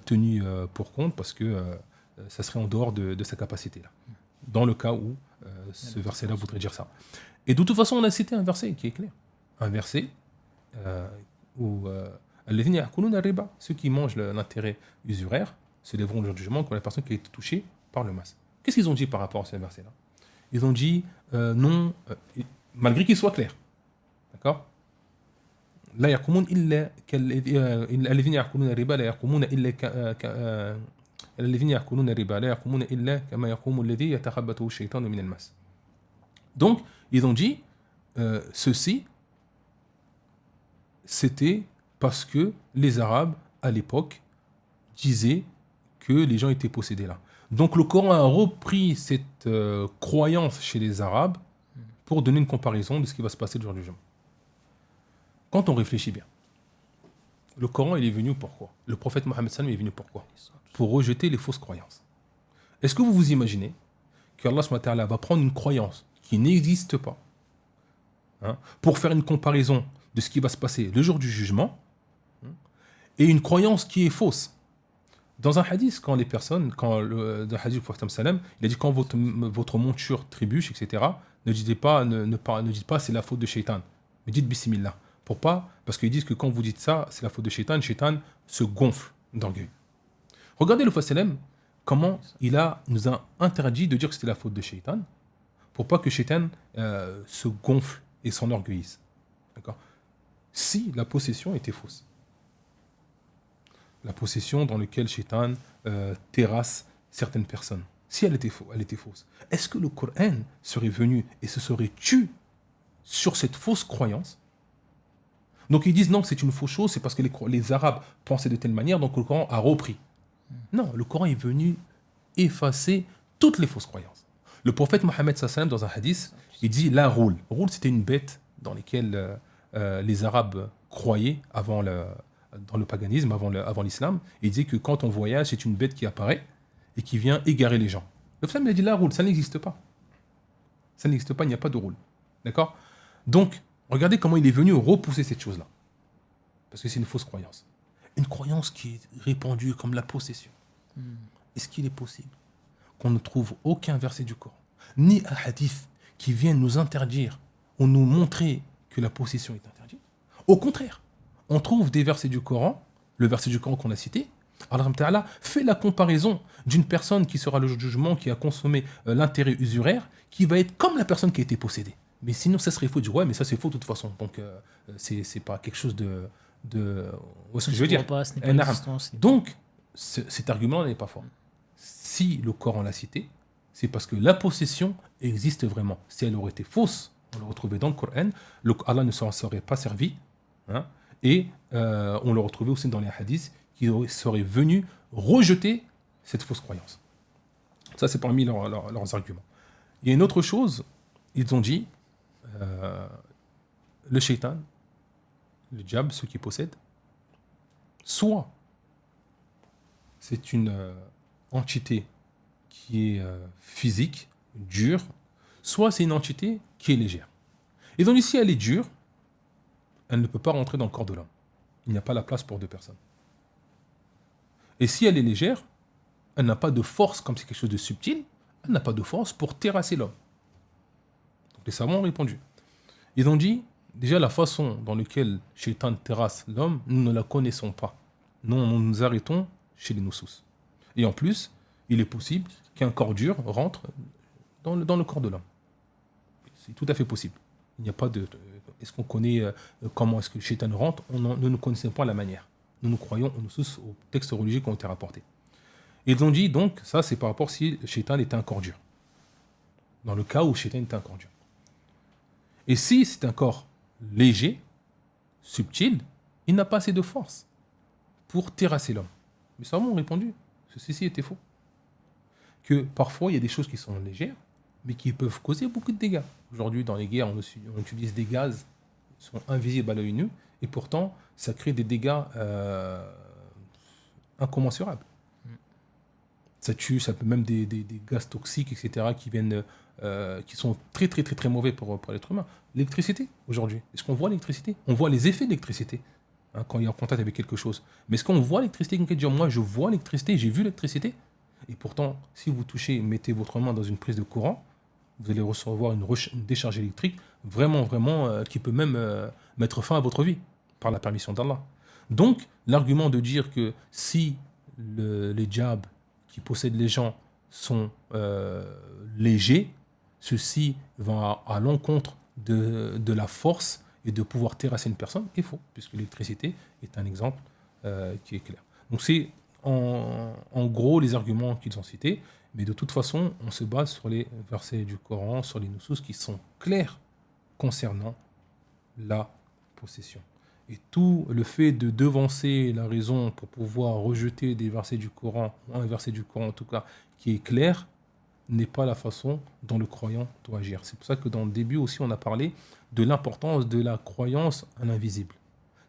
tenue pour compte parce que ça serait en dehors de sa capacité-là. Dans le cas où ce verset-là voudrait dire ça. Et de toute façon, on a cité un verset qui est clair. Un verset où ceux qui mangent l'intérêt usuraire se lèveront le jour du jugement comme la personne qui a été touchée par le mas. Qu'est-ce qu'ils ont dit par rapport à ce verset-là? Ils ont dit non, malgré qu'il soit clair. D'accord? لا يقومون إلا الذين يأكلون الربا لا يقومون إلا الذين يأكلون الربا لا يقومون إلا كما يقوم الذي يتخبطه الشيطان من المس. Donc, ils ont dit ceci, c'était parce que les Arabes, à l'époque, disaient que les gens étaient possédés là. Donc, le Coran a repris cette croyance chez les Arabes pour donner une comparaison de ce qui va se passer le jour du jugement. Quand on réfléchit bien, le Coran, il est venu pourquoi? Le prophète Mohammed sallam est venu pourquoi? Pour rejeter les fausses croyances. Est-ce que vous vous imaginez qu'Allah va prendre une croyance qui n'existe pas, hein, pour faire une comparaison de ce qui va se passer le jour du jugement, hein, et une croyance qui est fausse? Dans un hadith, dans le hadith du prophète sallam, il a dit quand votre monture trébuche, etc., ne dites pas c'est la faute de Shaitan, mais dites Bismillah. Parce qu'ils disent que quand vous dites ça, c'est la faute de Shaitan, Shaitan se gonfle d'orgueil. Regardez le prophète sallam, comment nous a interdit de dire que c'était la faute de Shaitan, pour pas que Shaitan se gonfle et s'enorgueillisse. D'accord? Si la possession était fausse, la possession dans laquelle Shaitan terrasse certaines personnes, si elle était fausse, est-ce que le Coran serait venu et se serait tué sur cette fausse croyance? Donc ils disent non, c'est une fausse chose, c'est parce que les Arabes pensaient de telle manière, donc le Coran a repris. Non, le Coran est venu effacer toutes les fausses croyances. Le prophète Mohammed sallam dans un hadith, il dit la roule. Roule, c'était une bête dans laquelle les Arabes croyaient dans le paganisme, avant l'islam. Et il dit que quand on voyage, c'est une bête qui apparaît et qui vient égarer les gens. Le prophète a dit la roule, ça n'existe pas. Ça n'existe pas, il n'y a pas de roule. D'accord? Donc, regardez comment il est venu repousser cette chose-là. Parce que c'est une fausse croyance. Une croyance qui est répandue comme la possession. Est-ce qu'il est possible qu'on ne trouve aucun verset du Coran, ni un hadith qui vienne nous interdire ou nous montrer que la possession est interdite? Au contraire, on trouve des versets du Coran, le verset du Coran qu'on a cité, Allah Ta'ala fait la comparaison d'une personne qui sera le jour du jugement, qui a consommé l'intérêt usuraire, qui va être comme la personne qui a été possédée. Mais sinon, ça serait faux. Du ouais, mais ça c'est faux de toute façon. Donc, c'est pas quelque chose de où est-ce que je veux dire pas, ce n'est pas Donc, cet argument-là n'est pas fort. Si le Coran l'a cité, c'est parce que la possession existe vraiment. Si elle aurait été fausse, On le retrouvait dans le Coran. Allah ne s'en serait pas servi. Hein, et on le retrouvait aussi dans les hadiths qui seraient venus rejeter cette fausse croyance. Ça, c'est parmi leurs arguments. Il y a une autre chose, ils ont dit, le shaitan, le diable, ceux qui possèdent, soit c'est une entité qui est physique, dure, soit c'est une entité qui est légère. Et donc ici, elle est dure, elle ne peut pas rentrer dans le corps de l'homme. Il n'y a pas la place pour deux personnes. Et si elle est légère, elle n'a pas de force, comme c'est quelque chose de subtil, elle n'a pas de force pour terrasser l'homme. Donc les savants ont répondu. Ils ont dit, déjà la façon dans laquelle Shaitan terrasse l'homme, nous ne la connaissons pas. Nous nous arrêtons chez les Nusus. Et en plus, il est possible qu'un corps dur rentre dans le corps de l'homme. C'est tout à fait possible. Il n'y a pas de... Est-ce qu'on connaît comment est-ce que le Shaitan rentre? Nous ne connaissons pas la manière. Nous croyons aux Nusus, aux textes religieux qui ont été rapportés. Et ils ont dit, donc, ça c'est par rapport si le Shaitan était un corps dur. Dans le cas où le Shaitan était un corps dur. Et si c'est un corps léger, subtil, il n'a pas assez de force pour terrasser l'homme. Mais ça m'ont répondu, ceci était faux. Que parfois il y a des choses qui sont légères, mais qui peuvent causer beaucoup de dégâts. Aujourd'hui, dans les guerres, on utilise des gaz qui sont invisibles à l'œil nu, et pourtant, ça crée des dégâts incommensurables. Ça tue, ça peut même des gaz toxiques, etc., qui sont très, très, très, très mauvais pour l'être humain. L'électricité, aujourd'hui, est-ce qu'on voit l'électricité? On voit les effets de l'électricité, hein, quand il est en contact avec quelque chose. Mais est-ce qu'on voit l'électricité? Quelqu'un dit, moi, je vois l'électricité, j'ai vu l'électricité. Et pourtant, si vous touchez, mettez votre main dans une prise de courant, vous allez recevoir une décharge électrique vraiment, qui peut même mettre fin à votre vie, par la permission d'Allah. Donc, l'argument de dire que si les djabs qui possèdent les gens sont légers, ceci va à l'encontre de la force et de pouvoir terrasser une personne est faux, puisque l'électricité est un exemple qui est clair. Donc c'est en gros les arguments qu'ils ont cités, mais de toute façon, on se base sur les versets du Coran, sur les nusus qui sont clairs concernant la possession. Et tout le fait de devancer la raison pour pouvoir rejeter des versets du Coran, ou un verset du Coran en tout cas, qui est clair, n'est pas la façon dont le croyant doit agir. C'est pour ça que dans le début aussi, on a parlé de l'importance de la croyance à l'invisible.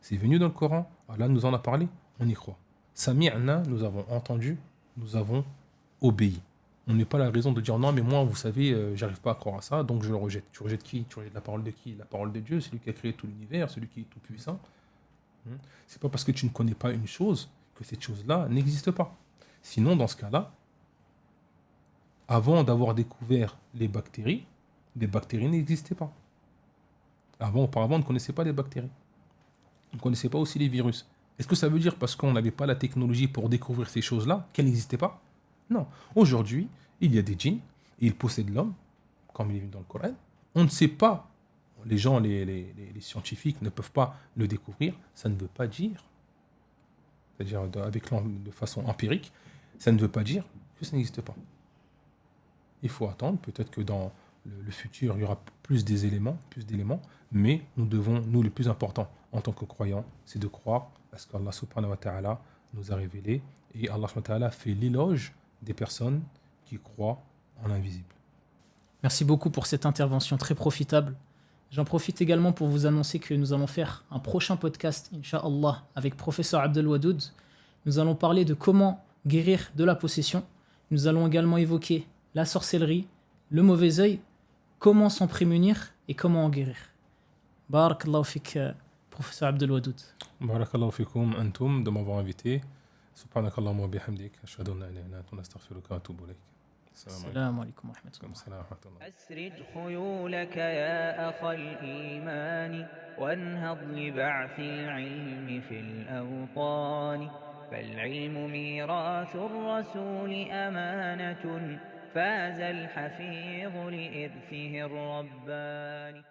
C'est venu dans le Coran, Allah nous en a parlé, on y croit. Sami'na, nous avons entendu, nous avons obéi. On n'est pas la raison de dire non, mais moi, vous savez, j'arrive pas à croire à ça, donc je le rejette. Tu rejettes qui? Tu rejettes la parole de qui? La parole de Dieu, celui qui a créé tout l'univers, celui qui est tout puissant. C'est pas parce que tu ne connais pas une chose que cette chose-là n'existe pas. Sinon, dans ce cas-là, avant d'avoir découvert les bactéries n'existaient pas. Auparavant, on ne connaissait pas les bactéries. On ne connaissait pas aussi les virus. Est-ce que ça veut dire parce qu'on n'avait pas la technologie pour découvrir ces choses-là qu'elles n'existaient pas? Non. Aujourd'hui, il y a des djinns et ils possèdent l'homme, comme il est vu dans le Coran. On ne sait pas, les gens, les scientifiques ne peuvent pas le découvrir. Ça ne veut pas dire, c'est-à-dire de façon empirique, ça ne veut pas dire que ça n'existe pas. Il faut attendre, peut-être que dans le futur, il y aura plus d'éléments, mais nous, le plus important en tant que croyants, c'est de croire à ce qu'Allah subhanahu wa ta'ala nous a révélé, et Allah subhanahu wa ta'ala fait l'éloge des personnes qui croient en l'invisible. Merci beaucoup pour cette intervention très profitable. J'en profite également pour vous annoncer que nous allons faire un prochain podcast, Inch'Allah, avec professeur Abdelwadoud. Nous allons parler de comment guérir de la possession. Nous allons également évoquer la sorcellerie, le mauvais œil, comment s'en prémunir et comment en guérir. Barakallahu fik, professeur Abdelwadoud. Barakallahu fikum antum de m'avoir invité. Subhanakallahumma wa bihamdik, ashhadu an la ilaha illa anta astaghfiruka wa atubu ilayk. السلام عليكم ورحمة الله. أسرد خيولك يا أخ الإيمان وانهض لبعث العلم في الأوطان فالعلم ميراث الرسول أمانة فاز الحفيظ لإرثه الرباني